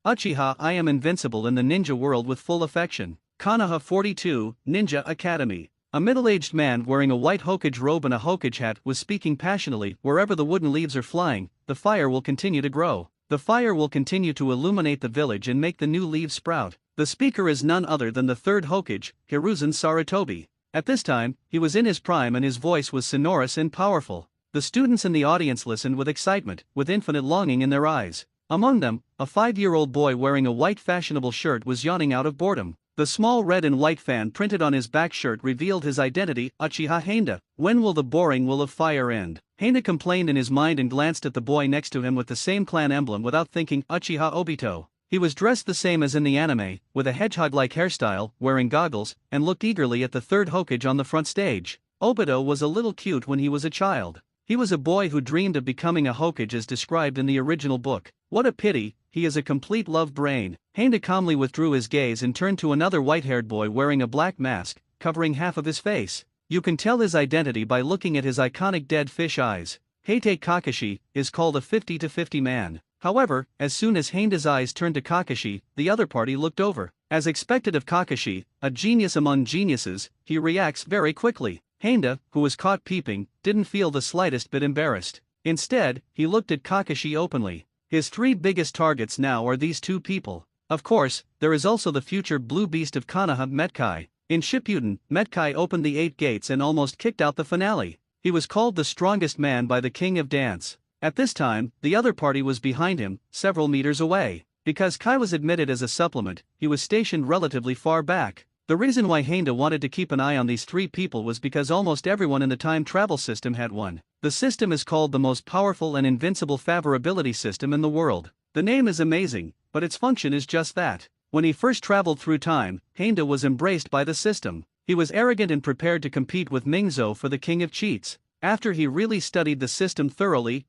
Uchiha, I am invincible in the ninja world with full affection. Konoha 42, Ninja Academy. A middle-aged man wearing a white Hokage robe and a Hokage hat was speaking passionately. Wherever the wooden leaves are flying, the fire will continue to grow. The fire will continue to illuminate the village and make the new leaves sprout. The speaker is none other than the third Hokage, Hiruzen Sarutobi. At this time, he was in his prime and his voice was sonorous and powerful. The students in the audience listened with excitement, with infinite longing in their eyes. Among them, a 5-year-old boy wearing a white fashionable shirt was yawning out of boredom. The small red and white fan printed on his back shirt revealed his identity, Uchiha Handa. When will the boring will of fire end? Handa complained in his mind and glanced at the boy next to him with the same clan emblem without thinking, Uchiha Obito. He was dressed the same as in the anime, with a hedgehog-like hairstyle, wearing goggles, and looked eagerly at the third Hokage on the front stage. Obito was a little cute when he was a child. He was a boy who dreamed of becoming a Hokage as described in the original book. What a pity, he is a complete love brain. Handa calmly withdrew his gaze and turned to another white-haired boy wearing a black mask, covering half of his face. You can tell his identity by looking at his iconic dead fish eyes. Heite Kakashi is called a 50-50 man. However, as soon as Handa's eyes turned to Kakashi, the other party looked over. As expected of Kakashi, a genius among geniuses, he reacts very quickly. Handa, who was caught peeping, didn't feel the slightest bit embarrassed. Instead, he looked at Kakashi openly. His three biggest targets now are these two people. Of course, there is also the future blue beast of Konoha, Metkai. In Shippuden, Metkai opened the 8 gates and almost kicked out the finale. He was called the strongest man by the king of dance. At this time, the other party was behind him, several meters away. Because Kai was admitted as a supplement, he was stationed relatively far back. The reason why Handa wanted to keep an eye on these three people was because almost everyone in the time travel system had one. The system is called the most powerful and invincible favorability system in the world. The name is amazing, but its function is just that. When he first traveled through time, Handa was embraced by the system. He was arrogant and prepared to compete with Mingzou for the king of cheats. After he really studied the system thoroughly,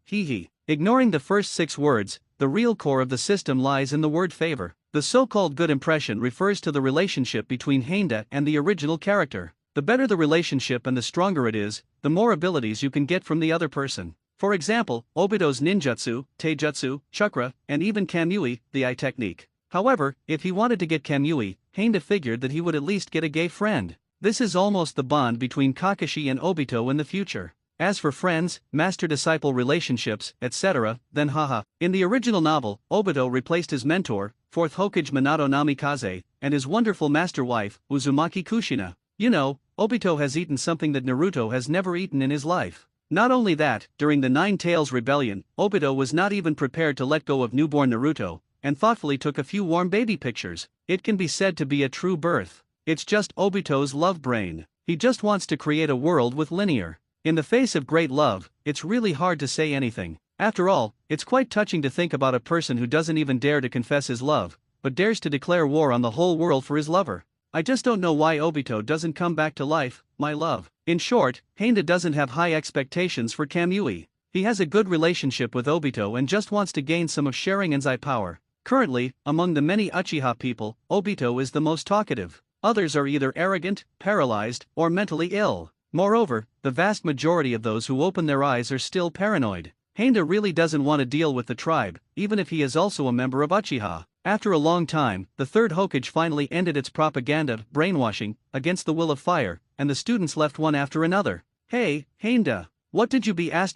ignoring the first 6 words, the real core of the system lies in the word favor. The so-called good impression refers to the relationship between Handa and the original character. The better the relationship and the stronger it is, the more abilities you can get from the other person. For example, Obito's ninjutsu, taijutsu, chakra, and even kamui, the eye technique. However, if he wanted to get kamui, Handa figured that he would at least get a gay friend. This is almost the bond between Kakashi and Obito in the future. As for friends, master-disciple relationships, etc., then haha. In the original novel, Obito replaced his mentor, 4th Hokage Minato Namikaze, and his wonderful master wife, Uzumaki Kushina. You know, Obito has eaten something that Naruto has never eaten in his life. Not only that, during the Nine Tails Rebellion, Obito was not even prepared to let go of newborn Naruto, and thoughtfully took a few warm baby pictures. It can be said to be a true birth. It's just Obito's love brain. He just wants to create a world with linear. In the face of great love, it's really hard to say anything. After all, it's quite touching to think about a person who doesn't even dare to confess his love, but dares to declare war on the whole world for his lover. I just don't know why Obito doesn't come back to life, my love. In short, Handa doesn't have high expectations for Kamui. He has a good relationship with Obito and just wants to gain some of Sharingan's eye power. Currently, among the many Uchiha people, Obito is the most talkative. Others are either arrogant, paralyzed, or mentally ill. Moreover, the vast majority of those who open their eyes are still paranoid. Handa really doesn't want to deal with the tribe, even if he is also a member of Uchiha. After a long time, the third Hokage finally ended its propaganda, brainwashing, against the will of fire, and the students left one after another. Hey, Handa, what did you be **********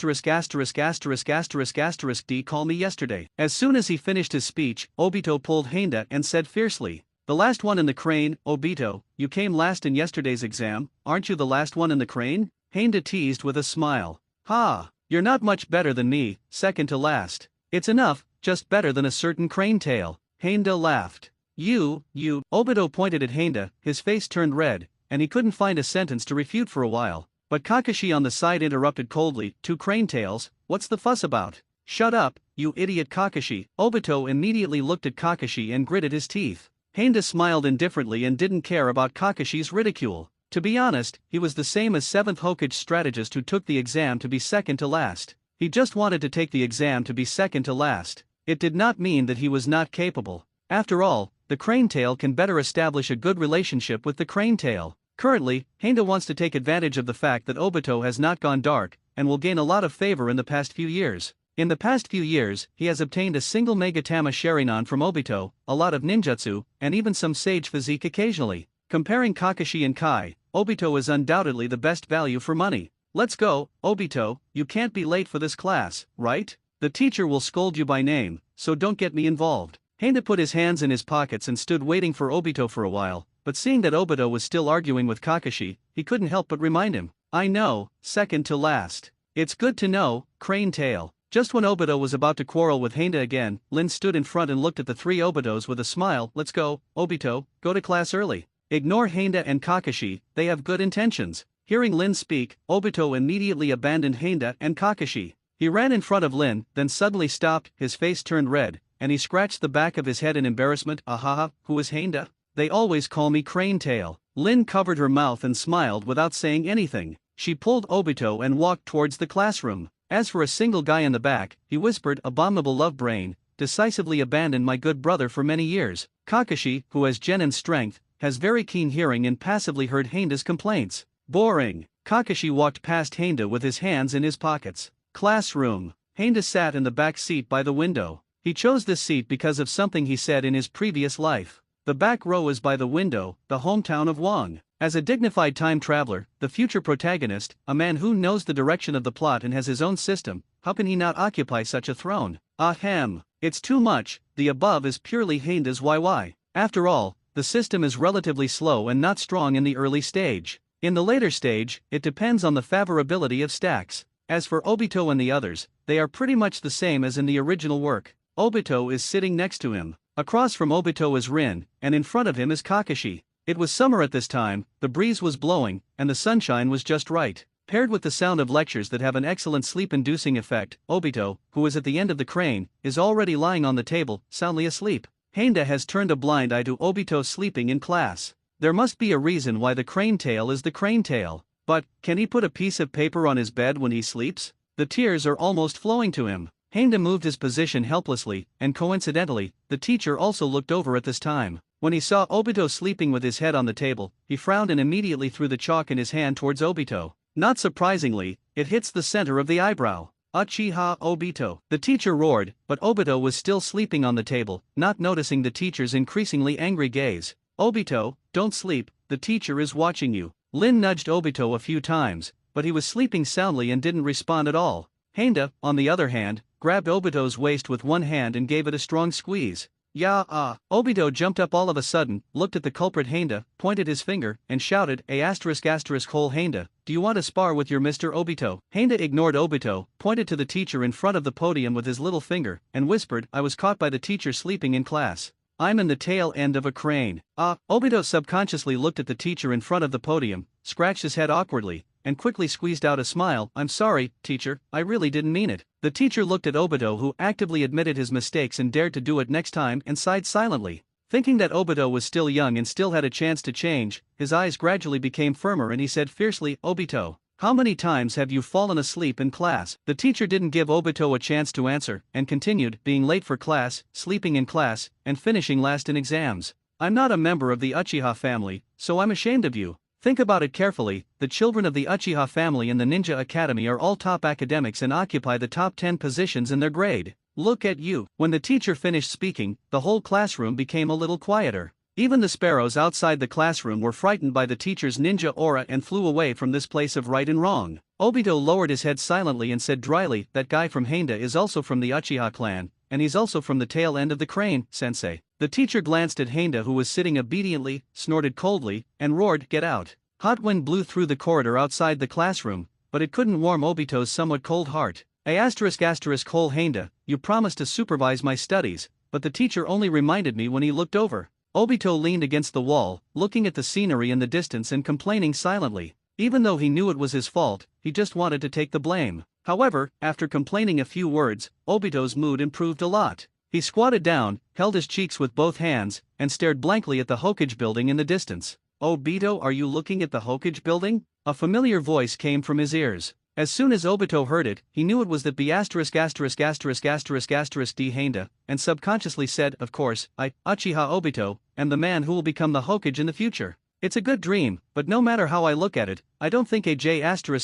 D call me yesterday? As soon as he finished his speech, Obito pulled Handa and said fiercely, the last one in the crane, Obito, you came last in yesterday's exam, aren't you the last one in the crane? Handa teased with a smile. Ha, you're not much better than me, second to last. It's enough, just better than a certain crane tail. Handa laughed. You, Obito pointed at Handa, his face turned red, and he couldn't find a sentence to refute for a while. But Kakashi on the side interrupted coldly, 2 crane tails, what's the fuss about? Shut up, you idiot Kakashi. Obito immediately looked at Kakashi and gritted his teeth. Handa smiled indifferently and didn't care about Kakashi's ridicule. To be honest, he was the same as 7th Hokage strategist who took the exam to be second to last. He just wanted to take the exam to be second to last. It did not mean that he was not capable. After all, the crane tail can better establish a good relationship with the crane tail. Currently, Handa wants to take advantage of the fact that Obito has not gone dark, and will gain a lot of favor in the past few years. In the past few years, he has obtained a single Megatama Sharingan from Obito, a lot of ninjutsu, and even some sage physique occasionally. Comparing Kakashi and Kai, Obito is undoubtedly the best value for money. Let's go, Obito, you can't be late for this class, right? The teacher will scold you by name, so don't get me involved. Handa put his hands in his pockets and stood waiting for Obito for a while, but seeing that Obito was still arguing with Kakashi, he couldn't help but remind him. I know, second to last. It's good to know, Crane Tail. Just when Obito was about to quarrel with Handa again, Lin stood in front and looked at the three Obitos with a smile. Let's go, Obito, go to class early. Ignore Handa and Kakashi, they have good intentions. Hearing Lin speak, Obito immediately abandoned Handa and Kakashi. He ran in front of Lin, then suddenly stopped, his face turned red, and he scratched the back of his head in embarrassment. Ahaha, who is Handa? They always call me Crane Tail. Lin covered her mouth and smiled without saying anything. She pulled Obito and walked towards the classroom. As for a single guy in the back, he whispered, abominable love brain, decisively abandoned my good brother for many years. Kakashi, who has genin strength, has very keen hearing and passively heard Handa's complaints. Boring. Kakashi walked past Handa with his hands in his pockets. Classroom. Handa sat in the back seat by the window. He chose this seat because of something he said in his previous life. The back row is by the window, the hometown of Wang. As a dignified time traveler, the future protagonist, a man who knows the direction of the plot and has his own system, how can he not occupy such a throne? Ahem. It's too much, the above is purely Handa's YY. After all, the system is relatively slow and not strong in the early stage. In the later stage, it depends on the favorability of stacks. As for Obito and the others, they are pretty much the same as in the original work. Obito is sitting next to him. Across from Obito is Rin, and in front of him is Kakashi. It was summer at this time, the breeze was blowing, and the sunshine was just right. Paired with the sound of lectures that have an excellent sleep-inducing effect, Obito, who is at the end of the crane, is already lying on the table, soundly asleep. Handa has turned a blind eye to Obito sleeping in class. There must be a reason why the crane tail is the crane tail. But, can he put a piece of paper on his bed when he sleeps? The tears are almost flowing to him. Handa moved his position helplessly, and coincidentally, the teacher also looked over at this time. When he saw Obito sleeping with his head on the table, he frowned and immediately threw the chalk in his hand towards Obito. Not surprisingly, it hits the center of the eyebrow. Uchiha Obito. The teacher roared, but Obito was still sleeping on the table, not noticing the teacher's increasingly angry gaze. Obito, don't sleep, the teacher is watching you. Lin nudged Obito a few times, but he was sleeping soundly and didn't respond at all. Handa, on the other hand, grabbed Obito's waist with one hand and gave it a strong squeeze. Obito jumped up all of a sudden, looked at the culprit Handa, pointed his finger, and shouted, whole Handa, do you want to spar with your Mr. Obito? Handa ignored Obito, pointed to the teacher in front of the podium with his little finger, and whispered, I was caught by the teacher sleeping in class. I'm in the tail end of a crane. Obito subconsciously looked at the teacher in front of the podium, scratched his head awkwardly, and quickly squeezed out a smile. I'm sorry, teacher, I really didn't mean it. The teacher looked at Obito, who actively admitted his mistakes and dared to do it next time, and sighed silently. Thinking that Obito was still young and still had a chance to change, his eyes gradually became firmer and he said fiercely, Obito, how many times have you fallen asleep in class? The teacher didn't give Obito a chance to answer, and continued, being late for class, sleeping in class, and finishing last in exams. I'm not a member of the Uchiha family, so I'm ashamed of you. Think about it carefully, the children of the Uchiha family in the Ninja Academy are all top academics and occupy the top 10 positions in their grade. Look at you. When the teacher finished speaking, the whole classroom became a little quieter. Even the sparrows outside the classroom were frightened by the teacher's ninja aura and flew away from this place of right and wrong. Obito lowered his head silently and said dryly, that guy from Handa is also from the Uchiha clan, and he's also from the tail end of the crane, sensei. The teacher glanced at Handa, who was sitting obediently, snorted coldly, and roared, get out. Hot wind blew through the corridor outside the classroom, but it couldn't warm Obito's somewhat cold heart. Whole Handa, you promised to supervise my studies, but the teacher only reminded me when he looked over. Obito leaned against the wall, looking at the scenery in the distance and complaining silently. Even though he knew it was his fault, he just wanted to take the blame. However, after complaining a few words, Obito's mood improved a lot. He squatted down, held his cheeks with both hands, and stared blankly at the Hokage building in the distance. Obito, are you looking at the Hokage building? A familiar voice came from his ears. As soon as Obito heard it, he knew it was that B**********************************************************************************************************************************************************************************************************************************************************̈ Uchiha Obito, and the man who will become the Hokage in the future. It's a good dream, but no matter how I look at it, I don't think a J************** can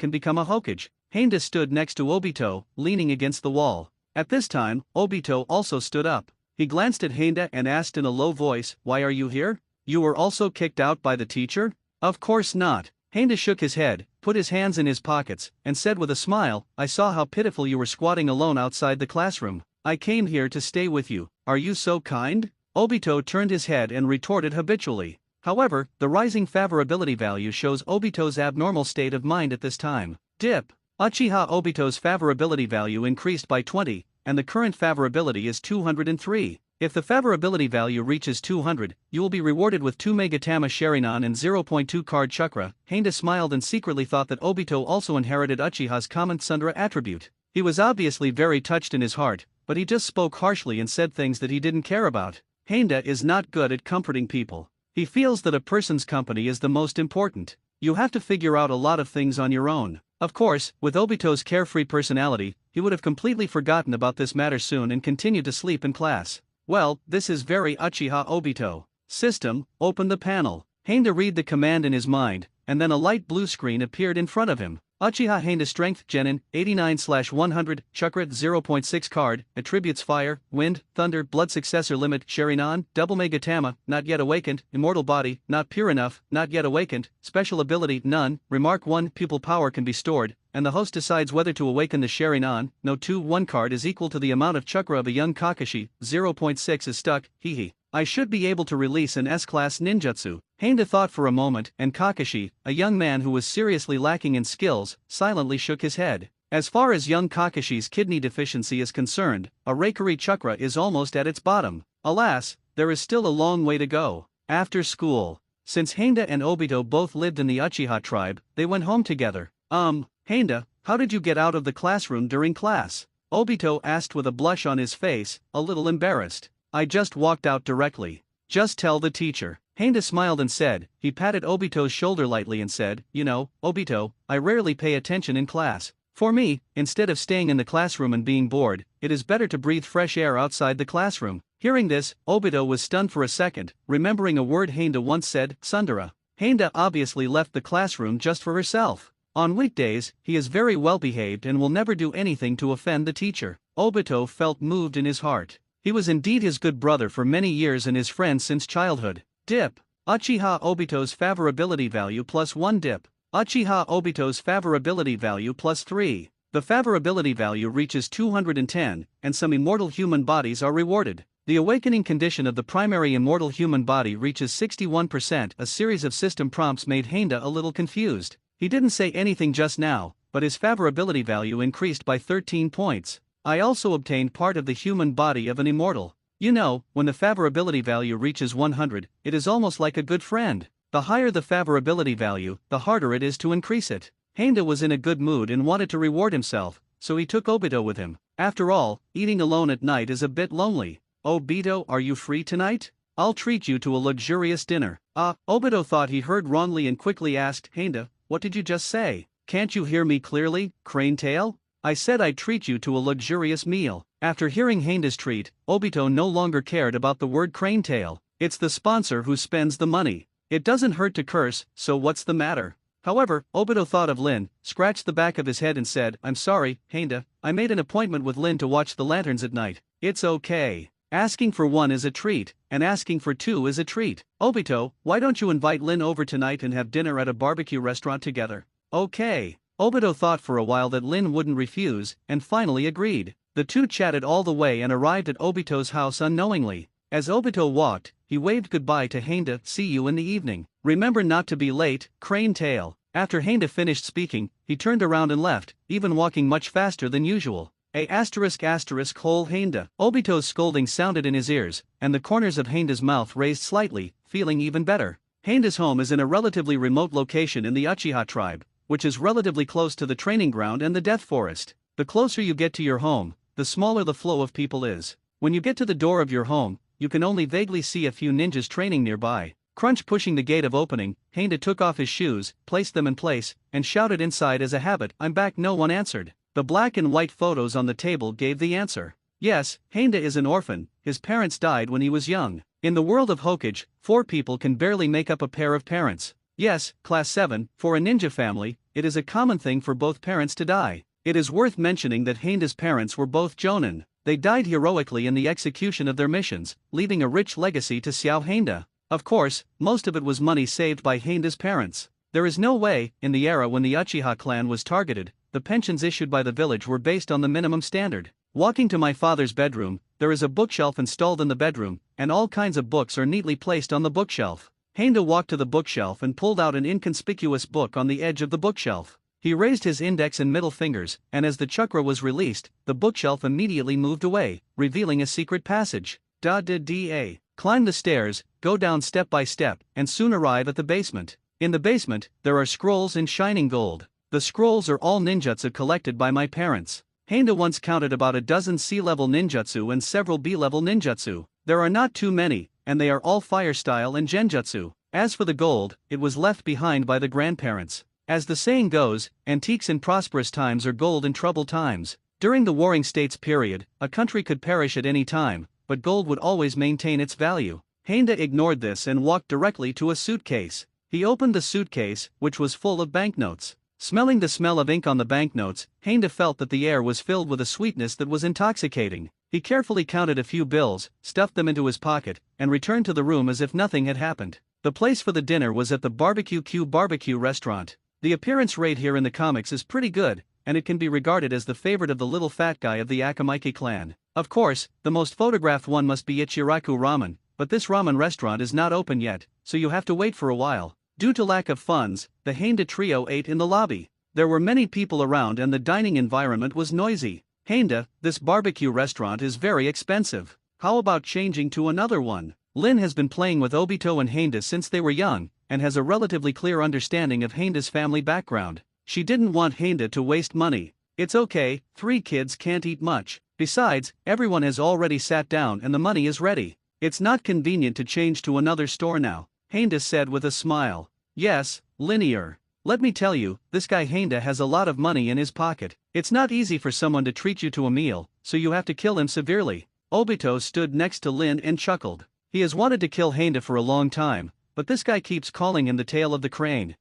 become a Hokage. Heinda stood next to Obito, leaning against the wall. At this time, Obito also stood up. He glanced at Heinda and asked in a low voice, "Why are you here? You were also kicked out by the teacher?" "Of course not." Heinda shook his head, put his hands in his pockets, and said with a smile, "I saw how pitiful you were squatting alone outside the classroom. I came here to stay with you. Are you so kind?" Obito turned his head and retorted habitually. However, the rising favorability value shows Obito's abnormal state of mind at this time. Dip. Uchiha Obito's favorability value increased by 20, and the current favorability is 203. If the favorability value reaches 200, you will be rewarded with 2 Megatama Sharingan and 0.2 card chakra. Heinda smiled and secretly thought that Obito also inherited Uchiha's common Sundara attribute. He was obviously very touched in his heart, but he just spoke harshly and said things that he didn't care about. Heinda is not good at comforting people. He feels that a person's company is the most important. You have to figure out a lot of things on your own. Of course, with Obito's carefree personality, he would have completely forgotten about this matter soon and continued to sleep in class. Well, this is very Uchiha Obito. System, open the panel. Heinda read the command in his mind, and then a light blue screen appeared in front of him. Uchiha Heinda Strength Genin, 89/100, Chakra 0.6 card, attributes Fire, Wind, Thunder, Blood Successor Limit, Sharingan, Double Megatama, not yet awakened, Immortal Body, not pure enough, not yet awakened, Special Ability, none, Remark 1, Pupil Power can be stored, and the host decides whether to awaken the Sharingan. No 2/1 card is equal to the amount of chakra of a young Kakashi, 0.6 is stuck, hehe. I should be able to release an S-class ninjutsu. Heinda thought for a moment, and Kakashi, a young man who was seriously lacking in skills, silently shook his head. As far as young Kakashi's kidney deficiency is concerned, a Reikari chakra is almost at its bottom. Alas, there is still a long way to go. After school. Since Heinda and Obito both lived in the Uchiha tribe, they went home together. Heinda, how did you get out of the classroom during class? Obito asked with a blush on his face, a little embarrassed. I just walked out directly. Just tell the teacher. Heinda smiled and said, he patted Obito's shoulder lightly and said, you know, Obito, I rarely pay attention in class. For me, instead of staying in the classroom and being bored, it is better to breathe fresh air outside the classroom. Hearing this, Obito was stunned for a second, remembering a word Heinda once said, Sundara. Heinda obviously left the classroom just for herself. On weekdays, he is very well behaved and will never do anything to offend the teacher. Obito felt moved in his heart. He was indeed his good brother for many years and his friend since childhood. Dip. Uchiha Obito's favorability value +1 dip. Uchiha Obito's favorability value +3. The favorability value reaches 210, and some immortal human bodies are rewarded. The awakening condition of the primary immortal human body reaches 61%. A series of system prompts made Heinda a little confused. He didn't say anything just now, but his favorability value increased by 13 points. I also obtained part of the human body of an immortal. You know, when the favorability value reaches 100, it is almost like a good friend. The higher the favorability value, the harder it is to increase it. Heinda was in a good mood and wanted to reward himself, so he took Obito with him. After all, eating alone at night is a bit lonely. Obito, are you free tonight? I'll treat you to a luxurious dinner. Obito thought he heard wrongly and quickly asked, Heinda, what did you just say? Can't you hear me clearly, Crane Tail? I said I'd treat you to a luxurious meal. After hearing Heinda's treat, Obito no longer cared about the word crane tail. It's the sponsor who spends the money. It doesn't hurt to curse, so what's the matter? However, Obito thought of Lin, scratched the back of his head and said, I'm sorry, Heinda, I made an appointment with Lin to watch the lanterns at night. It's okay. Asking for one is a treat, and asking for two is a treat. Obito, why don't you invite Lin over tonight and have dinner at a barbecue restaurant together? Okay. Obito thought for a while that Lin wouldn't refuse, and finally agreed. The two chatted all the way and arrived at Obito's house unknowingly. As Obito walked, he waved goodbye to Heinda. See you in the evening. Remember not to be late, Crane Tail. After Heinda finished speaking, he turned around and left, even walking much faster than usual. Hole Heinda. Obito's scolding sounded in his ears, and the corners of Heinda's mouth raised slightly, feeling even better. Heinda's home is in a relatively remote location in the Uchiha tribe, which is relatively close to the training ground and the death forest. The closer you get to your home, the smaller the flow of people is. When you get to the door of your home, you can only vaguely see a few ninjas training nearby. Crunch pushing the gate of opening, Heinda took off his shoes, placed them in place, and shouted inside as a habit, I'm back. No one answered. The black and white photos on the table gave the answer. Yes, Heinda is an orphan, his parents died when he was young. In the world of Hokage, 4 people can barely make up a pair of parents. Yes, Class 7, for a ninja family, it is a common thing for both parents to die. It is worth mentioning that Heinda's parents were both jonin. They died heroically in the execution of their missions, leaving a rich legacy to Xiao Heinda. Of course, most of it was money saved by Heinda's parents. There is no way, in the era when the Uchiha clan was targeted, the pensions issued by the village were based on the minimum standard. Walking to my father's bedroom, there is a bookshelf installed in the bedroom, and all kinds of books are neatly placed on the bookshelf. Heinda walked to the bookshelf and pulled out an inconspicuous book on the edge of the bookshelf. He raised his index and middle fingers, and as the chakra was released, the bookshelf immediately moved away, revealing a secret passage. Da-da-da. Climb the stairs, go down step by step, and soon arrive at the basement. In the basement, there are scrolls in shining gold. The scrolls are all ninjutsu collected by my parents. Heinda once counted about a dozen C-level ninjutsu and several B-level ninjutsu. There are not too many, and they are all fire style and genjutsu. As for the gold, it was left behind by the grandparents. As the saying goes, antiques in prosperous times are gold in troubled times. During the Warring States period, a country could perish at any time, but gold would always maintain its value. Heinda ignored this and walked directly to a suitcase. He opened the suitcase, which was full of banknotes. Smelling the smell of ink on the banknotes, Heinda felt that the air was filled with a sweetness that was intoxicating. He carefully counted a few bills, stuffed them into his pocket, and returned to the room as if nothing had happened. The place for the dinner was at the Barbecue Q Barbecue restaurant. The appearance rate here in the comics is pretty good, and it can be regarded as the favorite of the little fat guy of the Akamike clan. Of course, the most photographed one must be Ichiraku Ramen, but this ramen restaurant is not open yet, so you have to wait for a while. Due to lack of funds, the Heinda trio ate in the lobby. There were many people around and the dining environment was noisy. Heinda, this barbecue restaurant is very expensive. How about changing to another one? Lin has been playing with Obito and Heinda since they were young, and has a relatively clear understanding of Heinda's family background. She didn't want Heinda to waste money. It's okay, 3 kids can't eat much. Besides, everyone has already sat down and the money is ready. It's not convenient to change to another store now, Heinda said with a smile. Yes, linear. Let me tell you, this guy Heinda has a lot of money in his pocket. It's not easy for someone to treat you to a meal, so you have to kill him severely. Obito stood next to Lin and chuckled. He has wanted to kill Heinda for a long time, but this guy keeps calling him the tail of the crane.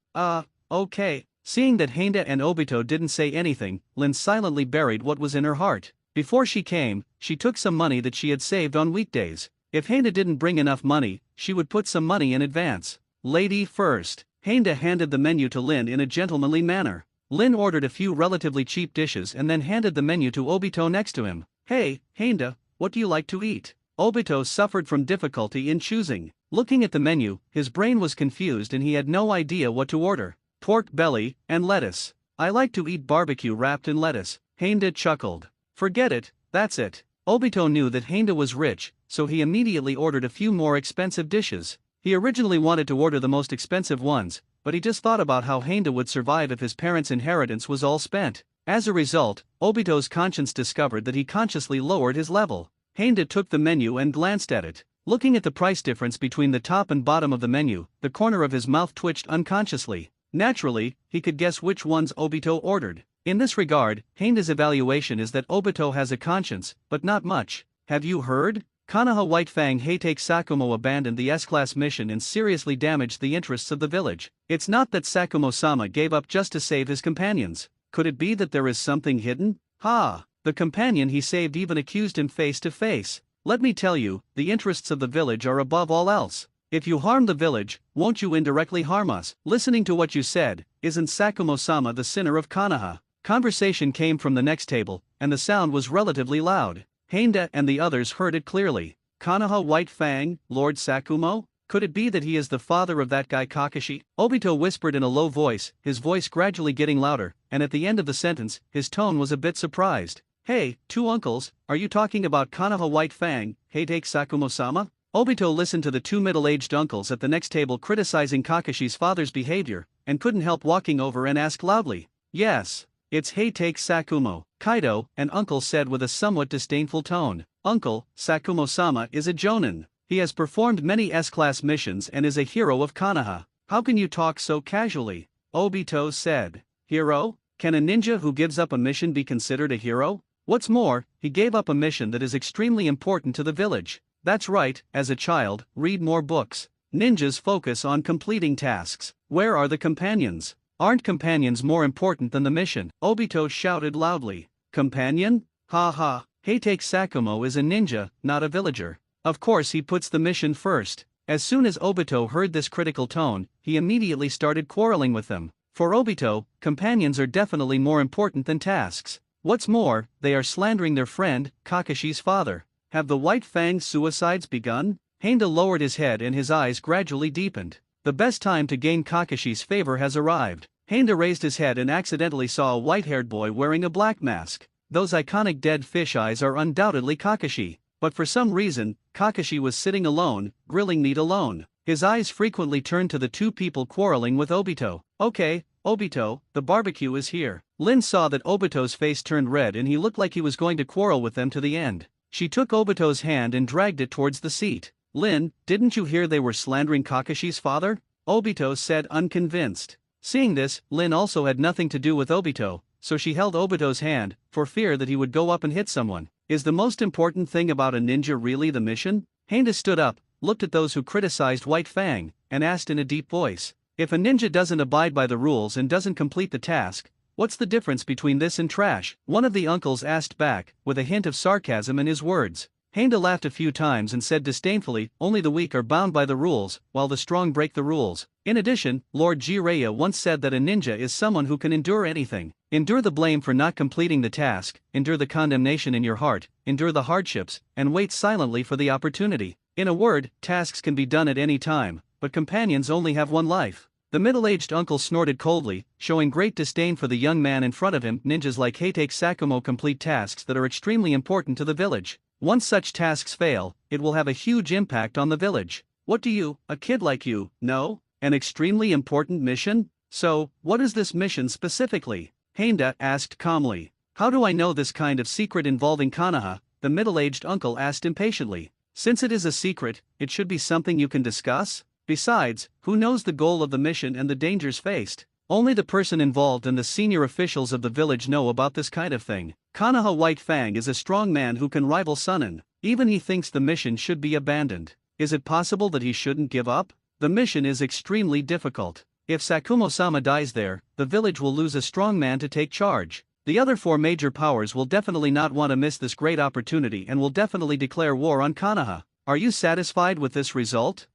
Okay. Seeing that Heinda and Obito didn't say anything, Lin silently buried what was in her heart. Before she came, she took some money that she had saved on weekdays. If Heinda didn't bring enough money, she would put some money in advance. Lady first. Heinda handed the menu to Lin in a gentlemanly manner. Lin ordered a few relatively cheap dishes and then handed the menu to Obito next to him. Hey, Heinda, what do you like to eat? Obito suffered from difficulty in choosing. Looking at the menu, his brain was confused and he had no idea what to order. Pork belly and lettuce. I like to eat barbecue wrapped in lettuce. Heinda chuckled. Forget it, that's it. Obito knew that Heinda was rich, so he immediately ordered a few more expensive dishes. He originally wanted to order the most expensive ones, but he just thought about how Heinda would survive if his parents' inheritance was all spent. As a result, Obito's conscience discovered that he consciously lowered his level. Heinda took the menu and glanced at it. Looking at the price difference between the top and bottom of the menu, the corner of his mouth twitched unconsciously. Naturally, he could guess which ones Obito ordered. In this regard, Heinda's evaluation is that Obito has a conscience, but not much. Have you heard? Konoha White Fang Heitake Sakumo abandoned the S-Class mission and seriously damaged the interests of the village. It's not that Sakumo-sama gave up just to save his companions. Could it be that there is something hidden? The companion he saved even accused him face to face. Let me tell you, the interests of the village are above all else. If you harm the village, won't you indirectly harm us? Listening to what you said, isn't Sakumo-sama the sinner of Konoha? Conversation came from the next table, and the sound was relatively loud. Heinda and the others heard it clearly. Konoha White Fang, Lord Sakumo? Could it be that he is the father of that guy Kakashi? Obito whispered in a low voice, his voice gradually getting louder, and at the end of the sentence, his tone was a bit surprised. Hey, 2 uncles, are you talking about Konoha White Fang, Heitake Sakumo-sama? Obito listened to the 2 middle-aged uncles at the next table criticizing Kakashi's father's behavior, and couldn't help walking over and ask loudly. Yes. It's Heitake Sakumo, Kaido, an uncle said with a somewhat disdainful tone. Uncle, Sakumo-sama is a jonin. He has performed many S-Class missions and is a hero of Konoha. How can you talk so casually? Obito said. Hero? Can a ninja who gives up a mission be considered a hero? What's more, he gave up a mission that is extremely important to the village. That's right, as a child, read more books. Ninjas focus on completing tasks. Where are the companions? Aren't companions more important than the mission? Obito shouted loudly. Companion? Ha ha, Heitake Sakumo is a ninja, not a villager. Of course he puts the mission first. As soon as Obito heard this critical tone, he immediately started quarreling with them. For Obito, companions are definitely more important than tasks. What's more, they are slandering their friend, Kakashi's father. Have the White Fang suicides begun? Handa lowered his head and his eyes gradually deepened. The best time to gain Kakashi's favor has arrived. Handa raised his head and accidentally saw a white-haired boy wearing a black mask. Those iconic dead fish eyes are undoubtedly Kakashi. But for some reason, Kakashi was sitting alone, grilling meat alone. His eyes frequently turned to the two people quarreling with Obito. Okay, Obito, the barbecue is here. Lin saw that Obito's face turned red and he looked like he was going to quarrel with them to the end. She took Obito's hand and dragged it towards the seat. Lin, didn't you hear they were slandering Kakashi's father? Obito said unconvinced. Seeing this, Lin also had nothing to do with Obito, so she held Obito's hand, for fear that he would go up and hit someone. Is the most important thing about a ninja really the mission? Handa stood up, looked at those who criticized White Fang, and asked in a deep voice. If a ninja doesn't abide by the rules and doesn't complete the task, what's the difference between this and trash? One of the uncles asked back, with a hint of sarcasm in his words. Handa laughed a few times and said disdainfully, only the weak are bound by the rules, while the strong break the rules. In addition, Lord Jiraiya once said that a ninja is someone who can endure anything. Endure the blame for not completing the task, endure the condemnation in your heart, endure the hardships, and wait silently for the opportunity. In a word, tasks can be done at any time, but companions only have one life. The middle-aged uncle snorted coldly, showing great disdain for the young man in front of him. Ninjas like Heitake Sakumo complete tasks that are extremely important to the village. Once such tasks fail, it will have a huge impact on the village. What do you, a kid like you, know? An extremely important mission? So, what is this mission specifically? Handa asked calmly. How do I know this kind of secret involving Konoha? The middle-aged uncle asked impatiently. Since it is a secret, it should be something you can discuss? Besides, who knows the goal of the mission and the dangers faced? Only the person involved and the senior officials of the village know about this kind of thing. Konoha White Fang is a strong man who can rival Sunin. Even he thinks the mission should be abandoned. Is it possible that he shouldn't give up? The mission is extremely difficult. If Sakumo-sama dies there, the village will lose a strong man to take charge. The other four major powers will definitely not want to miss this great opportunity and will definitely declare war on Konoha. Are you satisfied with this result?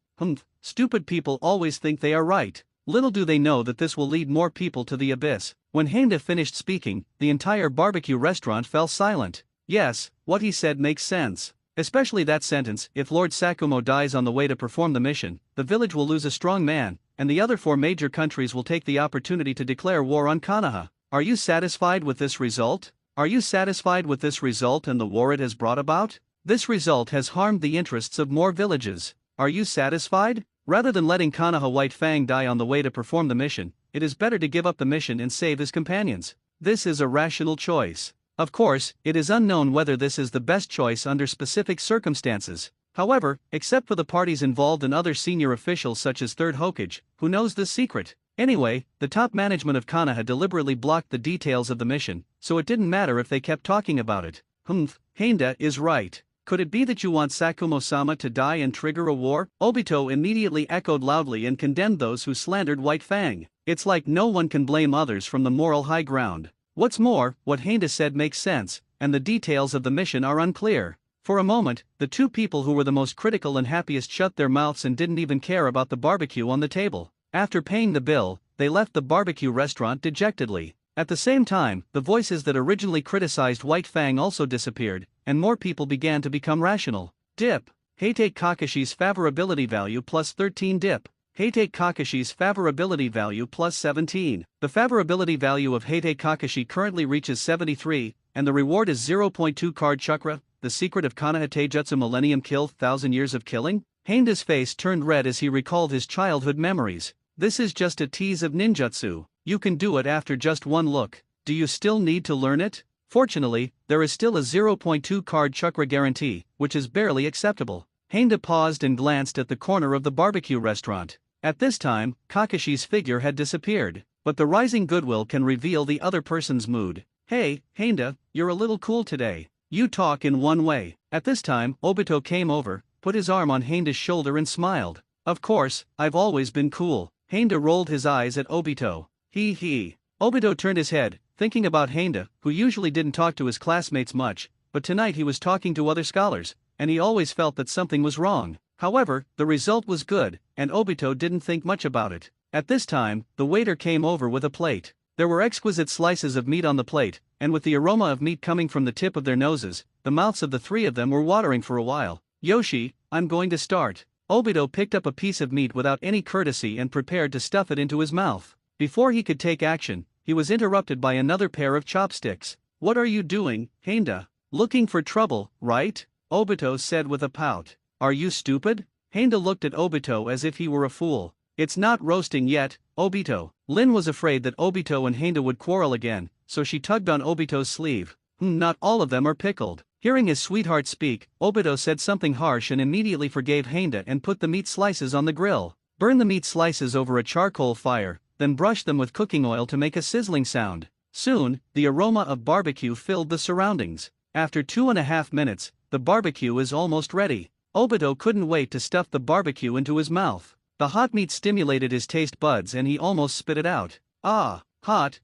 Stupid people always think they are right. Little do they know that this will lead more people to the abyss. When Handa finished speaking, the entire barbecue restaurant fell silent. Yes, what he said makes sense. Especially that sentence, if Lord Sakumo dies on the way to perform the mission, the village will lose a strong man, and the other four major countries will take the opportunity to declare war on Konoha. Are you satisfied with this result? Are you satisfied with this result and the war it has brought about? This result has harmed the interests of more villages. Are you satisfied? Rather than letting Konoha White Fang die on the way to perform the mission, it is better to give up the mission and save his companions. This is a rational choice. Of course, it is unknown whether this is the best choice under specific circumstances. However, except for the parties involved and other senior officials such as Third Hokage, who knows this secret? Anyway, the top management of Konoha deliberately blocked the details of the mission, so it didn't matter if they kept talking about it. Handa is right. Could it be that you want Sakumo-sama to die and trigger a war? Obito immediately echoed loudly and condemned those who slandered White Fang. It's like no one can blame others from the moral high ground. What's more, what Handa said makes sense, and the details of the mission are unclear. For a moment, the two people who were the most critical and happiest shut their mouths and didn't even care about the barbecue on the table. After paying the bill, they left the barbecue restaurant dejectedly. At the same time, the voices that originally criticized White Fang also disappeared, and more people began to become rational. Dip. Heitake Kakashi's favorability value plus 13 dip. Heitake Kakashi's favorability value plus 17. The favorability value of Heitake Kakashi currently reaches 73, and the reward is 0.2 card chakra. The secret of Konoha Taijutsu Millennium Kill 1000 Years of Killing? Handa's face turned red as he recalled his childhood memories. This is just a tease of ninjutsu. You can do it after just one look. Do you still need to learn it? Fortunately, there is still a 0.2 card chakra guarantee, which is barely acceptable. Handa paused and glanced at the corner of the barbecue restaurant. At this time, Kakashi's figure had disappeared, but the rising goodwill can reveal the other person's mood. Hey, Heinda, you're a little cool today. You talk in one way. At this time, Obito came over, put his arm on Heinda's shoulder and smiled. Of course, I've always been cool. Heinda rolled his eyes at Obito. He. Obito turned his head, thinking about Heinda, who usually didn't talk to his classmates much, but tonight he was talking to other scholars, and he always felt that something was wrong. However, the result was good, and Obito didn't think much about it. At this time, the waiter came over with a plate. There were exquisite slices of meat on the plate, and with the aroma of meat coming from the tip of their noses, the mouths of the three of them were watering for a while. Yoshi, I'm going to start. Obito picked up a piece of meat without any courtesy and prepared to stuff it into his mouth. Before he could take action, he was interrupted by another pair of chopsticks. What are you doing, Heinda? Looking for trouble, right? Obito said with a pout. Are you stupid? Heinda looked at Obito as if he were a fool. It's not roasting yet, Obito. Lin was afraid that Obito and Heinda would quarrel again, so she tugged on Obito's sleeve. Not all of them are pickled. Hearing his sweetheart speak, Obito said something harsh and immediately forgave Heinda and put the meat slices on the grill. Burn the meat slices over a charcoal fire, then brush them with cooking oil to make a sizzling sound. Soon, the aroma of barbecue filled the surroundings. After 2.5 minutes, the barbecue is almost ready. Obito couldn't wait to stuff the barbecue into his mouth. The hot meat stimulated his taste buds and he almost spit it out. Ah, hot.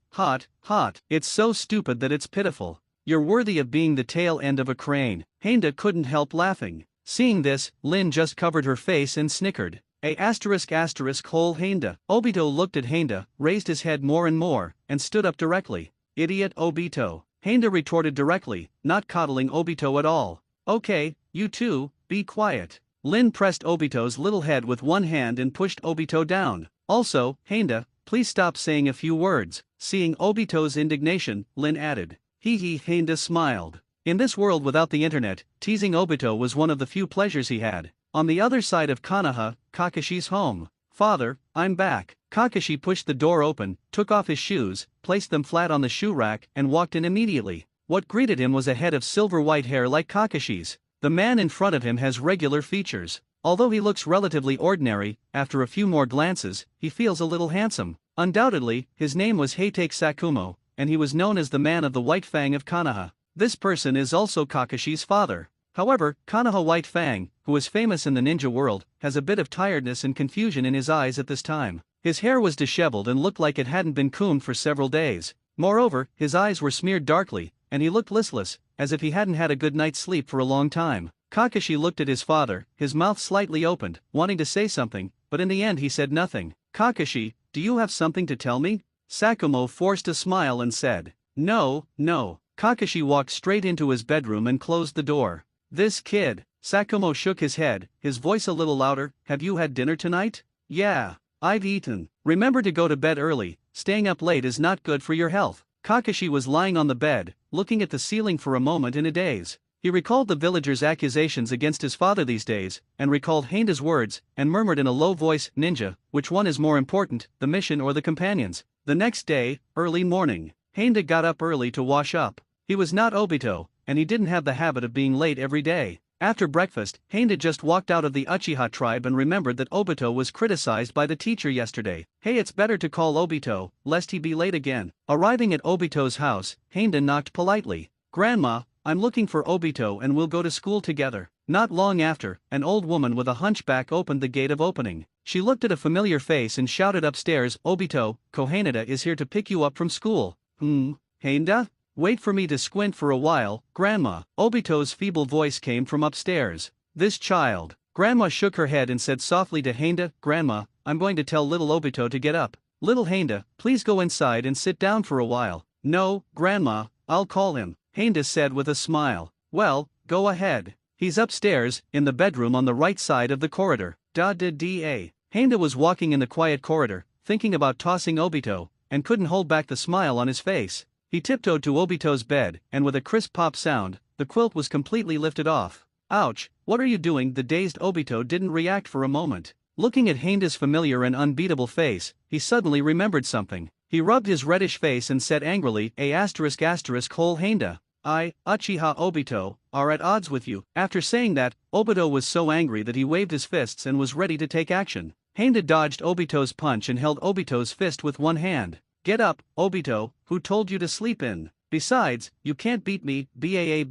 It's so stupid that it's pitiful. You're worthy of being the tail end of a crane. Heinda couldn't help laughing. Seeing this, Lin just covered her face and snickered. Whole Heinda. Obito looked at Heinda, raised his head more and more, and stood up directly. Idiot Obito. Heinda retorted directly, not coddling Obito at all. Okay, you two, be quiet. Lin pressed Obito's little head with one hand and pushed Obito down. Also, Heinda, please stop saying a few words. Seeing Obito's indignation, Lin added. Heinda smiled. In this world without the internet, teasing Obito was one of the few pleasures he had. On the other side of Konoha, Kakashi's home. Father, I'm back. Kakashi pushed the door open, took off his shoes, placed them flat on the shoe rack, and walked in immediately. What greeted him was a head of silver white hair like Kakashi's. The man in front of him has regular features. Although he looks relatively ordinary, after a few more glances, he feels a little handsome. Undoubtedly, his name was Heitake Sakumo, and he was known as the man of the White Fang of Konoha. This person is also Kakashi's father. However, Konoha White Fang, who is famous in the ninja world, has a bit of tiredness and confusion in his eyes at this time. His hair was disheveled and looked like it hadn't been combed for several days. Moreover, his eyes were smeared darkly, and he looked listless, as if he hadn't had a good night's sleep for a long time. Kakashi looked at his father, his mouth slightly opened, wanting to say something, but in the end he said nothing. Kakashi, do you have something to tell me? Sakumo forced a smile and said, No. Kakashi walked straight into his bedroom and closed the door. This kid. Sakumo shook his head, his voice a little louder. Have you had dinner tonight? Yeah, I've eaten. Remember to go to bed early, staying up late is not good for your health. Kakashi was lying on the bed, looking at the ceiling for a moment in a daze. He recalled the villagers' accusations against his father these days, and recalled Heinda's words, and murmured in a low voice, Ninja, which one is more important, the mission or the companions? The next day, early morning, Heinda got up early to wash up. He was not Obito, and he didn't have the habit of being late every day. After breakfast, Heinda just walked out of the Uchiha tribe and remembered that Obito was criticized by the teacher yesterday. Hey, it's better to call Obito, lest he be late again. Arriving at Obito's house, Heinda knocked politely. Grandma, I'm looking for Obito and we'll go to school together. Not long after, an old woman with a hunchback opened the gate of opening. She looked at a familiar face and shouted upstairs, Obito, Kohanada is here to pick you up from school. Heinda? Wait for me to squint for a while, Grandma. Obito's feeble voice came from upstairs. This child. Grandma shook her head and said softly to Heinda, Grandma, I'm going to tell little Obito to get up. Little Heinda, please go inside and sit down for a while. No, Grandma, I'll call him, Heinda said with a smile. Well, go ahead. He's upstairs, in the bedroom on the right side of the corridor. Heinda was walking in the quiet corridor, thinking about tossing Obito, and couldn't hold back the smile on his face. He tiptoed to Obito's bed, and with a crisp pop sound, the quilt was completely lifted off. Ouch, what are you doing? The dazed Obito didn't react for a moment. Looking at Heinda's familiar and unbeatable face, he suddenly remembered something. He rubbed his reddish face and said angrily, whole Heinda. Uchiha Obito, are at odds with you. After saying that, Obito was so angry that he waved his fists and was ready to take action. Heinda dodged Obito's punch and held Obito's fist with one hand. Get up, Obito, who told you to sleep in? Besides, you can't beat me, BAA.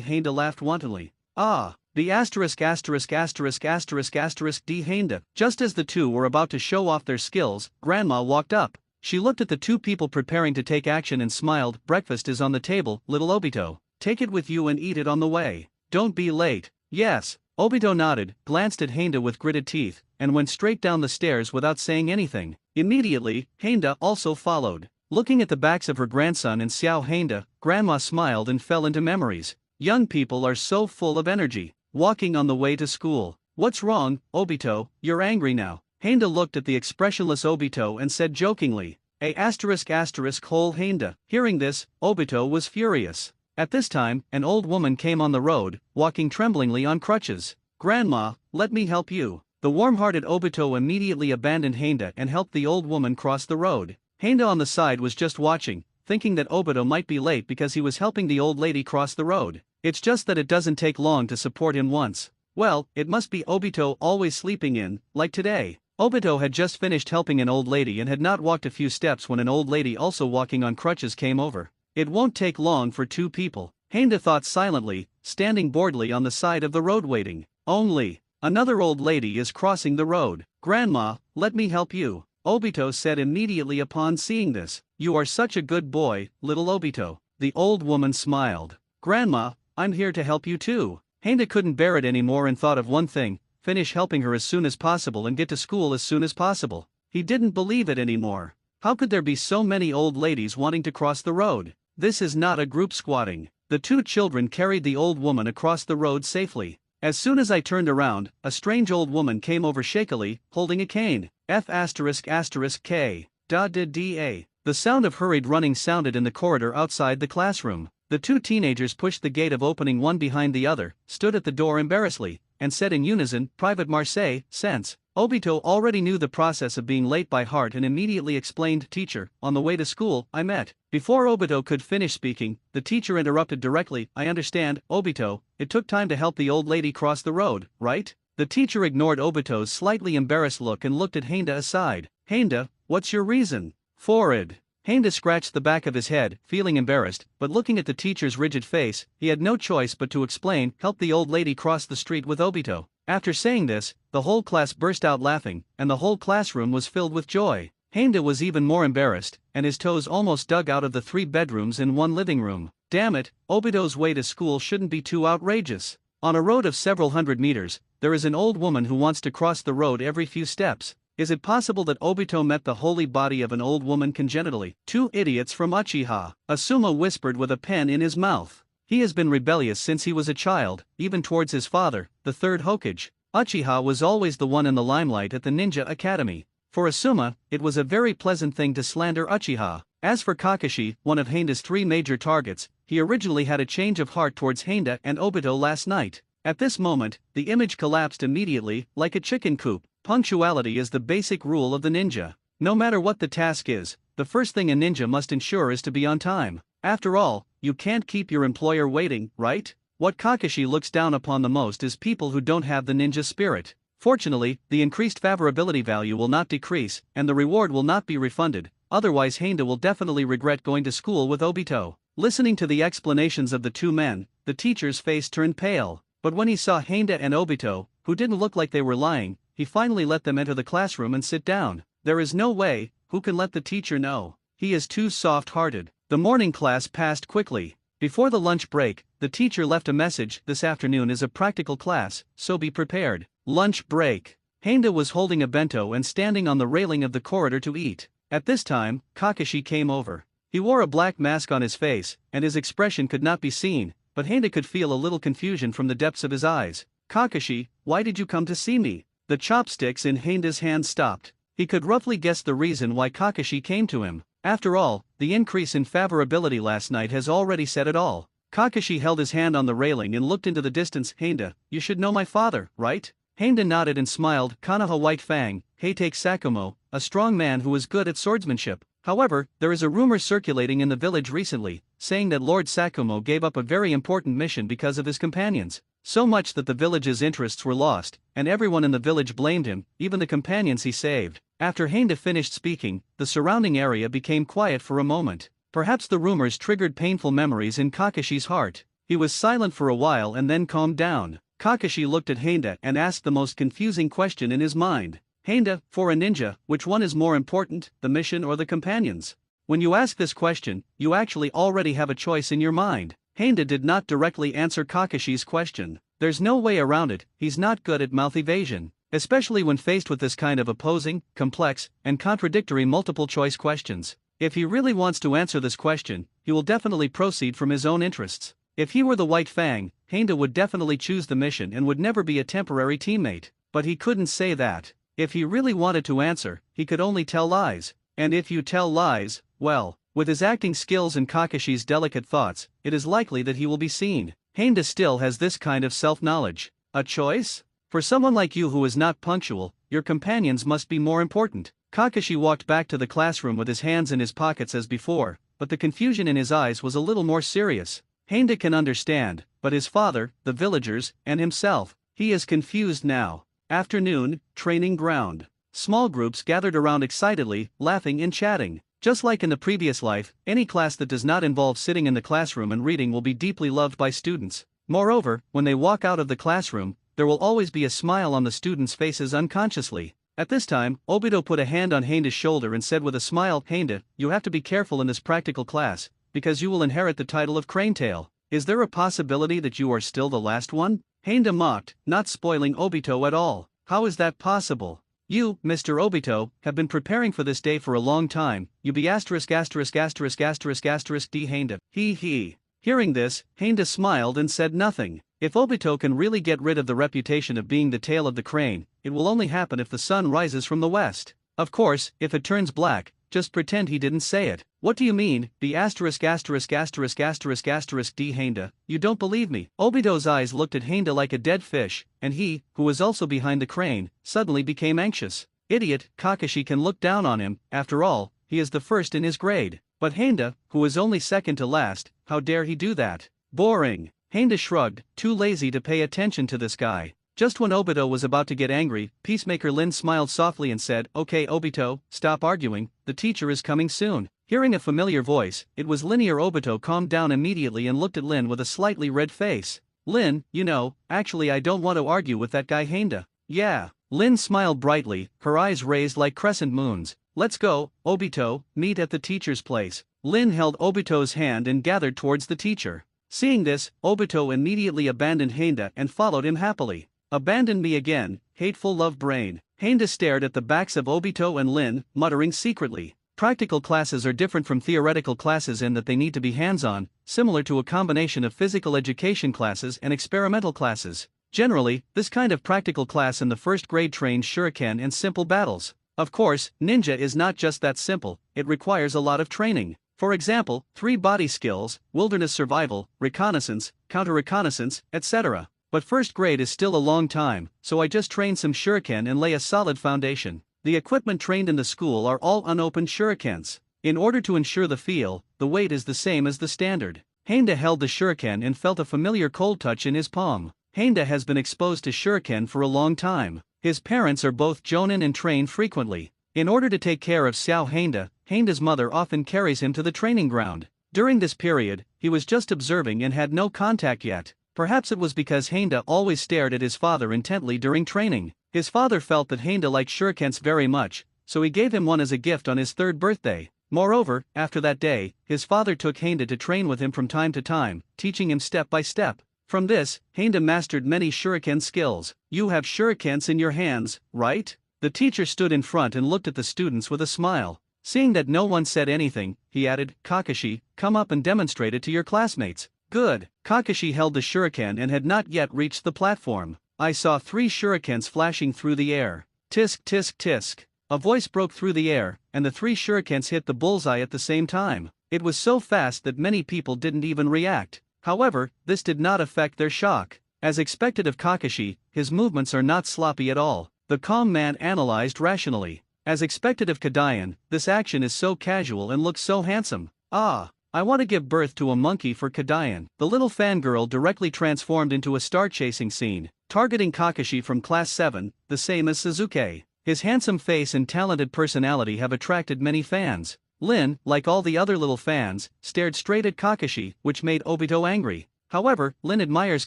Henda laughed wantonly. Ah, the asterisk asterisk asterisk asterisk asterisk D Henda. Just as the two were about to show off their skills, Grandma walked up. She looked at the two people preparing to take action and smiled. Breakfast is on the table, little Obito. Take it with you and eat it on the way. Don't be late. Yes. Obito nodded, glanced at Henda with gritted teeth, and went straight down the stairs without saying anything. Immediately, Henda also followed. Looking at the backs of her grandson and Xiao Henda, Grandma smiled and fell into memories. Young people are so full of energy. Walking on the way to school. What's wrong, Obito? You're angry now. Henda looked at the expressionless Obito and said jokingly. Whole Henda. Hearing this, Obito was furious. At this time, an old woman came on the road, walking tremblingly on crutches. Grandma, let me help you. The warm-hearted Obito immediately abandoned Henda and helped the old woman cross the road. Henda on the side was just watching, thinking that Obito might be late because he was helping the old lady cross the road. It's just that it doesn't take long to support him once. Well, it must be Obito always sleeping in, like today. Obito had just finished helping an old lady and had not walked a few steps when an old lady also walking on crutches came over. It won't take long for two people, Henda thought silently, standing boredly on the side of the road waiting. Only, another old lady is crossing the road. Grandma, let me help you, Obito said immediately upon seeing this. You are such a good boy, little Obito. The old woman smiled. Grandma, I'm here to help you too. Henda couldn't bear it anymore and thought of one thing, finish helping her as soon as possible and get to school as soon as possible. He didn't believe it anymore. How could there be so many old ladies wanting to cross the road? This is not a group squatting. The two children carried the old woman across the road safely. As soon as I turned around, a strange old woman came over shakily, holding a cane. F***K. Da. The sound of hurried running sounded in the corridor outside the classroom. The two teenagers pushed the gate of opening one behind the other, stood at the door embarrassedly, and said in unison, Private Marseille, sense. Obito already knew the process of being late by heart and immediately explained, Teacher, on the way to school, I met. Before Obito could finish speaking, the teacher interrupted directly, I understand, Obito, it took time to help the old lady cross the road, right? The teacher ignored Obito's slightly embarrassed look and looked at Henda aside. Henda, what's your reason? Forward. Henda scratched the back of his head, feeling embarrassed, but looking at the teacher's rigid face, he had no choice but to explain, help the old lady cross the street with Obito. After saying this, the whole class burst out laughing, and the whole classroom was filled with joy. Henda was even more embarrassed, and his toes almost dug out of the 3 bedrooms in one living room. Damn it, Obito's way to school shouldn't be too outrageous. On a road of several hundred meters, there is an old woman who wants to cross the road every few steps. Is it possible that Obito met the holy body of an old woman congenitally? 2 idiots from Uchiha, Asuma whispered with a pen in his mouth. He has been rebellious since he was a child, even towards his father, the 3rd Hokage. Uchiha was always the one in the limelight at the Ninja Academy. For Asuma, it was a very pleasant thing to slander Uchiha. As for Kakashi, one of Henda's 3 major targets, he originally had a change of heart towards Henda and Obito last night. At this moment, the image collapsed immediately, like a chicken coop. Punctuality is the basic rule of the ninja. No matter what the task is, the first thing a ninja must ensure is to be on time. After all, you can't keep your employer waiting, right? What Kakashi looks down upon the most is people who don't have the ninja spirit. Fortunately, the increased favorability value will not decrease, and the reward will not be refunded, otherwise Henda will definitely regret going to school with Obito. Listening to the explanations of the two men, the teacher's face turned pale, but when he saw Henda and Obito, who didn't look like they were lying, he finally let them enter the classroom and sit down. There is no way, who can let the teacher know? He is too soft-hearted. The morning class passed quickly. Before the lunch break, the teacher left a message, this afternoon is a practical class, so be prepared. Lunch break. Henda was holding a bento and standing on the railing of the corridor to eat. At this time, Kakashi came over. He wore a black mask on his face, and his expression could not be seen, but Henda could feel a little confusion from the depths of his eyes. Kakashi, why did you come to see me? The chopsticks in Henda's hand stopped. He could roughly guess the reason why Kakashi came to him. After all, the increase in favorability last night has already said it all. Kakashi held his hand on the railing and looked into the distance. Henda, you should know my father, right? Henda nodded and smiled. Konoha White Fang, Heitake Sakumo, a strong man who is good at swordsmanship. However, there is a rumor circulating in the village recently, saying that Lord Sakumo gave up a very important mission because of his companions. So much that the village's interests were lost, and everyone in the village blamed him, even the companions he saved. After Henda finished speaking, the surrounding area became quiet for a moment. Perhaps the rumors triggered painful memories in Kakashi's heart. He was silent for a while and then calmed down. Kakashi looked at Handa and asked the most confusing question in his mind. Handa, for a ninja, which one is more important, the mission or the companions? When you ask this question, you actually already have a choice in your mind. Handa did not directly answer Kakashi's question. There's no way around it, he's not good at mouth evasion. Especially when faced with this kind of opposing, complex, and contradictory multiple-choice questions. If he really wants to answer this question, he will definitely proceed from his own interests. If he were the White Fang, Handa would definitely choose the mission and would never be a temporary teammate. But he couldn't say that. If he really wanted to answer, he could only tell lies. And if you tell lies, well, with his acting skills and Kakashi's delicate thoughts, it is likely that he will be seen. Handa still has this kind of self-knowledge. A choice? For someone like you who is not punctual, your companions must be more important. Kakashi walked back to the classroom with his hands in his pockets as before, but the confusion in his eyes was a little more serious. Handa can understand, but his father, the villagers, and himself, he is confused now. Afternoon, training ground. Small groups gathered around excitedly, laughing and chatting. Just like in the previous life, any class that does not involve sitting in the classroom and reading will be deeply loved by students. Moreover, when they walk out of the classroom, there will always be a smile on the students' faces unconsciously. At this time, Obito put a hand on Handa's shoulder and said with a smile, Handa, you have to be careful in this practical class, because you will inherit the title of Cranetail. Is there a possibility that you are still the last one? Handa mocked, not spoiling Obito at all. How is that possible? You, Mr. Obito, have been preparing for this day for a long time. You be asterisk asterisk asterisk asterisk asterisk D Handa. He. Hearing this, Handa smiled and said nothing. If Obito can really get rid of the reputation of being the tail of the crane, it will only happen if the sun rises from the west. Of course, if it turns black, just pretend he didn't say it. What do you mean, the asterisk asterisk asterisk asterisk asterisk D Handa, you don't believe me? Obito's eyes looked at Handa like a dead fish, and he, who was also behind the crane, suddenly became anxious. Idiot, Kakashi can look down on him, after all, he is the first in his grade. But Handa, who is only second to last, how dare he do that? Boring. Handa shrugged, too lazy to pay attention to this guy. Just when Obito was about to get angry, Peacemaker Lin smiled softly and said, Okay Obito, stop arguing, the teacher is coming soon. Hearing a familiar voice, it was Linear. Obito calmed down immediately and looked at Lin with a slightly red face. Lin, you know, actually I don't want to argue with that guy Handa. Yeah. Lin smiled brightly, her eyes raised like crescent moons. Let's go, Obito, meet at the teacher's place. Lin held Obito's hand and gathered towards the teacher. Seeing this, Obito immediately abandoned Handa and followed him happily. Abandon me again, hateful love brain. Handa stared at the backs of Obito and Lin, muttering secretly. Practical classes are different from theoretical classes in that they need to be hands-on, similar to a combination of physical education classes and experimental classes. Generally, this kind of practical class in the first grade trains shuriken and simple battles. Of course, ninja is not just that simple, it requires a lot of training. For example, 3 body skills, wilderness survival, reconnaissance, counter-reconnaissance, etc. But first grade is still a long time, so I just train some shuriken and lay a solid foundation. The equipment trained in the school are all unopened shurikens. In order to ensure the feel, the weight is the same as the standard. Handa held the shuriken and felt a familiar cold touch in his palm. Handa has been exposed to shuriken for a long time. His parents are both jonin and train frequently. In order to take care of Xiao Handa, Handa's mother often carries him to the training ground. During this period, he was just observing and had no contact yet. Perhaps it was because Handa always stared at his father intently during training. His father felt that Handa liked shurikens very much, so he gave him one as a gift on his 3rd birthday. Moreover, after that day, his father took Handa to train with him from time to time, teaching him step by step. From this, Handa mastered many shuriken skills. You have shurikens in your hands, right? The teacher stood in front and looked at the students with a smile. Seeing that no one said anything, he added, Kakashi, come up and demonstrate it to your classmates. Good. Kakashi held the shuriken and had not yet reached the platform. I saw 3 shurikens flashing through the air. Tisk tisk tisk. A voice broke through the air, and the 3 shurikens hit the bullseye at the same time. It was so fast that many people didn't even react. However, this did not affect their shock. As expected of Kakashi, his movements are not sloppy at all. The calm man analyzed rationally. As expected of Kadayan, this action is so casual and looks so handsome. Ah, I want to give birth to a monkey for Kadayan. The little fangirl directly transformed into a star-chasing scene, targeting Kakashi from Class 7, the same as Suzuki. His handsome face and talented personality have attracted many fans. Lin, like all the other little fans, stared straight at Kakashi, which made Obito angry. However, Lin admires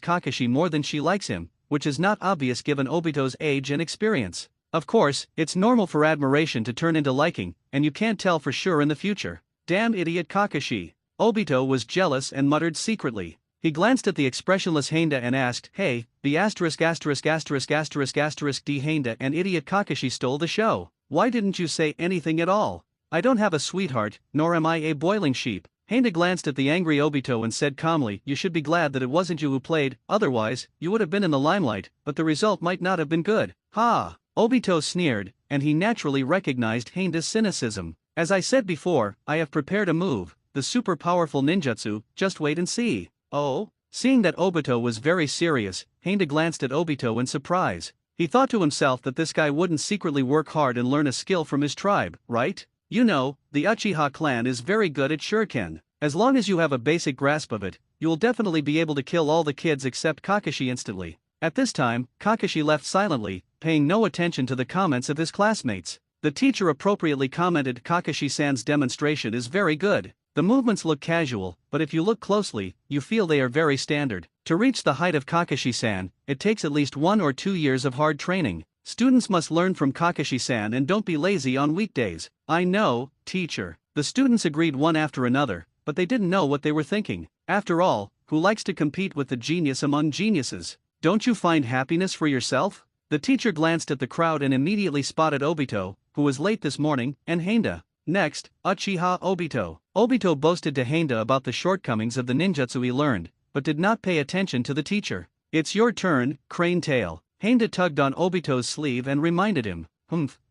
Kakashi more than she likes him, which is not obvious given Obito's age and experience. Of course, it's normal for admiration to turn into liking, and you can't tell for sure in the future. Damn idiot Kakashi. Obito was jealous and muttered secretly. He glanced at the expressionless Heinda and asked, "Hey, the asterisk asterisk asterisk asterisk asterisk D Heinda and idiot Kakashi stole the show. Why didn't you say anything at all? I don't have a sweetheart, nor am I a boiling sheep." Heinda glanced at the angry Obito and said calmly, "You should be glad that it wasn't you who played, otherwise, you would have been in the limelight, but the result might not have been good." Ha! Obito sneered, and he naturally recognized Heinda's cynicism. "As I said before, I have prepared a move, the super powerful ninjutsu, just wait and see." Oh? Seeing that Obito was very serious, Heinda glanced at Obito in surprise. He thought to himself that this guy wouldn't secretly work hard and learn a skill from his tribe, right? You know, the Uchiha clan is very good at shuriken. As long as you have a basic grasp of it, you will definitely be able to kill all the kids except Kakashi instantly. At this time, Kakashi left silently, paying no attention to the comments of his classmates. The teacher appropriately commented, "Kakashi-san's demonstration is very good. The movements look casual, but if you look closely, you feel they are very standard. To reach the height of Kakashi-san, it takes at least 1 or 2 years of hard training. Students must learn from Kakashi-san and don't be lazy on weekdays." "I know, teacher." The students agreed one after another, but they didn't know what they were thinking. After all, who likes to compete with the genius among geniuses? Don't you find happiness for yourself? The teacher glanced at the crowd and immediately spotted Obito, who was late this morning, and Heinda. Next, Uchiha Obito. Obito boasted to Heinda about the shortcomings of the ninjutsu he learned, but did not pay attention to the teacher. "It's your turn, Crane Tail." Heinda tugged on Obito's sleeve and reminded him.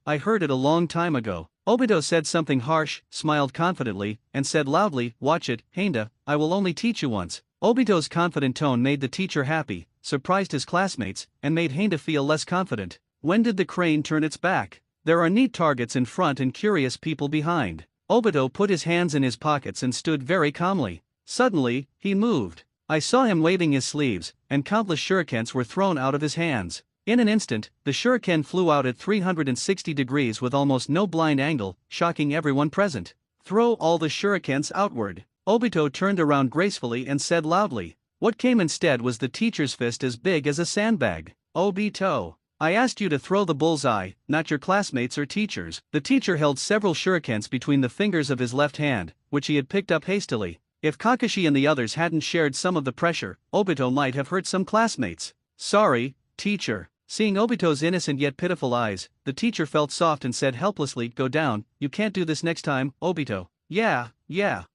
I heard it a long time ago." Obito said something harsh, smiled confidently, and said loudly, "Watch it, Heinda, I will only teach you once." Obito's confident tone made the teacher happy, surprised his classmates, and made Heinda feel less confident. When did the crane turn its back? There are neat targets in front and curious people behind. Obito put his hands in his pockets and stood very calmly. Suddenly, he moved. I saw him waving his sleeves, and countless shurikens were thrown out of his hands. In an instant, the shuriken flew out at 360 degrees with almost no blind angle, shocking everyone present. "Throw all the shurikens outward." Obito turned around gracefully and said loudly. What came instead was the teacher's fist as big as a sandbag. "Obito, I asked you to throw the bullseye, not your classmates or teachers." The teacher held several shurikens between the fingers of his left hand, which he had picked up hastily. If Kakashi and the others hadn't shared some of the pressure, Obito might have hurt some classmates. "Sorry, teacher." Seeing Obito's innocent yet pitiful eyes, the teacher felt soft and said helplessly, "Go down, you can't do this next time, Obito." Yeah.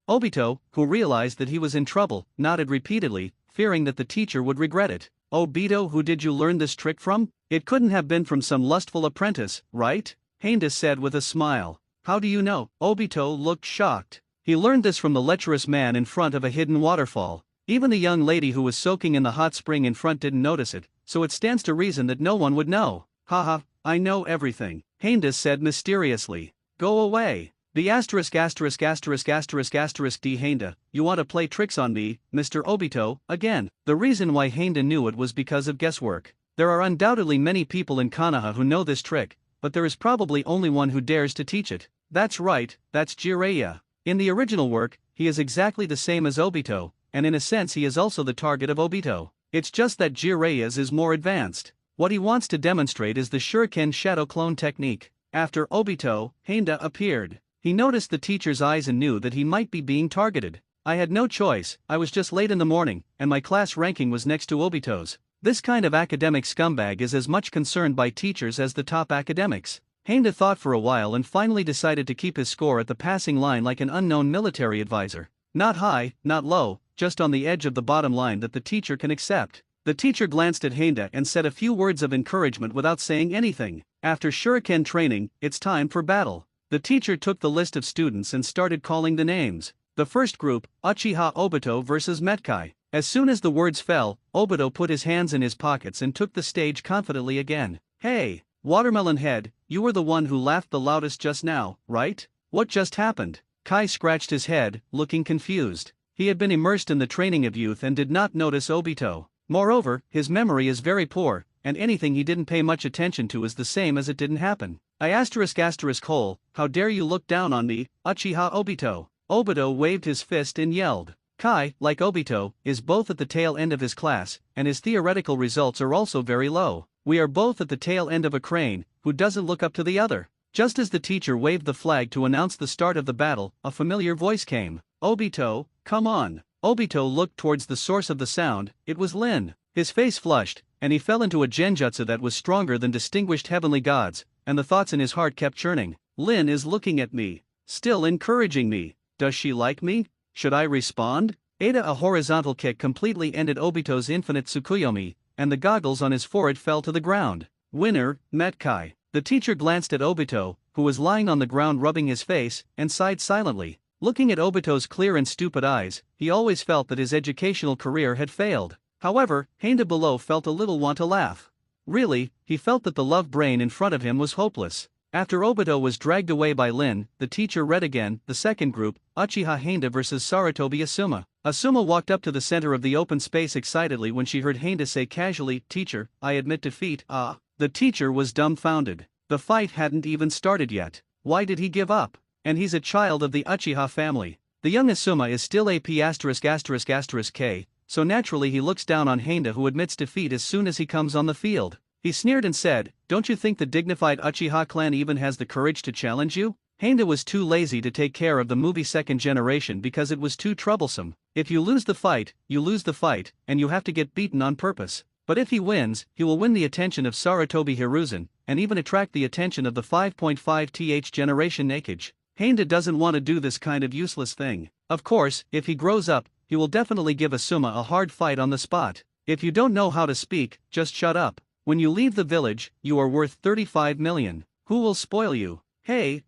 Obito, who realized that he was in trouble, nodded repeatedly, fearing that the teacher would regret it. "Obito, who did you learn this trick from? It couldn't have been from some lustful apprentice, right?" Heinda said with a smile. "How do you know?" Obito looked shocked. "He learned this from the lecherous man in front of a hidden waterfall. Even the young lady who was soaking in the hot spring in front didn't notice it, so it stands to reason that no one would know." "Haha, I know everything," Heinda said mysteriously. "Go away." The asterisk asterisk asterisk asterisk asterisk D Heinda, you want to play tricks on me, Mr. Obito, again. The reason why Heinda knew it was because of guesswork. There are undoubtedly many people in Konoha who know this trick, but there is probably only one who dares to teach it. That's right, that's Jiraiya. In the original work, he is exactly the same as Obito, and in a sense he is also the target of Obito. It's just that Jiraiya's is more advanced. What he wants to demonstrate is the Shuriken Shadow Clone technique. After Obito, Heinda appeared. He noticed the teacher's eyes and knew that he might be being targeted. "I had no choice, I was just late in the morning, and my class ranking was next to Obito's." This kind of academic scumbag is as much concerned by teachers as the top academics. Heinda thought for a while and finally decided to keep his score at the passing line like an unknown military advisor. Not high, not low, just on the edge of the bottom line that the teacher can accept. The teacher glanced at Heinda and said a few words of encouragement without saying anything. After Shuriken training, it's time for battle. The teacher took the list of students and started calling the names. The first group, Uchiha Obito vs Metkai. As soon as the words fell, Obito put his hands in his pockets and took the stage confidently again. "Hey, Watermelon Head, you were the one who laughed the loudest just now, right? What just happened?" Kai scratched his head, looking confused. He had been immersed in the training of youth and did not notice Obito. Moreover, his memory is very poor, and anything he didn't pay much attention to is the same as it didn't happen. I ****, how dare you look down on me, Uchiha Obito? Obito waved his fist and yelled. Kai, like Obito, is both at the tail end of his class, and his theoretical results are also very low. We are both at the tail end of a crane, who doesn't look up to the other. Just as the teacher waved the flag to announce the start of the battle, a familiar voice came. Obito, come on. Obito looked towards the source of the sound. It was Lin. His face flushed, and he fell into a genjutsu that was stronger than distinguished heavenly gods, and the thoughts in his heart kept churning. Lin is looking at me. Still encouraging me. Does she like me? Should I respond? A horizontal kick completely ended Obito's infinite Tsukuyomi, and the goggles on his forehead fell to the ground. Winner, met Kai. The teacher glanced at Obito, who was lying on the ground rubbing his face, and sighed silently. Looking at Obito's clear and stupid eyes, he always felt that his educational career had failed. However, Heinda below felt a little want to laugh. Really, he felt that the love brain in front of him was hopeless. After Obito was dragged away by Lin, the teacher read again, the second group, Uchiha Heinda vs Sarutobi Asuma. Asuma walked up to the center of the open space excitedly when she heard Heinda say casually, "Teacher, I admit defeat." The teacher was dumbfounded. The fight hadn't even started yet. Why did he give up? And he's a child of the Uchiha family. The young Asuma is still a P*****K, so naturally he looks down on Heinda, who admits defeat as soon as he comes on the field. He sneered and said, "Don't you think the dignified Uchiha clan even has the courage to challenge you?" Heinda was too lazy to take care of the movie Second Generation because it was too troublesome. If you lose the fight, you lose the fight, and you have to get beaten on purpose. But if he wins, he will win the attention of Sarutobi Hiruzen, and even attract the attention of the 5.5th generation Nakage. Heinda doesn't want to do this kind of useless thing. Of course, if he grows up, he will definitely give Asuma a hard fight on the spot. If you don't know how to speak, just shut up. When you leave the village, you are worth 35 million. Who will spoil you? Hey,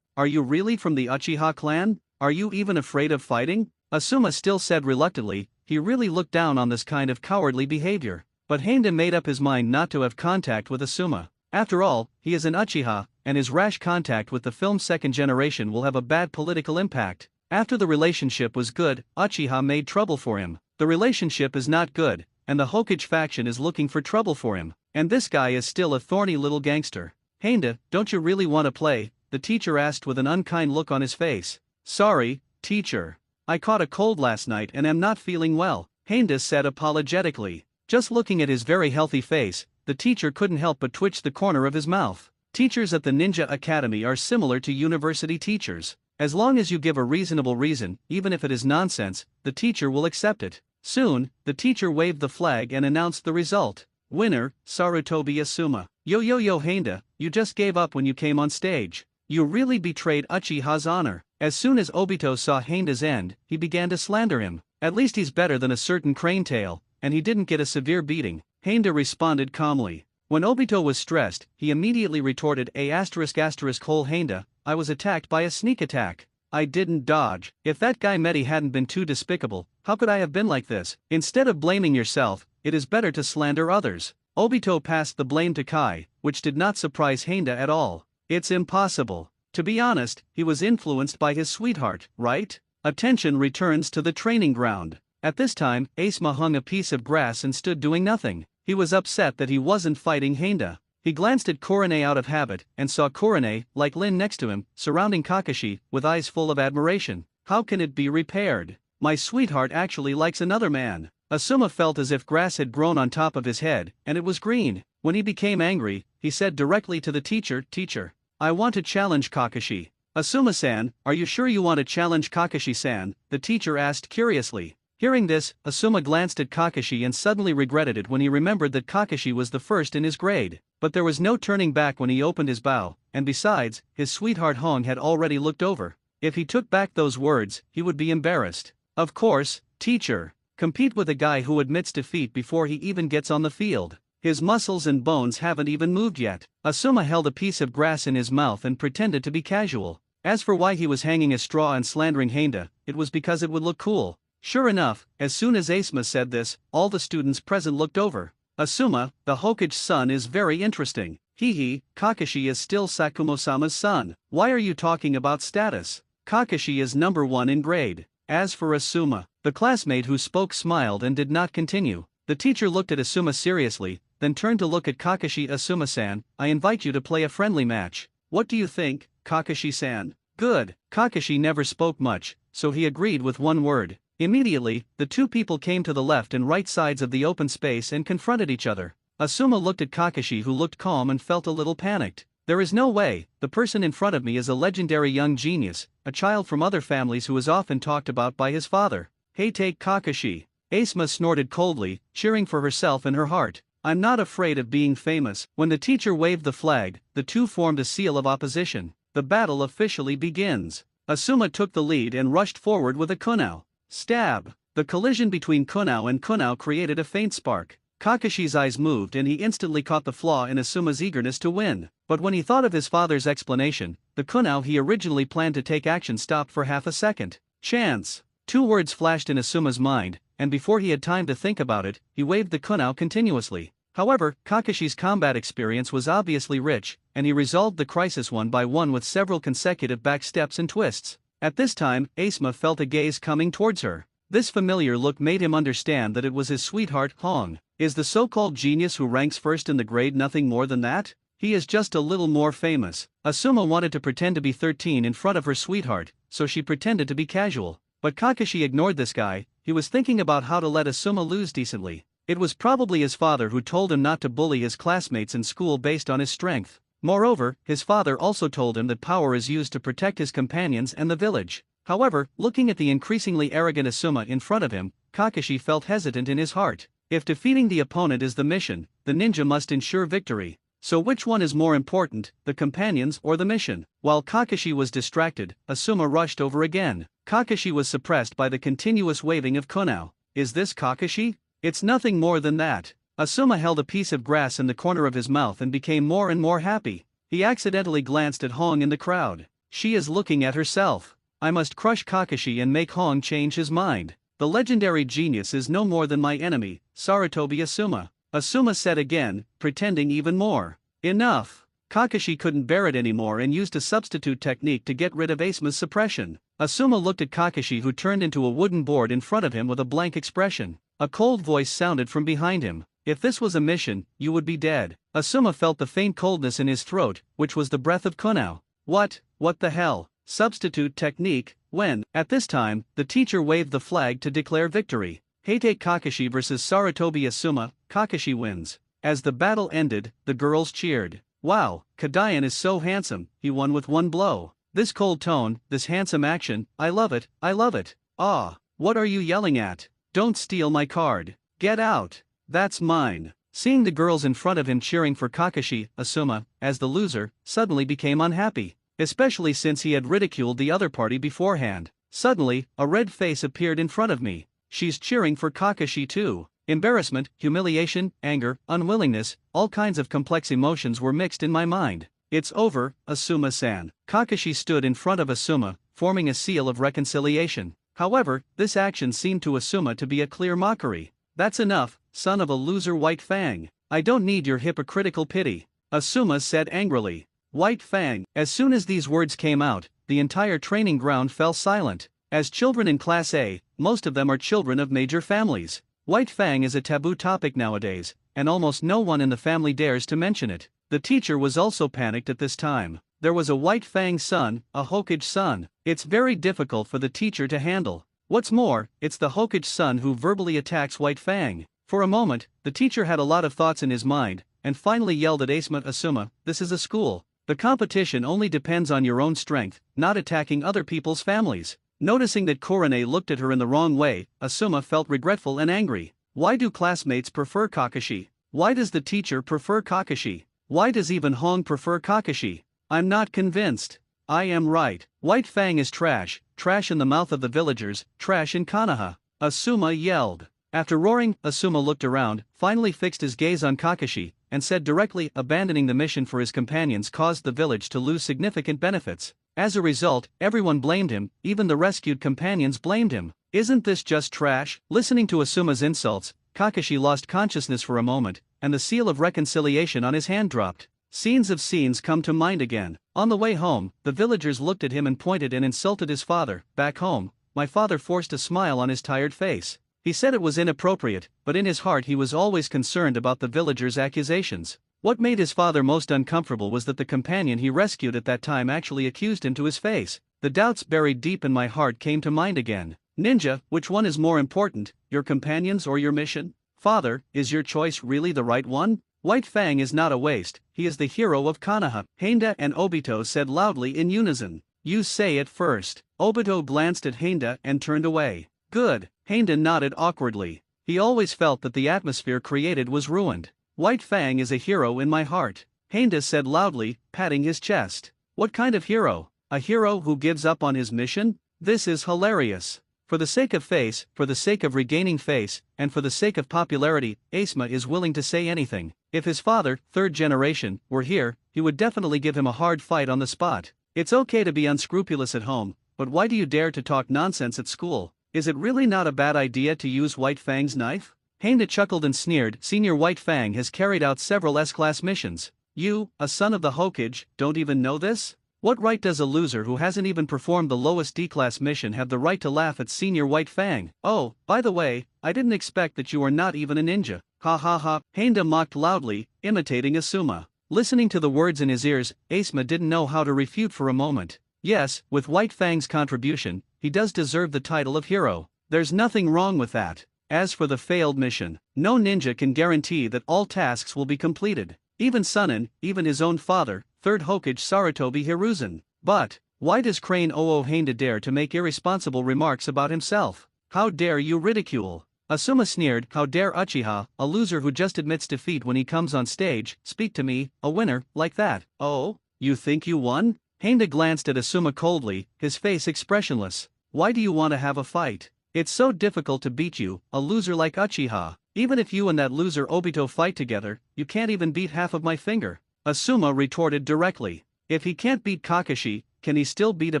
are you really from the Uchiha clan? Are you even afraid of fighting? Asuma still said reluctantly. He really looked down on this kind of cowardly behavior. But Heinda made up his mind not to have contact with Asuma. After all, he is an Uchiha, and his rash contact with the film Second Generation will have a bad political impact. After the relationship was good, Uchiha made trouble for him. The relationship is not good, and the Hokage faction is looking for trouble for him. And this guy is still a thorny little gangster. Heinda, don't you really want to play? The teacher asked with an unkind look on his face. Sorry, teacher. I caught a cold last night and am not feeling well, Heinda said apologetically. Just looking at his very healthy face, the teacher couldn't help but twitch the corner of his mouth. Teachers at the Ninja Academy are similar to university teachers. As long as you give a reasonable reason, even if it is nonsense, the teacher will accept it. Soon, the teacher waved the flag and announced the result. Winner, Sarutobi Asuma. Yo Heinda, you just gave up when you came on stage. You really betrayed Uchiha's honor. As soon as Obito saw Heinda's end, he began to slander him. At least he's better than a certain crane tail, and he didn't get a severe beating. Heinda responded calmly. When Obito was stressed, he immediately retorted Heinda, I was attacked by a sneak attack. I didn't dodge. If that guy Medi hadn't been too despicable, how could I have been like this? Instead of blaming yourself, it is better to slander others. Obito passed the blame to Kai, which did not surprise Heinda at all. It's impossible. To be honest, he was influenced by his sweetheart, right? Attention returns to the training ground. At this time, Asuma hung a piece of grass and stood doing nothing. He was upset that he wasn't fighting Heinda. He glanced at Kurone out of habit, and saw Kurone, like Lin next to him, surrounding Kakashi, with eyes full of admiration. How can it be repaired? My sweetheart actually likes another man. Asuma felt as if grass had grown on top of his head, and it was green. When he became angry, he said directly to the teacher, "Teacher, I want to challenge Kakashi." "Asuma-san, are you sure you want to challenge Kakashi-san?" the teacher asked curiously. Hearing this, Asuma glanced at Kakashi and suddenly regretted it when he remembered that Kakashi was the first in his grade. But there was no turning back when he opened his bow, and besides, his sweetheart Hong had already looked over. If he took back those words, he would be embarrassed. "Of course, teacher. Compete with a guy who admits defeat before he even gets on the field. His muscles and bones haven't even moved yet." Asuma held a piece of grass in his mouth and pretended to be casual. As for why he was hanging a straw and slandering Heinda, it was because it would look cool. Sure enough, as soon as Asuma said this, all the students present looked over. "Asuma, the Hokage's son is very interesting. Kakashi is still Sakumo-sama's son. Why are you talking about status? Kakashi is number 1 in grade." As for Asuma, the classmate who spoke smiled and did not continue. The teacher looked at Asuma seriously, then turned to look at Kakashi. Asuma-san, I invite you to play a friendly match. What do you think, Kakashi-san? Good. Kakashi never spoke much, so he agreed with one word. Immediately, the two people came to the left and right sides of the open space and confronted each other. Asuma looked at Kakashi, who looked calm and felt a little panicked. There is no way, the person in front of me is a legendary young genius, a child from other families who is often talked about by his father. Hey, take Kakashi. Asuma snorted coldly, cheering for herself in her heart. I'm not afraid of being famous. When the teacher waved the flag, the two formed a seal of opposition. The battle officially begins. Asuma took the lead and rushed forward with a kunao. Stab! The collision between kunao and kunao created a faint spark. Kakashi's eyes moved and he instantly caught the flaw in Asuma's eagerness to win. But when he thought of his father's explanation, the kunao he originally planned to take action stopped for half a second. Chance! Two words flashed in Asuma's mind, and before he had time to think about it, he waved the kunao continuously. However, Kakashi's combat experience was obviously rich, and he resolved the crisis one by one with several consecutive back steps and twists. At this time, Asuma felt a gaze coming towards her. This familiar look made him understand that it was his sweetheart, Hong. Is the so-called genius who ranks first in the grade nothing more than that? He is just a little more famous. Asuma wanted to pretend to be 13 in front of her sweetheart, so she pretended to be casual. But Kakashi ignored this guy. He was thinking about how to let Asuma lose decently. It was probably his father who told him not to bully his classmates in school based on his strength. Moreover, his father also told him that power is used to protect his companions and the village. However, looking at the increasingly arrogant Asuma in front of him, Kakashi felt hesitant in his heart. If defeating the opponent is the mission, the ninja must ensure victory. So which one is more important, the companions or the mission? While Kakashi was distracted, Asuma rushed over again. Kakashi was suppressed by the continuous waving of kunao. Is this Kakashi? It's nothing more than that. Asuma held a piece of grass in the corner of his mouth and became more and more happy. He accidentally glanced at Hong in the crowd. She is looking at herself. I must crush Kakashi and make Hong change his mind. The legendary genius is no more than my enemy, Sarutobi Asuma. Asuma said again, pretending even more. Enough! Kakashi couldn't bear it anymore and used a substitute technique to get rid of Asuma's suppression. Asuma looked at Kakashi, who turned into a wooden board in front of him with a blank expression. A cold voice sounded from behind him. If this was a mission, you would be dead. Asuma felt the faint coldness in his throat, which was the breath of kunao. What the hell? Substitute technique? When? At this time, the teacher waved the flag to declare victory. Heite Kakashi vs Sarutobi Asuma, Kakashi wins. As the battle ended, the girls cheered. Wow, Kadayan is so handsome, he won with one blow. This cold tone, this handsome action, I love it, I love it. Ah, what are you yelling at? Don't steal my card. Get out. That's mine. Seeing the girls in front of him cheering for Kakashi, Asuma, as the loser, suddenly became unhappy. Especially since he had ridiculed the other party beforehand. Suddenly, a red face appeared in front of me. She's cheering for Kakashi too. Embarrassment, humiliation, anger, unwillingness, all kinds of complex emotions were mixed in my mind. It's over, Asuma-san. Kakashi stood in front of Asuma, forming a seal of reconciliation. However, this action seemed to Asuma to be a clear mockery. That's enough, son of a loser White Fang. I don't need your hypocritical pity. Asuma said angrily. White Fang. As soon as these words came out, the entire training ground fell silent. As children in Class A, most of them are children of major families. White Fang is a taboo topic nowadays, and almost no one in the family dares to mention it. The teacher was also panicked at this time. There was a White Fang son, a Hokage son. It's very difficult for the teacher to handle. What's more, it's the Hokage son who verbally attacks White Fang. For a moment, the teacher had a lot of thoughts in his mind, and finally yelled at Asuma, this is a school. The competition only depends on your own strength, not attacking other people's families. Noticing that Korone looked at her in the wrong way, Asuma felt regretful and angry. Why do classmates prefer Kakashi? Why does the teacher prefer Kakashi? Why does even Hong prefer Kakashi? I'm not convinced. I am right. White Fang is trash, trash in the mouth of the villagers, trash in Konoha. Asuma yelled. After roaring, Asuma looked around, finally fixed his gaze on Kakashi, and said directly, abandoning the mission for his companions caused the village to lose significant benefits. As a result, everyone blamed him, even the rescued companions blamed him. Isn't this just trash? Listening to Asuma's insults, Kakashi lost consciousness for a moment, and the seal of reconciliation on his hand dropped. Scenes come to mind again. On the way home, the villagers looked at him and pointed and insulted his father. Back home, my father forced a smile on his tired face. He said it was inappropriate, but in his heart he was always concerned about the villagers' accusations. What made his father most uncomfortable was that the companion he rescued at that time actually accused him to his face. The doubts buried deep in my heart came to mind again. Ninja, which one is more important, your companions or your mission? Father, is your choice really the right one? White Fang is not a waste, he is the hero of Konoha. Heinda and Obito said loudly in unison. You say it first. Obito glanced at Heinda and turned away. Good. Heinda nodded awkwardly. He always felt that the atmosphere created was ruined. White Fang is a hero in my heart. Heinda said loudly, patting his chest. What kind of hero? A hero who gives up on his mission? This is hilarious. For the sake of face, for the sake of regaining face, and for the sake of popularity, Asuma is willing to say anything. If his father, third generation, were here, he would definitely give him a hard fight on the spot. It's okay to be unscrupulous at home, but why do you dare to talk nonsense at school? Is it really not a bad idea to use White Fang's knife? Heinda chuckled and sneered. Senior White Fang has carried out several S-class missions. You, a son of the Hokage, don't even know this? What right does a loser who hasn't even performed the lowest D-class mission have the right to laugh at Senior White Fang? Oh, by the way, I didn't expect that you are not even a ninja. Ha ha ha. Heinda mocked loudly, imitating Asuma. Listening to the words in his ears, Asuma didn't know how to refute for a moment. Yes, with White Fang's contribution, he does deserve the title of hero. There's nothing wrong with that. As for the failed mission, no ninja can guarantee that all tasks will be completed. Even Sunin, even his own father, third Hokage Sarutobi Hiruzen. But, why does Crane Heinda dare to make irresponsible remarks about himself? How dare you ridicule? Asuma sneered. How dare Uchiha, a loser who just admits defeat when he comes on stage, speak to me, a winner, like that? Oh, you think you won? Heinda glanced at Asuma coldly, his face expressionless. Why do you want to have a fight? It's so difficult to beat you, a loser like Uchiha. Even if you and that loser Obito fight together, you can't even beat half of my finger. Asuma retorted directly. If he can't beat Kakashi, can he still beat a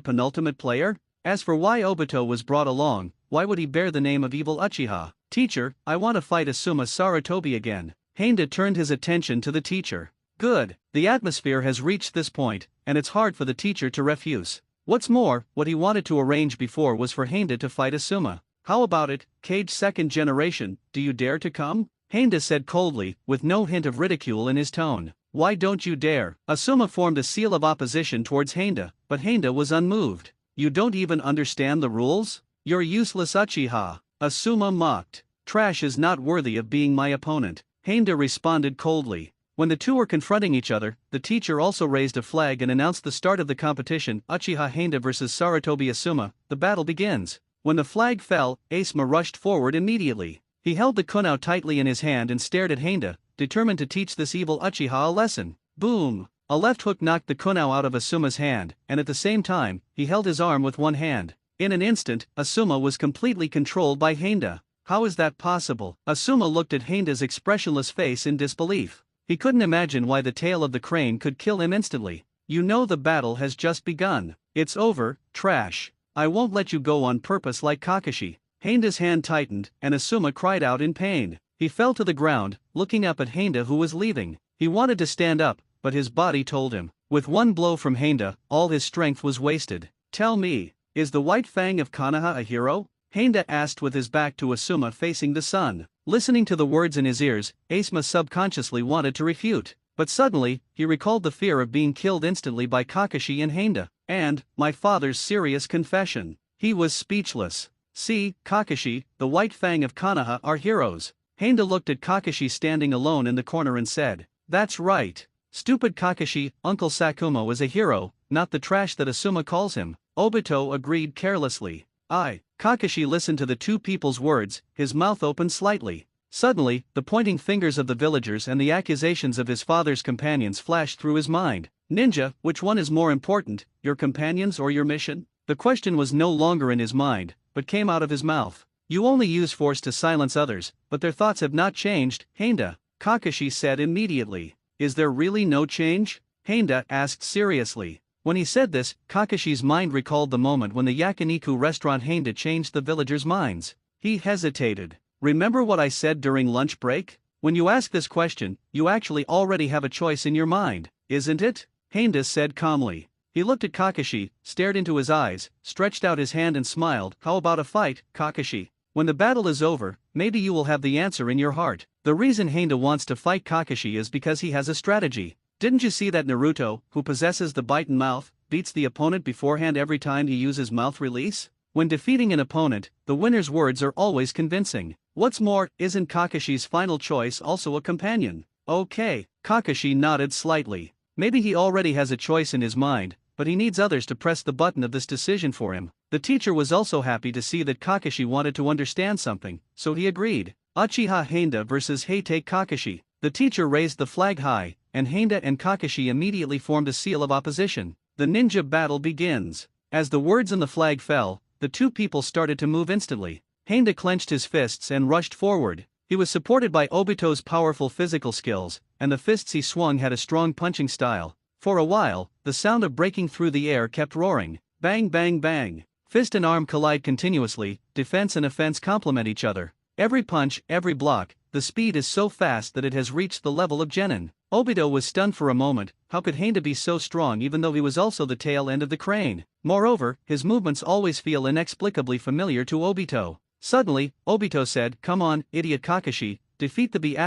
penultimate player? As for why Obito was brought along, why would he bear the name of evil Uchiha? Teacher, I want to fight Asuma Sarutobi again. Heinda turned his attention to the teacher. Good, the atmosphere has reached this point, and it's hard for the teacher to refuse. What's more, what he wanted to arrange before was for Heinda to fight Asuma. How about it, Cage second generation, do you dare to come? Heinda said coldly, with no hint of ridicule in his tone. Why don't you dare? Asuma formed a seal of opposition towards Heinda, but Heinda was unmoved. You don't even understand the rules? You're useless Uchiha. Asuma mocked. Trash is not worthy of being my opponent. Heinda responded coldly. When the two were confronting each other, the teacher also raised a flag and announced the start of the competition. Uchiha Heinda vs Sarutobi Asuma, the battle begins. When the flag fell, Asuma rushed forward immediately. He held the kunai tightly in his hand and stared at Heinda, determined to teach this evil Uchiha a lesson. Boom! A left hook knocked the kunai out of Asuma's hand, and at the same time, he held his arm with one hand. In an instant, Asuma was completely controlled by Heinda. How is that possible? Asuma looked at Heinda's expressionless face in disbelief. He couldn't imagine why the tail of the crane could kill him instantly. You know the battle has just begun. It's over, trash. I won't let you go on purpose like Kakashi. Heinda's hand tightened, and Asuma cried out in pain. He fell to the ground, looking up at Heinda who was leaving. He wanted to stand up, but his body told him. With one blow from Heinda, all his strength was wasted. Tell me, is the White Fang of Konoha a hero? Heinda asked with his back to Asuma facing the sun. Listening to the words in his ears, Asuma subconsciously wanted to refute. But suddenly, he recalled the fear of being killed instantly by Kakashi and Heinda, and my father's serious confession. He was speechless. See, Kakashi, the White Fang of Konoha are heroes. Heinda looked at Kakashi standing alone in the corner and said, that's right. Stupid Kakashi, Uncle Sakuma is a hero, not the trash that Asuma calls him. Obito agreed carelessly. Kakashi listened to the two people's words, his mouth opened slightly. Suddenly, the pointing fingers of the villagers and the accusations of his father's companions flashed through his mind. Ninja, which one is more important, your companions or your mission? The question was no longer in his mind, but came out of his mouth. You only use force to silence others, but their thoughts have not changed, Heinda. Kakashi said immediately. Is there really no change? Heinda asked seriously. When he said this, Kakashi's mind recalled the moment when the yakiniku restaurant Heinda changed the villagers' minds. He hesitated. Remember what I said during lunch break? When you ask this question, you actually already have a choice in your mind, isn't it? Heinda said calmly. He looked at Kakashi, stared into his eyes, stretched out his hand and smiled. How about a fight, Kakashi? When the battle is over, maybe you will have the answer in your heart. The reason Henda wants to fight Kakashi is because he has a strategy. Didn't you see that Naruto, who possesses the bite in mouth, beats the opponent beforehand every time he uses mouth release? When defeating an opponent, the winner's words are always convincing. What's more, isn't Kakashi's final choice also a companion? Okay, Kakashi nodded slightly. Maybe he already has a choice in his mind, but he needs others to press the button of this decision for him. The teacher was also happy to see that Kakashi wanted to understand something, so he agreed. Uchiha Henda versus Heite Kakashi. The teacher raised the flag high, and Henda and Kakashi immediately formed a seal of opposition. The ninja battle begins. As the words on the flag fell, the two people started to move instantly. Henda clenched his fists and rushed forward. He was supported by Obito's powerful physical skills, and the fists he swung had a strong punching style. For a while, the sound of breaking through the air kept roaring. Bang bang bang. Fist and arm collide continuously, defense and offense complement each other. Every punch, every block, the speed is so fast that it has reached the level of genin. Obito was stunned for a moment. How could Henda be so strong even though he was also the tail end of the crane? Moreover, his movements always feel inexplicably familiar to Obito. Suddenly, Obito said, "Come on, idiot Kakashi, defeat the B*****************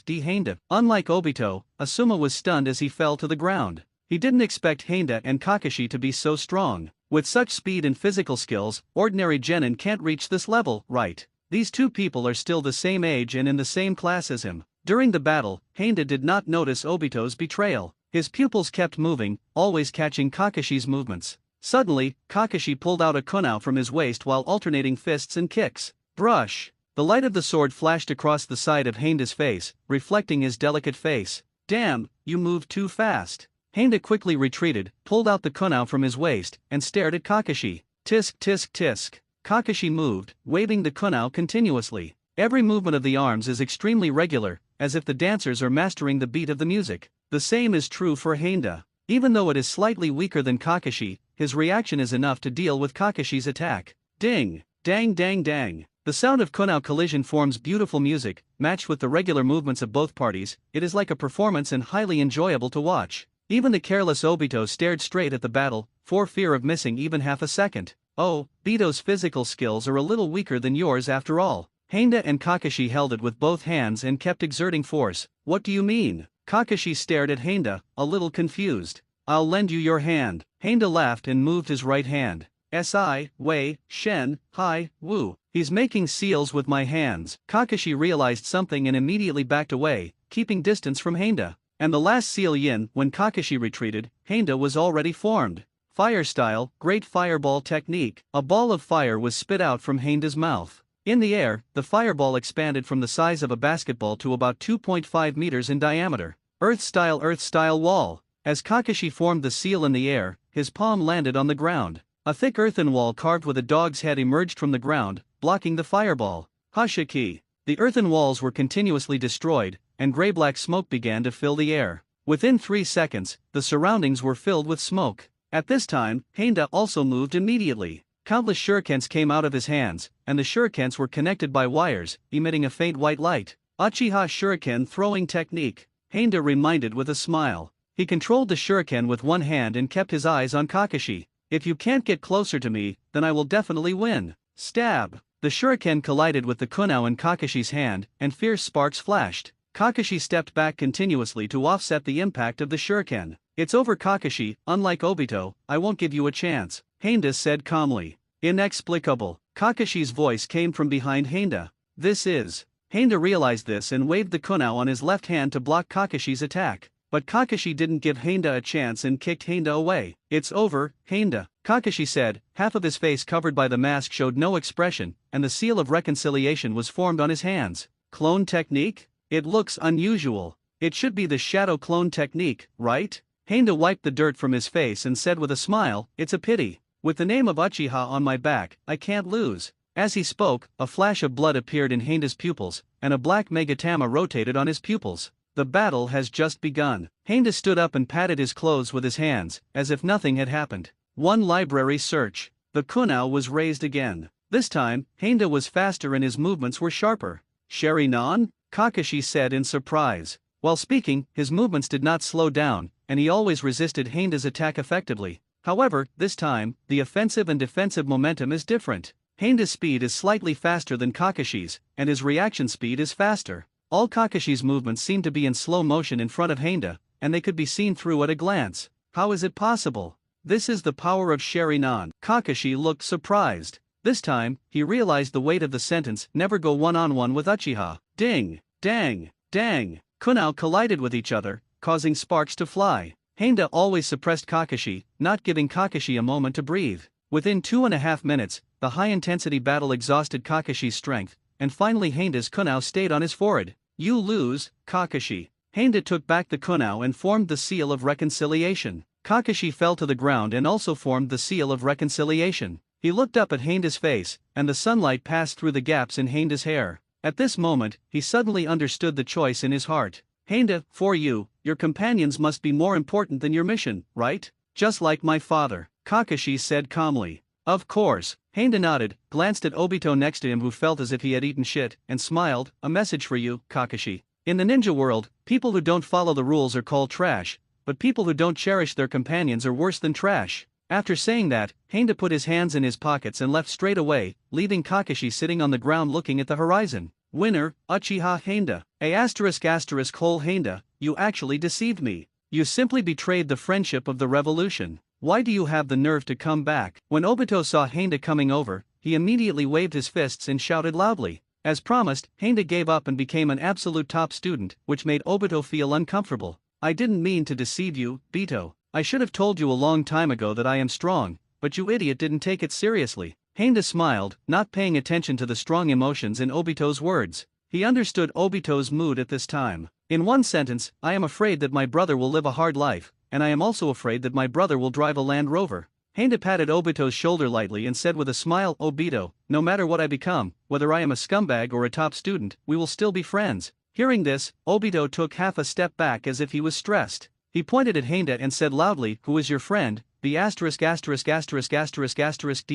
D Henda." Unlike Obito, Asuma was stunned as he fell to the ground. He didn't expect Henda and Kakashi to be so strong. With such speed and physical skills, ordinary genin can't reach this level, right? These two people are still the same age and in the same class as him. During the battle, Henda did not notice Obito's betrayal. His pupils kept moving, always catching Kakashi's movements. Suddenly, Kakashi pulled out a kunai from his waist while alternating fists and kicks. Brush! The light of the sword flashed across the side of Henda's face, reflecting his delicate face. Damn, you moved too fast. Henda quickly retreated, pulled out the kunai from his waist, and stared at Kakashi. Tisk tisk tisk. Kakashi moved, waving the kunai continuously. Every movement of the arms is extremely regular, as if the dancers are mastering the beat of the music. The same is true for Henda. Even though it is slightly weaker than Kakashi, his reaction is enough to deal with Kakashi's attack. Ding! Dang dang dang! The sound of kunai collision forms beautiful music, matched with the regular movements of both parties. It is like a performance and highly enjoyable to watch. Even the careless Obito stared straight at the battle, for fear of missing even half a second. Oh, Bito's physical skills are a little weaker than yours after all. Henda and Kakashi held it with both hands and kept exerting force. What do you mean? Kakashi stared at Henda, a little confused. I'll lend you your hand. Henda laughed and moved his right hand. Si, Wei, Shen, Hai, Wu. He's making seals with my hands. Kakashi realized something and immediately backed away, keeping distance from Henda. And the last seal yin, when Kakashi retreated, Henda was already formed. Fire style, great fireball technique. A ball of fire was spit out from Henda's mouth. In the air, the fireball expanded from the size of a basketball to about 2.5 meters in diameter. Earth style wall. As Kakashi formed the seal in the air, his palm landed on the ground. A thick earthen wall carved with a dog's head emerged from the ground, blocking the fireball. Hashiki. The earthen walls were continuously destroyed, and gray-black smoke began to fill the air. Within 3 seconds, the surroundings were filled with smoke. At this time, Henda also moved immediately. Countless shurikens came out of his hands, and the shurikens were connected by wires, emitting a faint white light. Uchiha Shuriken throwing technique. Henda reminded with a smile. He controlled the shuriken with one hand and kept his eyes on Kakashi. If you can't get closer to me, then I will definitely win. Stab! The shuriken collided with the kunai in Kakashi's hand, and fierce sparks flashed. Kakashi stepped back continuously to offset the impact of the shuriken. It's over, Kakashi. Unlike Obito, I won't give you a chance, Henda said calmly. Inexplicable. Kakashi's voice came from behind Henda. This is. Henda realized this and waved the kunai on his left hand to block Kakashi's attack. But Kakashi didn't give Henda a chance and kicked Henda away. It's over, Henda, Kakashi said. Half of his face covered by the mask showed no expression, and the seal of reconciliation was formed on his hands. Clone technique? It looks unusual. It should be the shadow clone technique, right? Henda wiped the dirt from his face and said with a smile, it's a pity. With the name of Uchiha on my back, I can't lose. As he spoke, a flash of blood appeared in Henda's pupils, and a black megatama rotated on his pupils. The battle has just begun. Henda stood up and patted his clothes with his hands, as if nothing had happened. One library search. The kunai was raised again. This time, Henda was faster and his movements were sharper. Sharingan? Kakashi said in surprise. While speaking, his movements did not slow down, and he always resisted Henda's attack effectively. However, this time, the offensive and defensive momentum is different. Handa's speed is slightly faster than Kakashi's, and his reaction speed is faster. All Kakashi's movements seem to be in slow motion in front of Handa, and they could be seen through at a glance. How is it possible? This is the power of Sharingan. Kakashi looked surprised. This time, he realized the weight of the sentence, never go one-on-one with Uchiha. Ding! Dang! Dang! Kunao collided with each other, causing sparks to fly. Handa always suppressed Kakashi, not giving Kakashi a moment to breathe. Within 2.5 minutes, the high-intensity battle exhausted Kakashi's strength, and finally Handa's Kunao stayed on his forehead. You lose, Kakashi. Handa took back the Kunao and formed the seal of reconciliation. Kakashi fell to the ground and also formed the seal of reconciliation. He looked up at Handa's face, and the sunlight passed through the gaps in Handa's hair. At this moment, he suddenly understood the choice in his heart. Handa, for you, your companions must be more important than your mission, right? Just like my father, Kakashi said calmly. Of course. Handa nodded, glanced at Obito next to him who felt as if he had eaten shit, and smiled. A message for you, Kakashi. In the ninja world, people who don't follow the rules are called trash, but people who don't cherish their companions are worse than trash. After saying that, Handa put his hands in his pockets and left straight away, leaving Kakashi sitting on the ground looking at the horizon. Winner, Uchiha Handa. Whole Handa, you actually deceived me. You simply betrayed the friendship of the revolution. Why do you have the nerve to come back? When Obito saw Handa coming over, he immediately waved his fists and shouted loudly. As promised, Handa gave up and became an absolute top student, which made Obito feel uncomfortable. I didn't mean to deceive you, Bito. I should have told you a long time ago that I am strong, but you idiot didn't take it seriously. Handa smiled, not paying attention to the strong emotions in Obito's words. He understood Obito's mood at this time. In one sentence, I am afraid that my brother will live a hard life, and I am also afraid that my brother will drive a Land Rover. Handa patted Obito's shoulder lightly and said with a smile, Obito, no matter what I become, whether I am a scumbag or a top student, we will still be friends. Hearing this, Obito took half a step back as if he was stressed. He pointed at Handa and said loudly, who is your friend? The D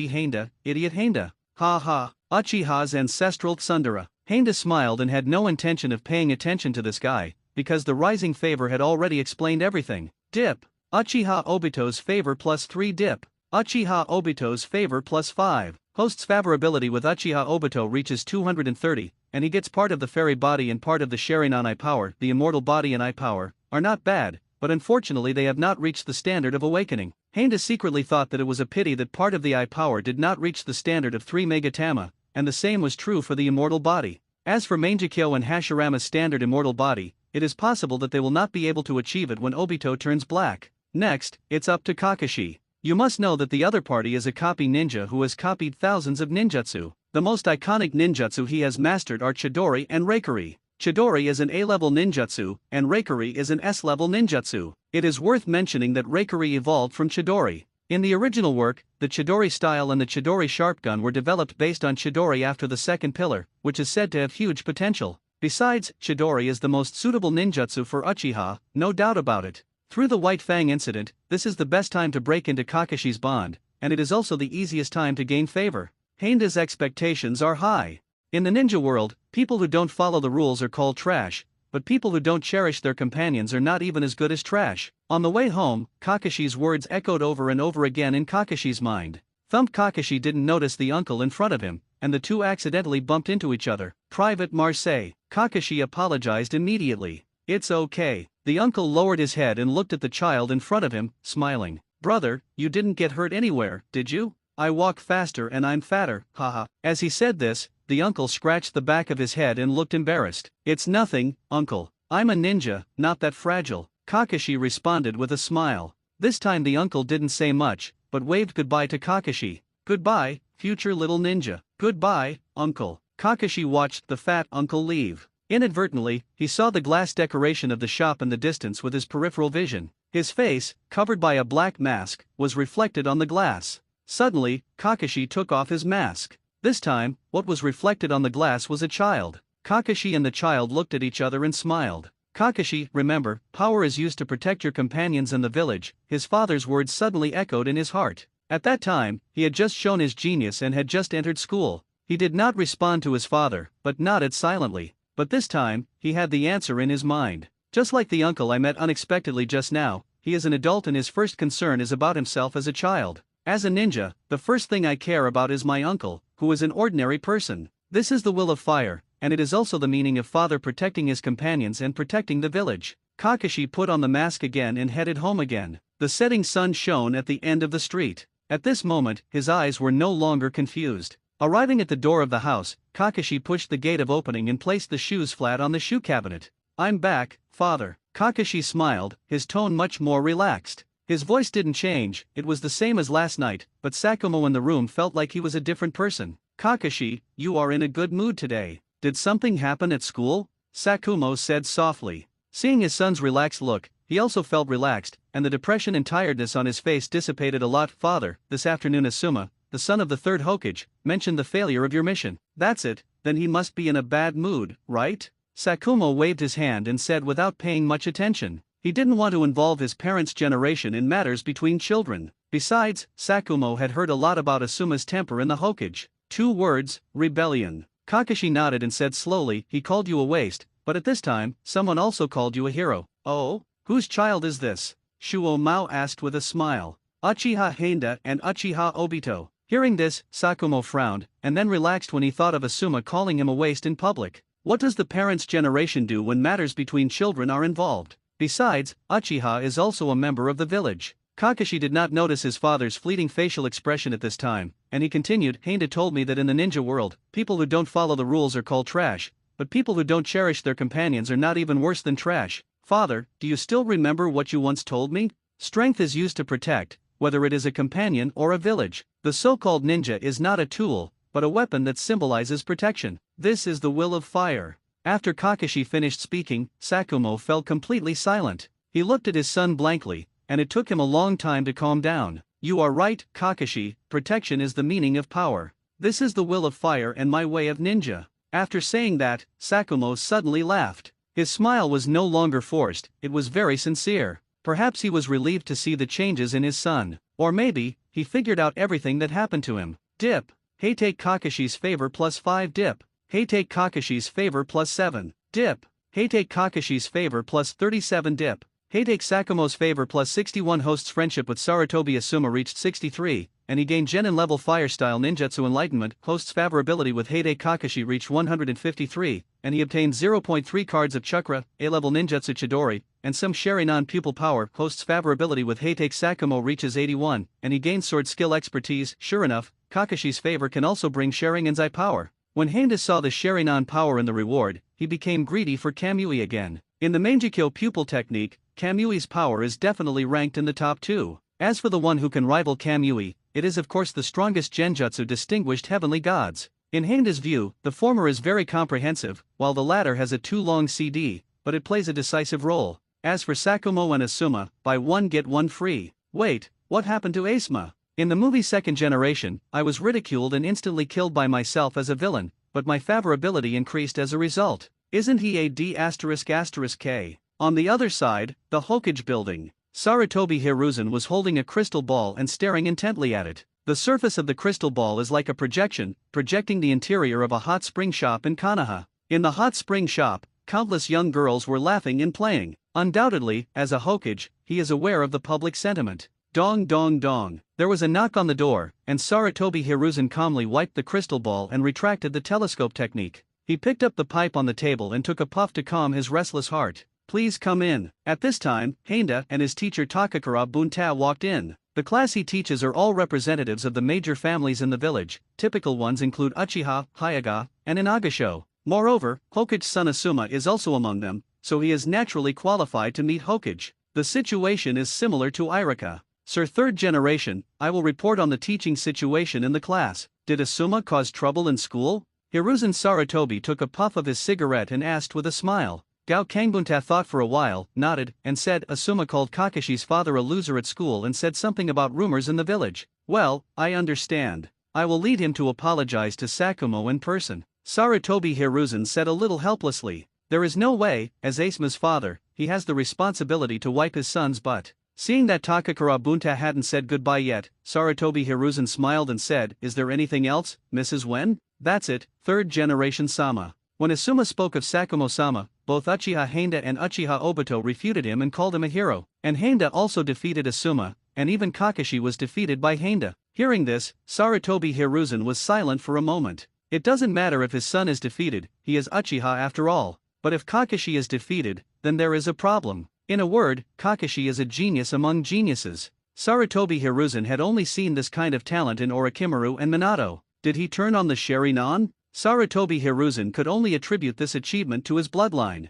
Handa, idiot Handa. Ha ha, Uchiha's ancestral Tsundere. Handa smiled and had no intention of paying attention to this guy, because the rising favor had already explained everything. Dip. Uchiha Obito's favor +3 dip. Uchiha Obito's favor +5. Host's favorability with Uchiha Obito reaches 230, and he gets part of the fairy body and part of the Sharingan eye power. The immortal body and eye power are not bad, but unfortunately they have not reached the standard of awakening. Handa secretly thought that it was a pity that part of the eye power did not reach the standard of 3 Megatama, and the same was true for the immortal body. As for Mangekyo and Hashirama's standard immortal body, it is possible that they will not be able to achieve it when Obito turns black. Next, it's up to Kakashi. You must know that the other party is a copy ninja who has copied thousands of ninjutsu. The most iconic ninjutsu he has mastered are Chidori and Reikiri. Chidori is an A-level ninjutsu, and Reikiri is an S-level ninjutsu. It is worth mentioning that Reikiri evolved from Chidori. In the original work, the Chidori style and the Chidori sharp gun were developed based on Chidori after the second pillar, which is said to have huge potential. Besides, Chidori is the most suitable ninjutsu for Uchiha, no doubt about it. Through the White Fang incident, this is the best time to break into Kakashi's bond, and it is also the easiest time to gain favor. Handa's expectations are high. In the ninja world, people who don't follow the rules are called trash, but people who don't cherish their companions are not even as good as trash. On the way home, Kakashi's words echoed over and over again in Kakashi's mind. Kakashi didn't notice the uncle in front of him, and the two accidentally bumped into each other. Private Marseille. Kakashi apologized immediately. It's okay. The uncle lowered his head and looked at the child in front of him, smiling. Brother, you didn't get hurt anywhere, did you? I walk faster and I'm fatter, haha. As he said this, the uncle scratched the back of his head and looked embarrassed. It's nothing, uncle. I'm a ninja, not that fragile. Kakashi responded with a smile. This time the uncle didn't say much, but waved goodbye to Kakashi. Goodbye, future little ninja. Goodbye, uncle. Kakashi watched the fat uncle leave. Inadvertently, he saw the glass decoration of the shop in the distance with his peripheral vision. His face, covered by a black mask, was reflected on the glass. Suddenly, Kakashi took off his mask. This time, what was reflected on the glass was a child. Kakashi and the child looked at each other and smiled. Kakashi, remember, power is used to protect your companions and the village. His father's words suddenly echoed in his heart. At that time, he had just shown his genius and had just entered school. He did not respond to his father, but nodded silently. But this time, he had the answer in his mind. Just like the uncle I met unexpectedly just now, he is an adult and his first concern is about himself as a child. As a ninja, the first thing I care about is my uncle, who is an ordinary person. This is the will of fire, and it is also the meaning of father protecting his companions and protecting the village. Kakashi put on the mask again and headed home again. The setting sun shone at the end of the street. At this moment, his eyes were no longer confused. Arriving at the door of the house, Kakashi pushed the gate of opening and placed the shoes flat on the shoe cabinet. "I'm back, father." Kakashi smiled, his tone much more relaxed. His voice didn't change, it was the same as last night, but Sakumo in the room felt like he was a different person. "Kakashi, you are in a good mood today. Did something happen at school?" Sakumo said softly. Seeing his son's relaxed look, he also felt relaxed, and the depression and tiredness on his face dissipated a lot. "Father, this afternoon Asuma, the son of the third Hokage, mentioned the failure of your mission." "That's it, then he must be in a bad mood, right?" Sakumo waved his hand and said without paying much attention. He didn't want to involve his parents' generation in matters between children. Besides, Sakumo had heard a lot about Asuma's temper in the Hokage. 2 words, rebellion. Kakashi nodded and said slowly, "He called you a waste, but at this time, someone also called you a hero." "Oh? Whose child is this?" Shuo Mao asked with a smile. "Uchiha Handa and Uchiha Obito." Hearing this, Sakumo frowned, and then relaxed when he thought of Asuma calling him a waste in public. What does the parents' generation do when matters between children are involved? Besides, Uchiha is also a member of the village. Kakashi did not notice his father's fleeting facial expression at this time, and he continued, "Handa told me that in the ninja world, people who don't follow the rules are called trash, but people who don't cherish their companions are not even worse than trash." "Father, do you still remember what you once told me? Strength is used to protect, whether it is a companion or a village. The so-called ninja is not a tool, but a weapon that symbolizes protection. This is the will of fire." After Kakashi finished speaking, Sakumo fell completely silent. He looked at his son blankly, and it took him a long time to calm down. "You are right, Kakashi, protection is the meaning of power. This is the will of fire and my way of ninja." After saying that, Sakumo suddenly laughed. His smile was no longer forced, it was very sincere. Perhaps he was relieved to see the changes in his son. Or maybe, he figured out everything that happened to him. Dip. Hey, take Kakashi's favor +5 dip. Hey, take Kakashi's favor +7 dip. Hey, take Kakashi's favor +37 dip. Hey, take Sakumo's favor +61. Host's friendship with Sarutobi Asuma reached 63, and he gained Genin level fire style ninjutsu enlightenment. Host's favorability with Heidei Kakashi reached 153, and he obtained 0.3 cards of Chakra, A-level ninjutsu Chidori, and some Sharingan pupil power. Host's favorability with Heitake Sakumo reaches 81, and he gains sword skill expertise. Sure enough, Kakashi's favor can also bring Sharingan's power. When Handa saw the Sharingan power in the reward, he became greedy for Kamui again. In the Manjikyo pupil technique, Kamui's power is definitely ranked in the top 2. As for the one who can rival Kamui, it is of course the strongest genjutsu distinguished heavenly gods. In Handa's view, the former is very comprehensive, while the latter has a too long CD, but it plays a decisive role. As for Sakumo and Asuma, buy one get one free. Wait, what happened to Asuma? In the movie Second Generation, I was ridiculed and instantly killed by myself as a villain, but my favorability increased as a result. Isn't he a D***K? On the other side, the Hokage building. Sarutobi Hiruzen was holding a crystal ball and staring intently at it. The surface of the crystal ball is like a projection, projecting the interior of a hot spring shop in Konoha. In the hot spring shop, countless young girls were laughing and playing. Undoubtedly, as a Hokage, he is aware of the public sentiment. Dong dong dong. There was a knock on the door, and Sarutobi Hiruzen calmly wiped the crystal ball and retracted the telescope technique. He picked up the pipe on the table and took a puff to calm his restless heart. "Please come in." At this time, Handa and his teacher Takakura Bunta walked in. The class he teaches are all representatives of the major families in the village. Typical ones include Uchiha, Hyaga, and Inagasho. Moreover, Hokage's son Asuma is also among them, so he is naturally qualified to meet Hokage. The situation is similar to Irika. "Sir, third generation, I will report on the teaching situation in the class. Did Asuma cause trouble in school?" Hiruzen Sarutobi took a puff of his cigarette and asked with a smile. Gao Kangbunta thought for a while, nodded, and said Asuma called Kakashi's father a loser at school and said something about rumors in the village. "Well, I understand. I will lead him to apologize to Sakumo in person." Sarutobi Hiruzen said a little helplessly. There is no way, as Asuma's father, he has the responsibility to wipe his son's butt. Seeing that Takakura Bunta hadn't said goodbye yet, Sarutobi Hiruzen smiled and said, "Is there anything else, Mrs. Wen?" "That's it, third generation Sama." When Asuma spoke of Sakumo-sama, both Uchiha Handa and Uchiha Obito refuted him and called him a hero. And Handa also defeated Asuma, and even Kakashi was defeated by Heinda. Hearing this, Sarutobi Hiruzen was silent for a moment. It doesn't matter if his son is defeated, he is Uchiha after all. But if Kakashi is defeated, then there is a problem. In a word, Kakashi is a genius among geniuses. Sarutobi Hiruzen had only seen this kind of talent in Orochimaru and Minato. Did he turn on the Sharingan? Sarutobi Hiruzen could only attribute this achievement to his bloodline.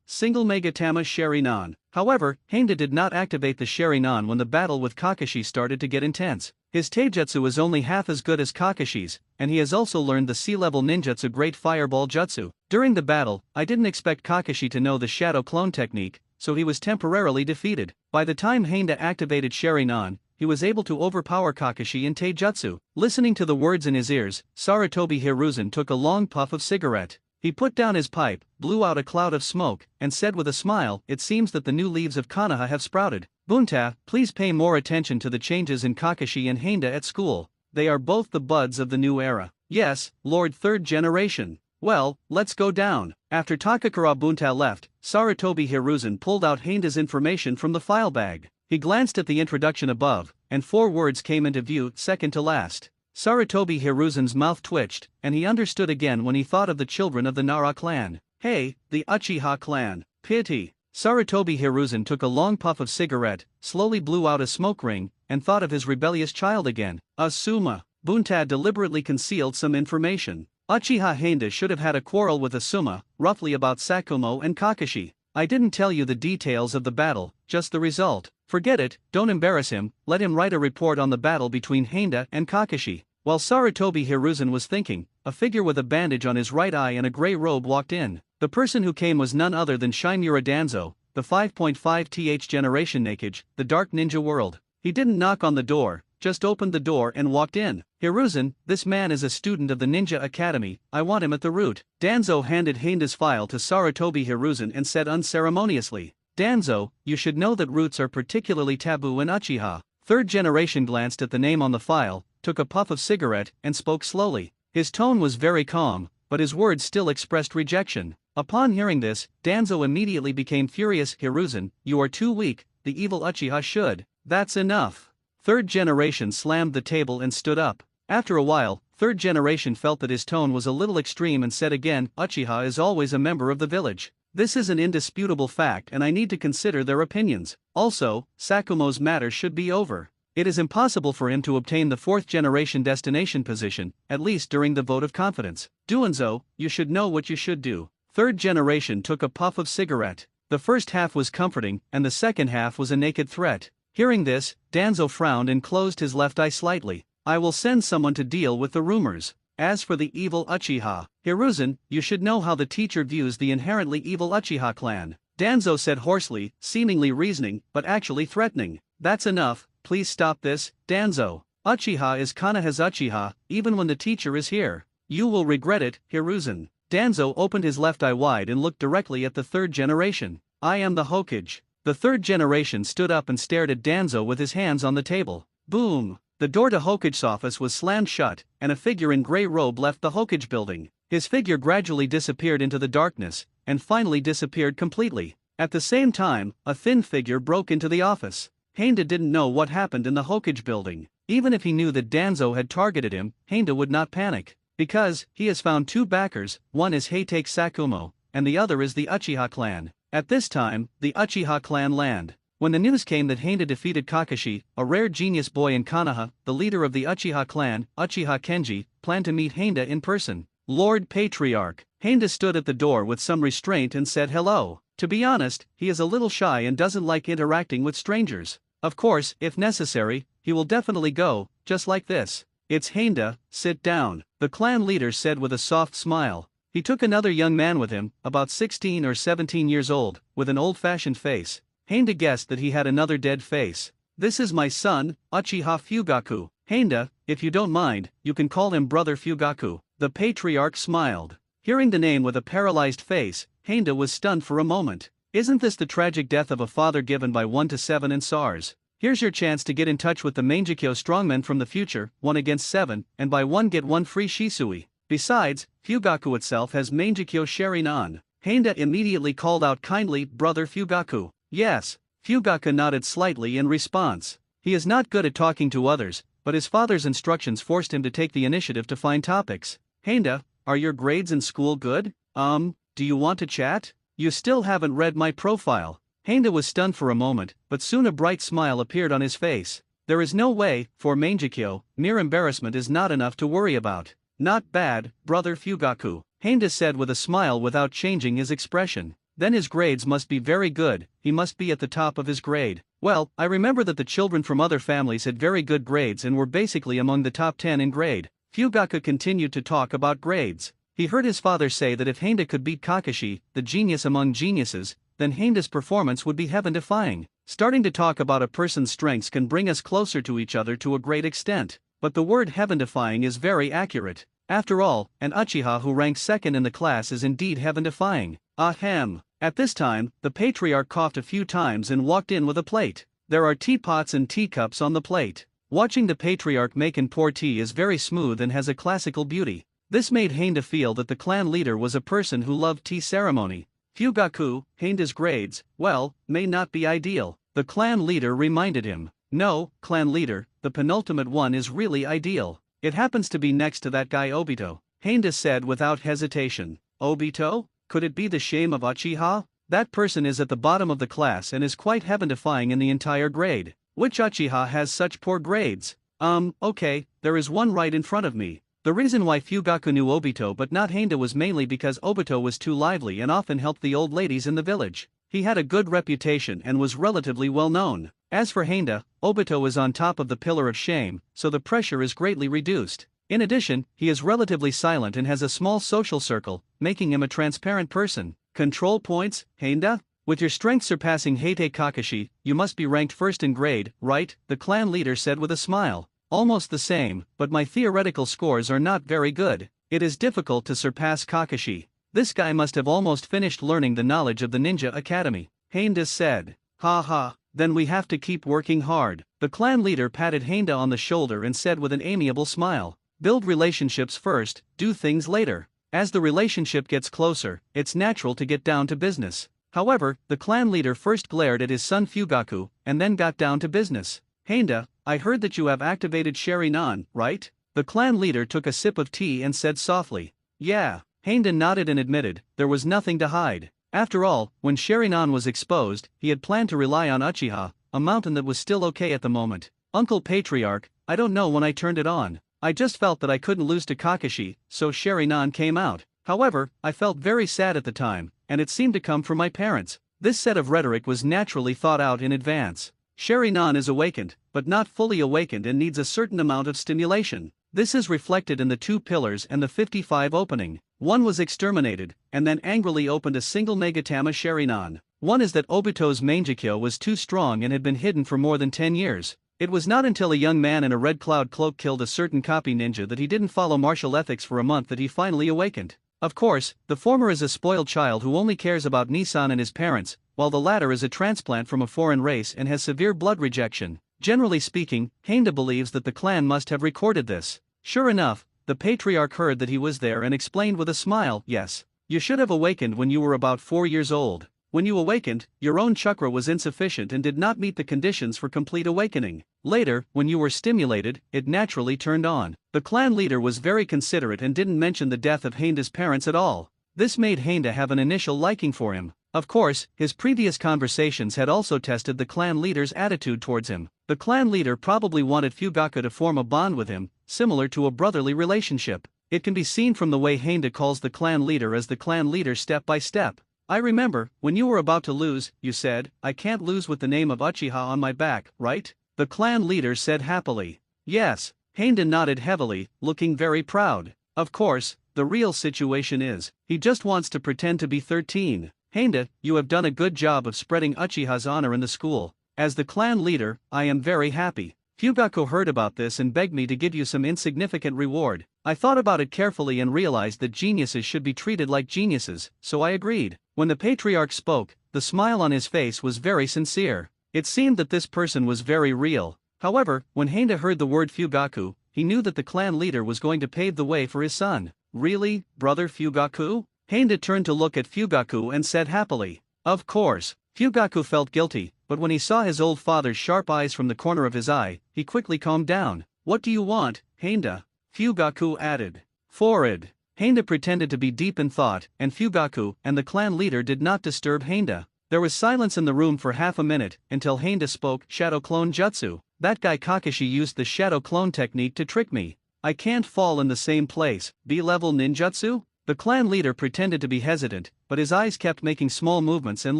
Single Megatama Sharingan. However, Heinda did not activate the Sharingan when the battle with Kakashi started to get intense. His taijutsu is only half as good as Kakashi's, and he has also learned the sea-level ninjutsu Great Fireball Jutsu. During the battle, I didn't expect Kakashi to know the Shadow Clone technique, so he was temporarily defeated. By the time Heinda activated Sharingan, he was able to overpower Kakashi in taijutsu. Listening to the words in his ears, Sarutobi Hiruzen took a long puff of cigarette. He put down his pipe, blew out a cloud of smoke, and said with a smile, "It seems that the new leaves of Konoha have sprouted. Bunta, please pay more attention to the changes in Kakashi and Heinda at school. They are both the buds of the new era." "Yes, Lord Third Generation." "Well, let's go down." After Takakura Bunta left, Sarutobi Hiruzen pulled out Heinda's information from the file bag. He glanced at the introduction above, and 4 words came into view, second to last. Sarutobi Hiruzen's mouth twitched, and he understood again when he thought of the children of the Nara clan. Hey, the Uchiha clan. Pity. Sarutobi Hiruzen took a long puff of cigarette, slowly blew out a smoke ring, and thought of his rebellious child again. Asuma. Bunta deliberately concealed some information. Uchiha Heinda should have had a quarrel with Asuma, roughly about Sakumo and Kakashi. I didn't tell you the details of the battle, just the result. Forget it, don't embarrass him, let him write a report on the battle between Heinda and Kakashi. While Sarutobi Hiruzen was thinking, a figure with a bandage on his right eye and a grey robe walked in. The person who came was none other than Shinmura Danzo, the 5.5th generation Nakage, the Dark Ninja World. He didn't knock on the door, just opened the door and walked in. "Hiruzen, this man is a student of the Ninja Academy, I want him at the root." Danzo handed Heinda's file to Sarutobi Hiruzen and said unceremoniously, "Danzo, you should know that roots are particularly taboo in Uchiha." Third Generation glanced at the name on the file, took a puff of cigarette, and spoke slowly. His tone was very calm, but his words still expressed rejection. Upon hearing this, Danzo immediately became furious. "Hiruzen, you are too weak, the evil Uchiha should." "That's enough." Third Generation slammed the table and stood up. After a while, Third Generation felt that his tone was a little extreme and said again, "Uchiha is always a member of the village. This is an indisputable fact and I need to consider their opinions. Also, Sakumo's matter should be over. It is impossible for him to obtain the 4th generation destination position, at least during the vote of confidence. Duanzo, you should know what you should do." Third Generation took a puff of cigarette. The first half was comforting, and the second half was a naked threat. Hearing this, Danzo frowned and closed his left eye slightly. "I will send someone to deal with the rumors. As for the evil Uchiha, Hiruzen, you should know how the teacher views the inherently evil Uchiha clan." Danzo said hoarsely, seemingly reasoning, but actually threatening. "That's enough. Please stop this, Danzo. Uchiha is Konoha's Uchiha, even when the teacher is here. You will regret it, Hiruzen." Danzo opened his left eye wide and looked directly at the Third Generation. "I am the Hokage." The Third Generation stood up and stared at Danzo with his hands on the table. Boom! The door to Hokage's office was slammed shut, and a figure in grey robe left the Hokage building. His figure gradually disappeared into the darkness, and finally disappeared completely. At the same time, a thin figure broke into the office. Heinda didn't know what happened in the Hokage building. Even if he knew that Danzo had targeted him, Heinda would not panic. Because, he has found 2 backers, one is Heitake Sakumo, and the other is the Uchiha clan. At this time, the Uchiha clan land. When the news came that Heinda defeated Kakashi, a rare genius boy in Konoha, the leader of the Uchiha clan, Uchiha Kenji, planned to meet Heinda in person. "Lord Patriarch." Heinda stood at the door with some restraint and said hello. To be honest, he is a little shy and doesn't like interacting with strangers. Of course, if necessary, he will definitely go, just like this. "It's Heinda, sit down," the clan leader said with a soft smile. He took another young man with him, about 16 or 17 years old, with an old-fashioned face. Heinda guessed that he had another dead face. "This is my son, Uchiha Fugaku. Heinda, if you don't mind, you can call him Brother Fugaku." The patriarch smiled. Hearing the name with a paralyzed face, Heinda was stunned for a moment. Isn't this the tragic death of a father given by 1 to 7 in SARS? Here's your chance to get in touch with the Mangekyo strongmen from the future, 1 against 7, and buy 1 get 1 free Shisui. Besides, Fugaku itself has Mangekyo Sharingan. Heinda immediately called out kindly, "Brother Fugaku." "Yes." Fugaku nodded slightly in response. He is not good at talking to others, but his father's instructions forced him to take the initiative to find topics. Henda, are your grades in school good? Do you want to chat? You still haven't read my profile. Henda was stunned for a moment, but soon a bright smile appeared on his face. There is no way, for Mangekyo, mere embarrassment is not enough to worry about. Not bad, brother Fugaku, Henda said with a smile without changing his expression. Then his grades must be very good, he must be at the top of his grade. Well, I remember that the children from other families had very good grades and were basically among the top 10 in grade. Fugaku continued to talk about grades. He heard his father say that if Henda could beat Kakashi, the genius among geniuses, then Henda's performance would be heaven-defying. Starting to talk about a person's strengths can bring us closer to each other to a great extent, but the word heaven-defying is very accurate. After all, an Uchiha who ranks second in the class is indeed heaven-defying. Ahem. At this time, the patriarch coughed a few times and walked in with a plate. There are teapots and teacups on the plate. Watching the patriarch make and pour tea is very smooth and has a classical beauty. This made Henda feel that the clan leader was a person who loved tea ceremony. Fugaku, Henda's grades, well, may not be ideal, the clan leader reminded him. No, clan leader, the penultimate one is really ideal. It happens to be next to that guy Obito, Henda said without hesitation. Obito? Could it be the shame of Uchiha? That person is at the bottom of the class and is quite heaven-defying in the entire grade. Which Uchiha has such poor grades? Okay, there is one right in front of me. The reason why Fugaku knew Obito but not Henda was mainly because Obito was too lively and often helped the old ladies in the village. He had a good reputation and was relatively well known. As for Henda, Obito is on top of the pillar of shame, so the pressure is greatly reduced. In addition, he is relatively silent and has a small social circle, making him a transparent person. Control points, Henda? With your strength surpassing Heite Kakashi, you must be ranked first in grade, right? The clan leader said with a smile. Almost the same, but my theoretical scores are not very good. It is difficult to surpass Kakashi. This guy must have almost finished learning the knowledge of the Ninja Academy. Henda said. Ha ha, then we have to keep working hard. The clan leader patted Henda on the shoulder and said with an amiable smile. Build relationships first, do things later. As the relationship gets closer, it's natural to get down to business. However, the clan leader first glared at his son Fugaku, and then got down to business. Henda, I heard that you have activated Sharingan, right? The clan leader took a sip of tea and said softly. Yeah. Henda nodded and admitted, there was nothing to hide. After all, when Sharingan was exposed, he had planned to rely on Uchiha, a mountain that was still okay at the moment. Uncle Patriarch, I don't know when I turned it on. I just felt that I couldn't lose to Kakashi, so Sharingan came out. However, I felt very sad at the time, and it seemed to come from my parents. This set of rhetoric was naturally thought out in advance. Sharingan is awakened, but not fully awakened and needs a certain amount of stimulation. This is reflected in the 2 pillars and the 55 opening. One was exterminated, and then angrily opened a single Megatama Sharingan. One is that Obito's Mangekyo was too strong and had been hidden for more than 10 years. It was not until a young man in a red cloud cloak killed a certain copy ninja that he didn't follow martial ethics for a month that he finally awakened. Of course, the former is a spoiled child who only cares about Nissan and his parents, while the latter is a transplant from a foreign race and has severe blood rejection. Generally speaking, Henda believes that the clan must have recorded this. Sure enough, the patriarch heard that he was there and explained with a smile, yes. You should have awakened when you were about 4 years old. When you awakened, your own chakra was insufficient and did not meet the conditions for complete awakening. Later, when you were stimulated, it naturally turned on. The clan leader was very considerate and didn't mention the death of Henda's parents at all. This made Henda have an initial liking for him. Of course, his previous conversations had also tested the clan leader's attitude towards him. The clan leader probably wanted Fugaku to form a bond with him, similar to a brotherly relationship. It can be seen from the way Henda calls the clan leader as the clan leader step by step. I remember, when you were about to lose, you said, I can't lose with the name of Uchiha on my back, right? The clan leader said happily. Yes. Henda nodded heavily, looking very proud. Of course, the real situation is, he just wants to pretend to be 13. Henda, you have done a good job of spreading Uchiha's honor in the school. As the clan leader, I am very happy. Fugaku heard about this and begged me to give you some insignificant reward. I thought about it carefully and realized that geniuses should be treated like geniuses, so I agreed. When the patriarch spoke, the smile on his face was very sincere. It seemed that this person was very real. However, when Henda heard the word Fugaku, he knew that the clan leader was going to pave the way for his son. Really, brother Fugaku? Henda turned to look at Fugaku and said happily. Of course. Fugaku felt guilty, but when he saw his old father's sharp eyes from the corner of his eye, he quickly calmed down. What do you want, Heinda? Fugaku added. Forward. Heinda pretended to be deep in thought, and Fugaku and the clan leader did not disturb Heinda. There was silence in the room for half a minute, until Heinda spoke. Shadow clone jutsu. That guy Kakashi used the shadow clone technique to trick me. I can't fall in the same place. B-level ninjutsu? The clan leader pretended to be hesitant, but his eyes kept making small movements and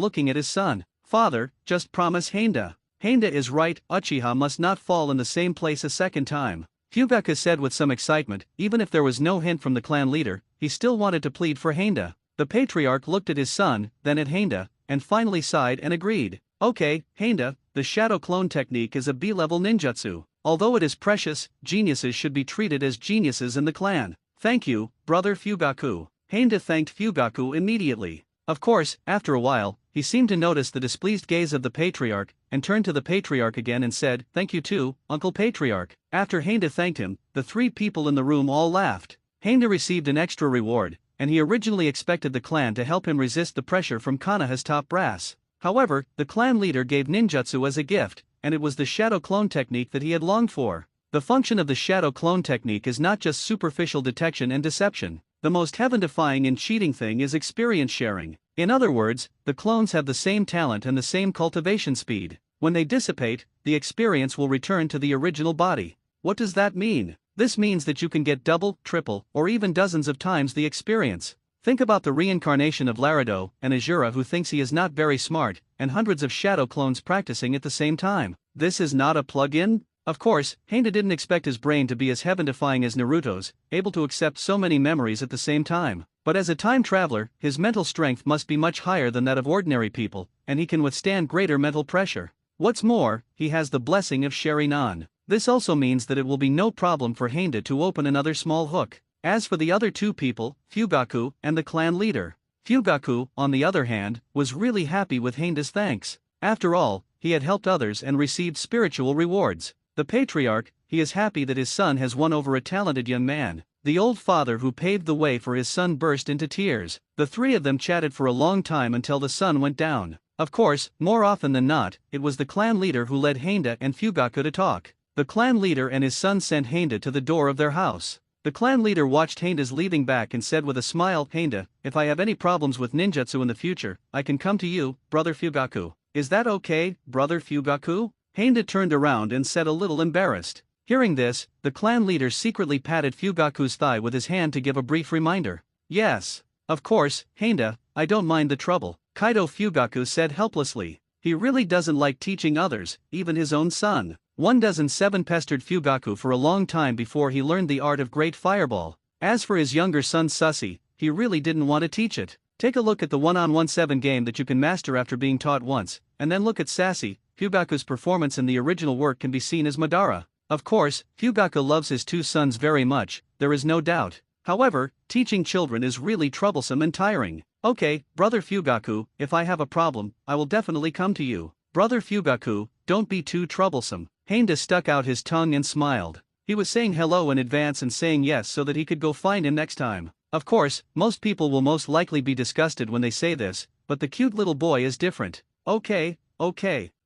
looking at his son. Father, just promise Heinda. Heinda is right, Uchiha must not fall in the same place a second time. Fugaku said with some excitement. Even if there was no hint from the clan leader, he still wanted to plead for Heinda. The patriarch looked at his son, then at Heinda, and finally sighed and agreed. Okay, Heinda, the shadow clone technique is a B-level ninjutsu. Although it is precious, geniuses should be treated as geniuses in the clan. Thank you, brother Fugaku. Heinda thanked Fugaku immediately. Of course, after a while, he seemed to notice the displeased gaze of the patriarch, and turned to the patriarch again and said, Thank you too, Uncle Patriarch. After Heinda thanked him, the three people in the room all laughed. Heinda received an extra reward, and he originally expected the clan to help him resist the pressure from Konoha's top brass. However, the clan leader gave ninjutsu as a gift, and it was the shadow clone technique that he had longed for. The function of the shadow clone technique is not just superficial detection and deception. The most heaven-defying and cheating thing is experience sharing. In other words, the clones have the same talent and the same cultivation speed. When they dissipate, the experience will return to the original body. What does that mean? This means that you can get double, triple, or even dozens of times the experience. Think about the reincarnation of Larido and Azura, who thinks he is not very smart, and hundreds of shadow clones practicing at the same time. This is not a plug-in? Of course, Heinda didn't expect his brain to be as heaven-defying as Naruto's, able to accept so many memories at the same time. But as a time traveler, his mental strength must be much higher than that of ordinary people, and he can withstand greater mental pressure. What's more, he has the blessing of Sharingan. This also means that it will be no problem for Heinda to open another small hook. As for the other two people, Fugaku and the clan leader, Fugaku, on the other hand, was really happy with Heinda's thanks. After all, he had helped others and received spiritual rewards. The patriarch, he is happy that his son has won over a talented young man. The old father who paved the way for his son burst into tears. The three of them chatted for a long time until the sun went down. Of course, more often than not, it was the clan leader who led Heinda and Fugaku to talk. The clan leader and his son sent Heinda to the door of their house. The clan leader watched Heinda's leaving back and said with a smile, Heinda, if I have any problems with ninjutsu in the future, I can come to you, brother Fugaku. Is that okay, brother Fugaku? Heinda turned around and said, a little embarrassed. Hearing this, the clan leader secretly patted Fugaku's thigh with his hand to give a brief reminder. Yes. Of course, Heinda, I don't mind the trouble, Kaido Fugaku said helplessly. He really doesn't like teaching others, even his own son. 1,007 pestered Fugaku for a long time before he learned the art of Great Fireball. As for his younger son Sussy, he really didn't want to teach it. Take a look at the 1-on-1-7 game that you can master after being taught once, and then look at Sassy. Fugaku's performance in the original work can be seen as Madara. Of course, Fugaku loves his two sons very much, there is no doubt. However, teaching children is really troublesome and tiring. Okay, brother Fugaku, if I have a problem, I will definitely come to you. Brother Fugaku, don't be too troublesome. Heinda stuck out his tongue and smiled. He was saying hello in advance and saying yes so that he could go find him next time. Of course, most people will most likely be disgusted when they say this, but the cute little boy is different. Okay.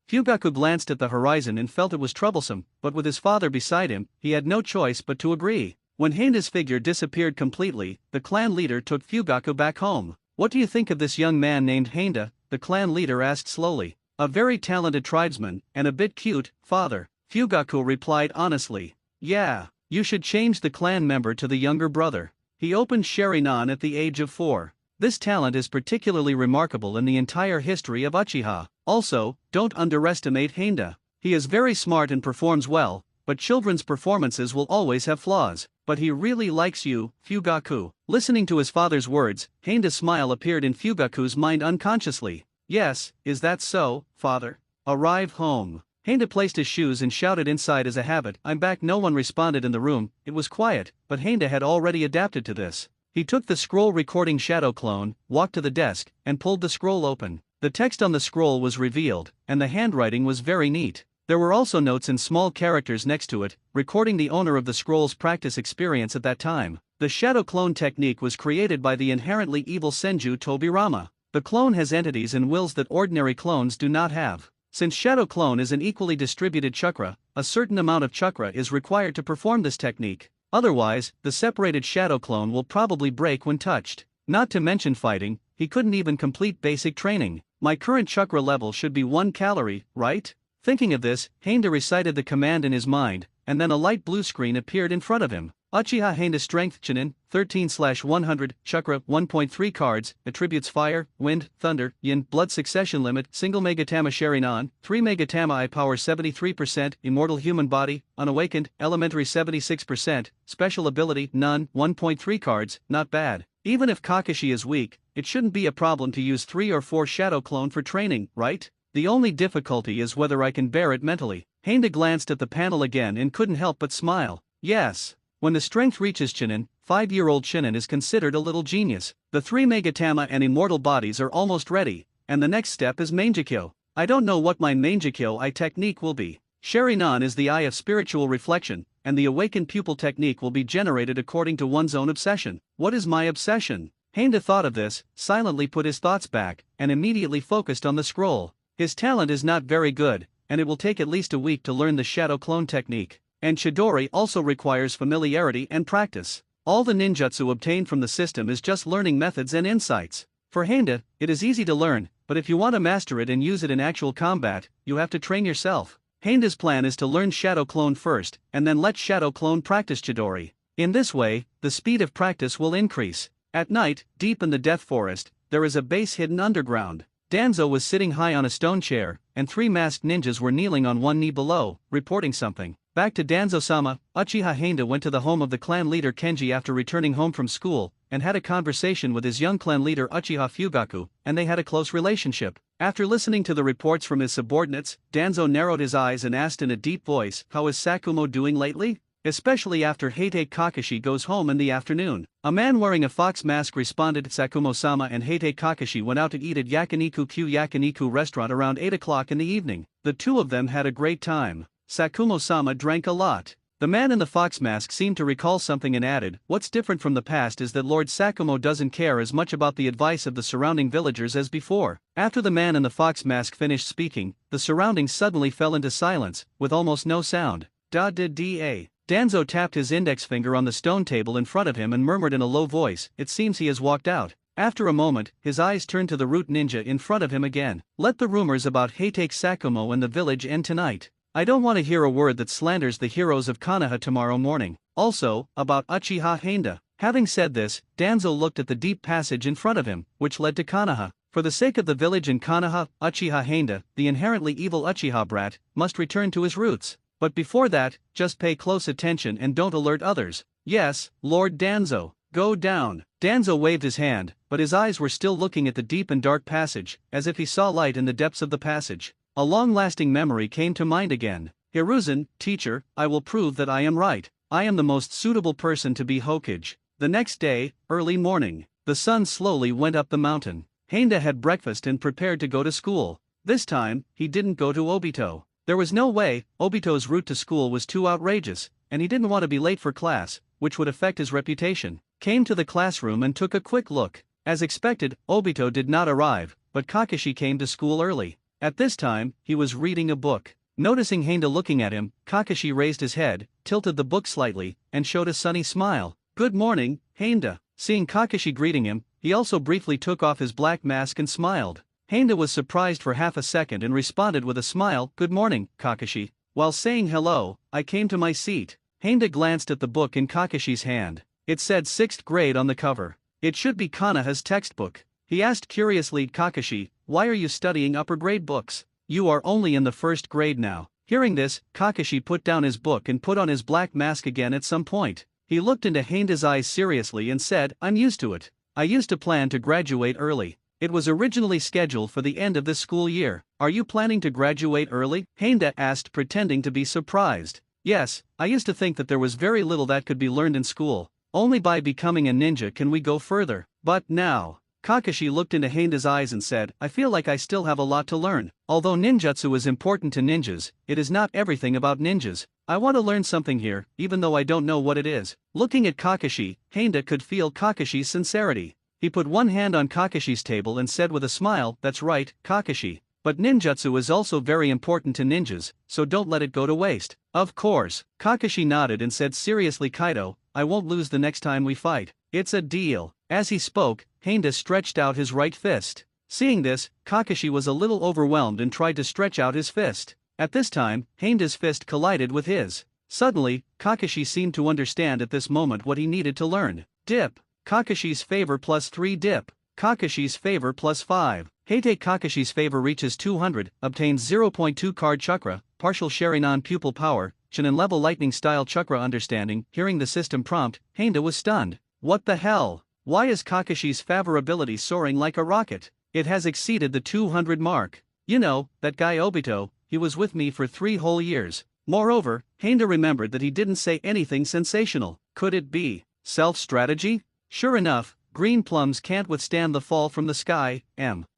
Fugaku glanced at the horizon and felt it was troublesome, but with his father beside him, he had no choice but to agree. When Heinda's figure disappeared completely, the clan leader took Fugaku back home. What do you think of this young man named Heinda? The clan leader asked slowly. A very talented tribesman, and a bit cute, father. Fugaku replied honestly. Yeah, you should change the clan member to the younger brother. He opened Sharingan at the age of 4. This talent is particularly remarkable in the entire history of Uchiha. Also, don't underestimate Heinda. He is very smart and performs well, but children's performances will always have flaws. But he really likes you, Fugaku. Listening to his father's words, Heinda's smile appeared in Fugaku's mind unconsciously. Yes, is that so, father? Arrive home. Heinda placed his shoes and shouted inside as a habit, I'm back. No one responded in the room. It was quiet, but Heinda had already adapted to this. He took the scroll recording shadow clone, walked to the desk, and pulled the scroll open. The text on the scroll was revealed, and the handwriting was very neat. There were also notes in small characters next to it, recording the owner of the scroll's practice experience at that time. The shadow clone technique was created by the inherently evil Senju Tobirama. The clone has entities and wills that ordinary clones do not have. Since Shadow Clone is an equally distributed chakra, a certain amount of chakra is required to perform this technique. Otherwise, the separated Shadow Clone will probably break when touched. Not to mention fighting, he couldn't even complete basic training. My current chakra level should be 1 calorie, right? Thinking of this, Heinda recited the command in his mind, and then a light blue screen appeared in front of him. Uchiha Heinda Strength Chunin, 13/100, Chakra, 1.3 cards, attributes Fire, Wind, Thunder, Yin, Blood Succession Limit, Single Megatama Sharinan, 3 Megatama I Power 73%, Immortal Human Body, Unawakened, Elementary 76%, Special Ability, None, 1.3 cards, not bad. Even if Kakashi is weak, it shouldn't be a problem to use 3 or 4 Shadow Clone for training, right? The only difficulty is whether I can bear it mentally. Heinda glanced at the panel again and couldn't help but smile. Yes. When the strength reaches Chunin, 5-year-old Chunin is considered a little genius. The 3 Megatama and Immortal Bodies are almost ready, and the next step is Mangekyo. I don't know what my Mangekyo Eye technique will be. Sharinan is the eye of spiritual reflection, and the awakened pupil technique will be generated according to one's own obsession. What is my obsession? Heinda thought of this, silently put his thoughts back, and immediately focused on the scroll. His talent is not very good, and it will take at least a week to learn the Shadow Clone technique. And Chidori also requires familiarity and practice. All the ninjutsu obtained from the system is just learning methods and insights. For Heinda, it is easy to learn, but if you want to master it and use it in actual combat, you have to train yourself. Heinda's plan is to learn Shadow Clone first, and then let Shadow Clone practice Chidori. In this way, the speed of practice will increase. At night, deep in the Death Forest, there is a base hidden underground. Danzo was sitting high on a stone chair, and 3 masked ninjas were kneeling on one knee below, reporting something. Back to Danzo-sama, Uchiha Heinda went to the home of the clan leader Kenji after returning home from school, and had a conversation with his young clan leader Uchiha Fugaku, and they had a close relationship. After listening to the reports from his subordinates, Danzo narrowed his eyes and asked in a deep voice, "How is Sakumo doing lately? Especially after Heitei Kakashi goes home in the afternoon." A man wearing a fox mask responded, "Sakumo-sama and Heitei Kakashi went out to eat at Yakiniku restaurant around 8 o'clock in the evening. The two of them had a great time. Sakumo-sama drank a lot." The man in the fox mask seemed to recall something and added, "What's different from the past is that Lord Sakumo doesn't care as much about the advice of the surrounding villagers as before." After the man in the fox mask finished speaking, the surroundings suddenly fell into silence, with almost no sound. Da-da-da. Danzo tapped his index finger on the stone table in front of him and murmured in a low voice, "It seems he has walked out." After a moment, his eyes turned to the root ninja in front of him again. "Let the rumors about Heitei Sakumo and the village end tonight. I don't want to hear a word that slanders the heroes of Konoha tomorrow morning. Also, about Uchiha Heinda." Having said this, Danzo looked at the deep passage in front of him, which led to Konoha. For the sake of the village in Konoha, Uchiha Heinda, the inherently evil Uchiha brat, must return to his roots. But before that, just pay close attention and don't alert others. "Yes, Lord Danzo. Go down." Danzo waved his hand, but his eyes were still looking at the deep and dark passage, as if he saw light in the depths of the passage. A long-lasting memory came to mind again. "Hiruzen, teacher, I will prove that I am right. I am the most suitable person to be Hokage." The next day, early morning, the sun slowly went up the mountain. Heinda had breakfast and prepared to go to school. This time, he didn't go to Obito. There was no way. Obito's route to school was too outrageous, and he didn't want to be late for class, which would affect his reputation. Came to the classroom and took a quick look. As expected, Obito did not arrive, but Kakashi came to school early. At this time, he was reading a book. Noticing Heinda looking at him, Kakashi raised his head, tilted the book slightly, and showed a sunny smile. "Good morning, Heinda." Seeing Kakashi greeting him, he also briefly took off his black mask and smiled. Heinda was surprised for half a second and responded with a smile, "Good morning, Kakashi." While saying hello, I came to my seat. Heinda glanced at the book in Kakashi's hand. It said 6th grade on the cover. It should be Konoha's textbook. He asked curiously, "Kakashi, why are you studying upper grade books? You are only in the 1st grade now." Hearing this, Kakashi put down his book and put on his black mask again at some point. He looked into Heinda's eyes seriously and said, "I'm used to it. I used to plan to graduate early. It was originally scheduled for the end of this school year." "Are you planning to graduate early?" Heinda asked, pretending to be surprised. "Yes, I used to think that there was very little that could be learned in school. Only by becoming a ninja can we go further. But now..." Kakashi looked into Heinda's eyes and said, "I feel like I still have a lot to learn. Although ninjutsu is important to ninjas, it is not everything about ninjas. I want to learn something here, even though I don't know what it is." Looking at Kakashi, Heinda could feel Kakashi's sincerity. He put one hand on Kakashi's table and said with a smile, "That's right, Kakashi. But ninjutsu is also very important to ninjas, so don't let it go to waste." "Of course." Kakashi nodded and said seriously, "Kaido, I won't lose the next time we fight. It's a deal." As he spoke, Hinda stretched out his right fist. Seeing this, Kakashi was a little overwhelmed and tried to stretch out his fist. At this time, Hinda's fist collided with his. Suddenly, Kakashi seemed to understand at this moment what he needed to learn. Dip. Kakashi's favor +3 dip. Kakashi's favor +5. Heite Kakashi's favor reaches 200, obtains 0.2 card chakra, partial Sharingan pupil power, Chunin level lightning style chakra understanding. Hearing the system prompt, Hinda was stunned. What the hell? Why is Kakashi's favorability soaring like a rocket? It has exceeded the 200 mark. You know, that guy Obito, he was with me for 3 whole years. Moreover, Hinda remembered that he didn't say anything sensational. Could it be self-strategy? Sure enough, green plums can't withstand the fall from the sky.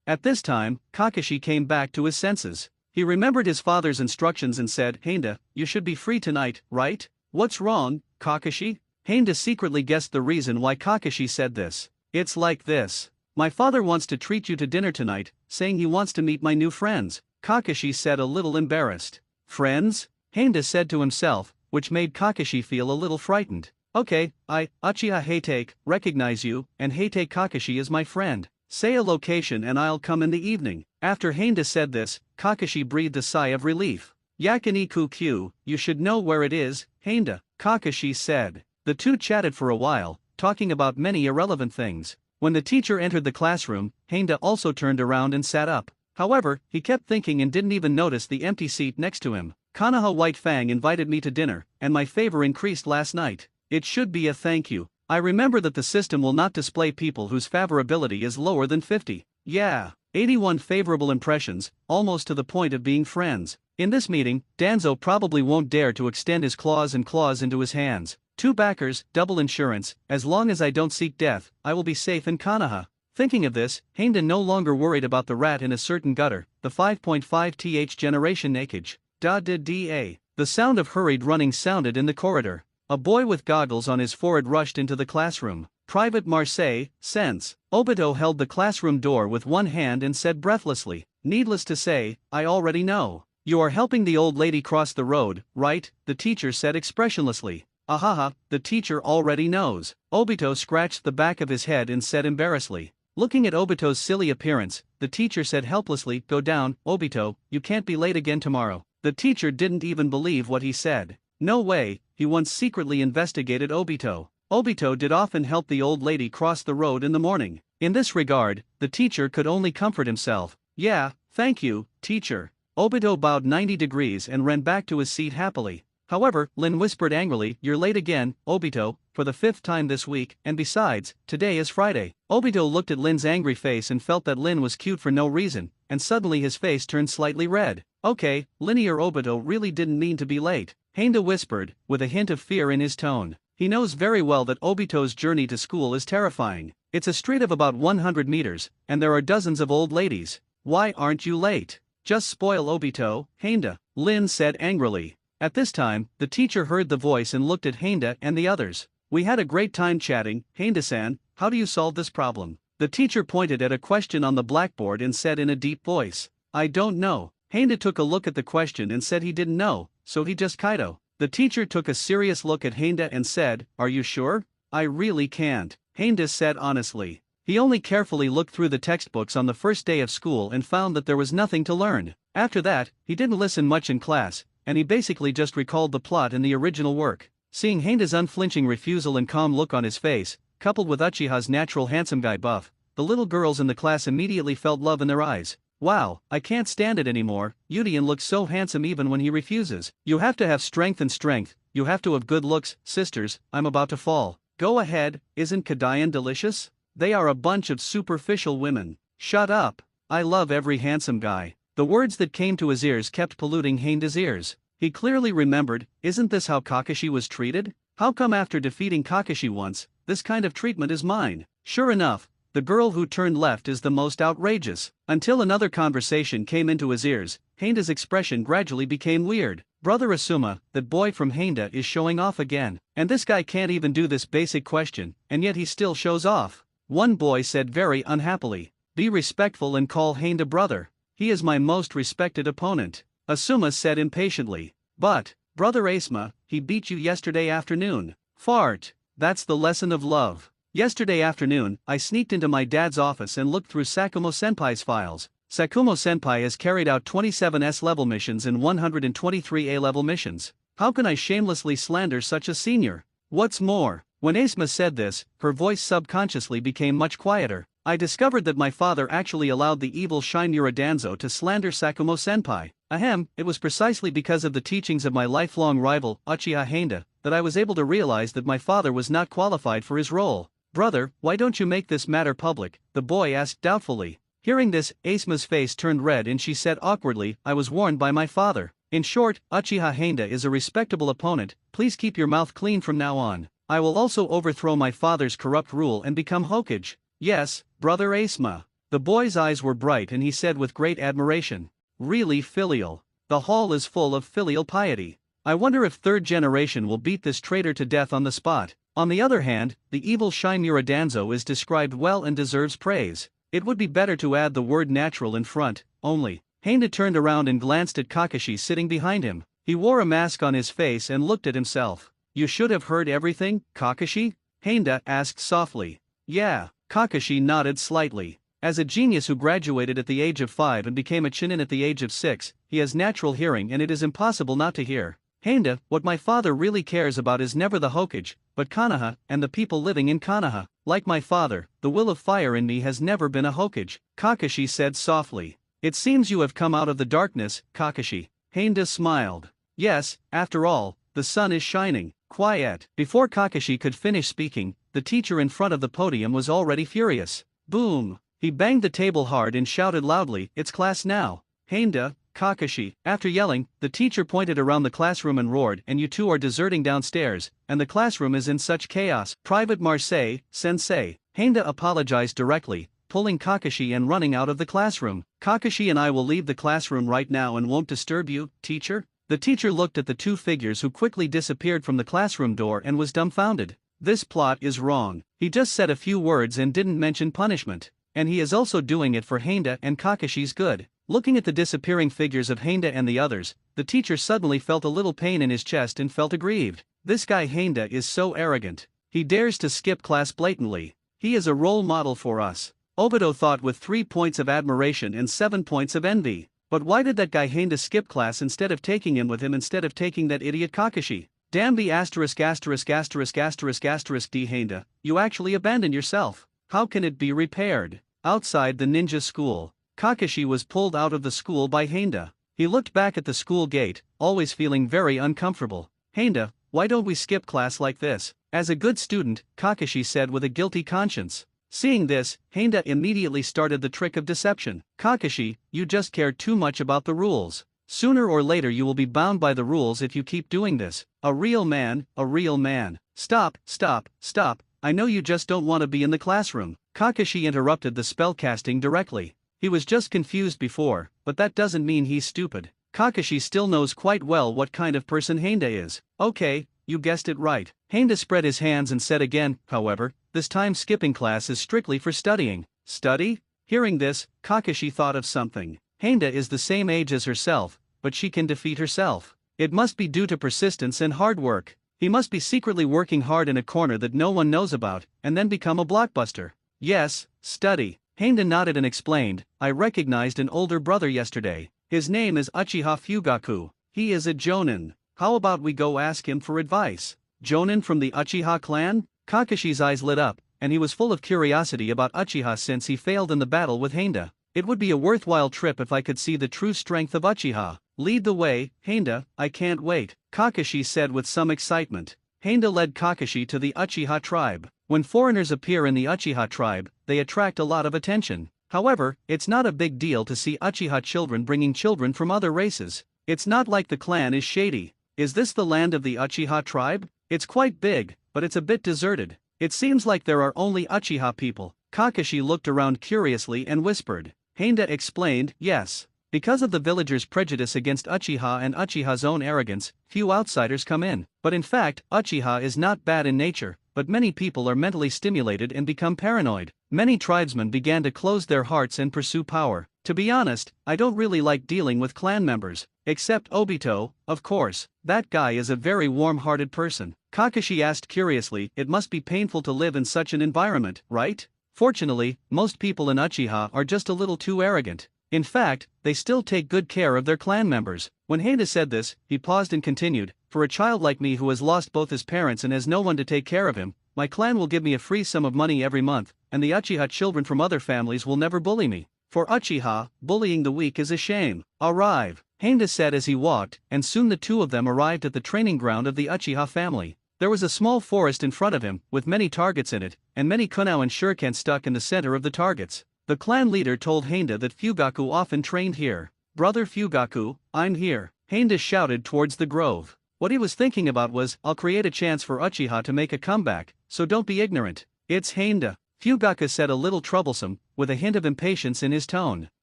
At this time, Kakashi came back to his senses. He remembered his father's instructions and said, "Hinda, you should be free tonight, right?" "What's wrong, Kakashi?" Hinda secretly guessed the reason why Kakashi said this. "It's like this. My father wants to treat you to dinner tonight, saying he wants to meet my new friends," Kakashi said, a little embarrassed. "Friends?" Hinda said to himself, which made Kakashi feel a little frightened. "Okay, Uchiha Heitake, recognize you, and Heitake Kakashi is my friend. Say a location and I'll come in the evening." After Hinda said this, Kakashi breathed a sigh of relief. "Yakiniku-Q, you should know where it is, Hinda," Kakashi said. The two chatted for a while, talking about many irrelevant things. When the teacher entered the classroom, Hinda also turned around and sat up. However, he kept thinking and didn't even notice the empty seat next to him. "Konoha White Fang invited me to dinner, and my favor increased last night. It should be a thank you. I remember that the system will not display people whose favorability is lower than 50. Yeah, 81 favorable impressions, almost to the point of being friends. In this meeting, Danzo probably won't dare to extend his claws into his hands. 2 backers, double insurance. As long as I don't seek death, I will be safe in Konoha." Thinking of this, Hinda no longer worried about the rat in a certain gutter, the 5.5th generation nakage. Da-da-da. The sound of hurried running sounded in the corridor. A boy with goggles on his forehead rushed into the classroom. "Private Marseille, sense." Obito held the classroom door with one hand and said breathlessly, "Needless to say, I already know. You are helping the old lady cross the road, right?" the teacher said expressionlessly. "Ahaha, the teacher already knows." Obito scratched the back of his head and said embarrassedly. Looking at Obito's silly appearance, the teacher said helplessly, "Go down, Obito, you can't be late again tomorrow." The teacher didn't even believe what he said. No way, he once secretly investigated Obito. Obito did often help the old lady cross the road in the morning. In this regard, the teacher could only comfort himself. "Yeah, thank you, teacher." Obito bowed 90 degrees and ran back to his seat happily. However, Lin whispered angrily, "You're late again, Obito, for the 5th time this week, and besides, today is Friday." Obito looked at Lin's angry face and felt that Lin was cute for no reason, and suddenly his face turned slightly red. "Okay, Linear Obito really didn't mean to be late," Hinda whispered, with a hint of fear in his tone. He knows very well that Obito's journey to school is terrifying. It's a street of about 100 meters, and there are dozens of old ladies. "Why aren't you late? Just spoil Obito, Hinda," Lin said angrily. At this time, the teacher heard the voice and looked at Hinda and the others. "We had a great time chatting, Hinda-san. How do you solve this problem?" The teacher pointed at a question on the blackboard and said in a deep voice, "I don't know." Hinda took a look at the question and said he didn't know, so he just Kaido. The teacher took a serious look at Hinda and said, "Are you sure?" "I really can't," Hinda said honestly. He only carefully looked through the textbooks on the first day of school and found that there was nothing to learn. After that, he didn't listen much in class, and he basically just recalled the plot in the original work. Seeing Hinda's unflinching refusal and calm look on his face, coupled with Uchiha's natural handsome guy buff, the little girls in the class immediately felt love in their eyes. "Wow, I can't stand it anymore, Udian looks so handsome even when he refuses. You have to have strength and strength, you have to have good looks, sisters, I'm about to fall." "Go ahead, isn't Kadayan delicious? They are a bunch of superficial women." "Shut up, I love every handsome guy." The words that came to his ears kept polluting Hinda's ears. He clearly remembered, isn't this how Kakashi was treated? How come after defeating Kakashi once, this kind of treatment is mine? Sure enough, the girl who turned left is the most outrageous. Until another conversation came into his ears, Hinda's expression gradually became weird. "Brother Asuma, that boy from Hinda is showing off again. And this guy can't even do this basic question, and yet he still shows off. One boy said very unhappily. Be respectful and call Heinda brother. He is my most respected opponent. Asuma said impatiently. But, brother Asuma, he beat you yesterday afternoon. Fart. That's the lesson of love. Yesterday afternoon, I sneaked into my dad's office and looked through Sakumo-senpai's files. Sakumo-senpai has carried out 27 S-level missions and 123 A-level missions. How can I shamelessly slander such a senior? What's more, when Asuma said this, her voice subconsciously became much quieter. I discovered that my father actually allowed the evil Shinmura Danzo to slander Sakumo-senpai. Ahem, it was precisely because of the teachings of my lifelong rival, Uchiha Heinda, that I was able to realize that my father was not qualified for his role. Brother, why don't you make this matter public? The boy asked doubtfully. Hearing this, Asuma's face turned red and she said awkwardly, I was warned by my father. In short, Uchiha Heinda is a respectable opponent, please keep your mouth clean from now on. I will also overthrow my father's corrupt rule and become Hokage. Yes, brother Asuma. The boy's eyes were bright and he said with great admiration. Really filial. The hall is full of filial piety. I wonder if third generation will beat this traitor to death on the spot. On the other hand, the evil Shinmura Danzo is described well and deserves praise. It would be better to add the word natural in front, only. Heinda turned around and glanced at Kakashi sitting behind him. He wore a mask on his face and looked at himself. You should have heard everything, Kakashi? Heinda asked softly. Yeah, Kakashi nodded slightly. As a genius who graduated at the age of 5 and became a Chunin at the age of 6, he has natural hearing and it is impossible not to hear. Heinda, what my father really cares about is never the Hokage, but Konoha and the people living in Konoha. Like my father, the will of fire in me has never been a Hokage, Kakashi said softly. It seems you have come out of the darkness, Kakashi. Heinda smiled. Yes, after all, the sun is shining. Quiet. Before Kakashi could finish speaking, the teacher in front of the podium was already furious. Boom. He banged the table hard and shouted loudly, it's class now. Heinda, Kakashi. After yelling, the teacher pointed around the classroom and roared, and you two are deserting downstairs, and the classroom is in such chaos. Private Marseille, sensei. Heinda apologized directly, pulling Kakashi and running out of the classroom. Kakashi and I will leave the classroom right now and won't disturb you, teacher? The teacher looked at the two figures who quickly disappeared from the classroom door and was dumbfounded. This plot is wrong. He just said a few words and didn't mention punishment. And he is also doing it for Heinda and Kakashi's good. Looking at the disappearing figures of Heinda and the others, the teacher suddenly felt a little pain in his chest and felt aggrieved. This guy Heinda is so arrogant. He dares to skip class blatantly. He is a role model for us. Obito thought with 3 points of admiration and 7 points of envy. But why did that guy Heinda skip class instead of taking him with him instead of taking that idiot Kakashi? Damn the asterisk asterisk asterisk asterisk asterisk D Heinda, you actually abandoned yourself. How can it be repaired? Outside the ninja school, Kakashi was pulled out of the school by Heinda. He looked back at the school gate, always feeling very uncomfortable. Heinda, why don't we skip class like this? As a good student, Kakashi said with a guilty conscience. Seeing this, Heinda immediately started the trick of deception. Kakashi, you just care too much about the rules. Sooner or later you will be bound by the rules if you keep doing this. A real man, a real man. Stop, stop, stop, I know you just don't want to be in the classroom. Kakashi interrupted the spellcasting directly. He was just confused before, but that doesn't mean he's stupid. Kakashi still knows quite well what kind of person Heinda is. Okay, you guessed it right. Heinda spread his hands and said again, however, this time skipping class is strictly for studying. Study? Hearing this, Kakashi thought of something. Heinda is the same age as herself, but she can defeat herself. It must be due to persistence and hard work. He must be secretly working hard in a corner that no one knows about, and then become a blockbuster. Yes, study. Heinda nodded and explained, I recognized an older brother yesterday. His name is Uchiha Fugaku. He is a Jonin. How about we go ask him for advice? Jonin from the Uchiha clan? Kakashi's eyes lit up, and he was full of curiosity about Uchiha since he failed in the battle with Heinda. It would be a worthwhile trip if I could see the true strength of Uchiha. Lead the way, Heinda, I can't wait, Kakashi said with some excitement. Heinda led Kakashi to the Uchiha tribe. When foreigners appear in the Uchiha tribe, they attract a lot of attention. However, it's not a big deal to see Uchiha children bringing children from other races. It's not like the clan is shady. Is this the land of the Uchiha tribe? It's quite big, but it's a bit deserted. It seems like there are only Uchiha people. Kakashi looked around curiously and whispered. Heinda explained, yes. Because of the villagers' prejudice against Uchiha and Uchiha's own arrogance, few outsiders come in. But in fact, Uchiha is not bad in nature. but many people are mentally stimulated and become paranoid. Many tribesmen began to close their hearts and pursue power. To be honest, I don't really like dealing with clan members, except Obito, of course. That guy is a very warm-hearted person. Kakashi asked curiously. It must be painful to live in such an environment, right? Fortunately, most people in Uchiha are just a little too arrogant. In fact, they still take good care of their clan members. When Heinda said this, he paused and continued, for a child like me who has lost both his parents and has no one to take care of him, my clan will give me a free sum of money every month, and the Uchiha children from other families will never bully me. For Uchiha, bullying the weak is a shame. Arrive, Heinda said as he walked, and soon the two of them arrived at the training ground of the Uchiha family. There was a small forest in front of him, with many targets in it, and many kunai and shuriken stuck in the center of the targets. The clan leader told Heinda that Fugaku often trained here. Brother Fugaku, I'm here, Heinda shouted towards the grove. What he was thinking about was, I'll create a chance for Uchiha to make a comeback, so don't be ignorant. It's Heinda, Fugaku said a little troublesome, with a hint of impatience in his tone.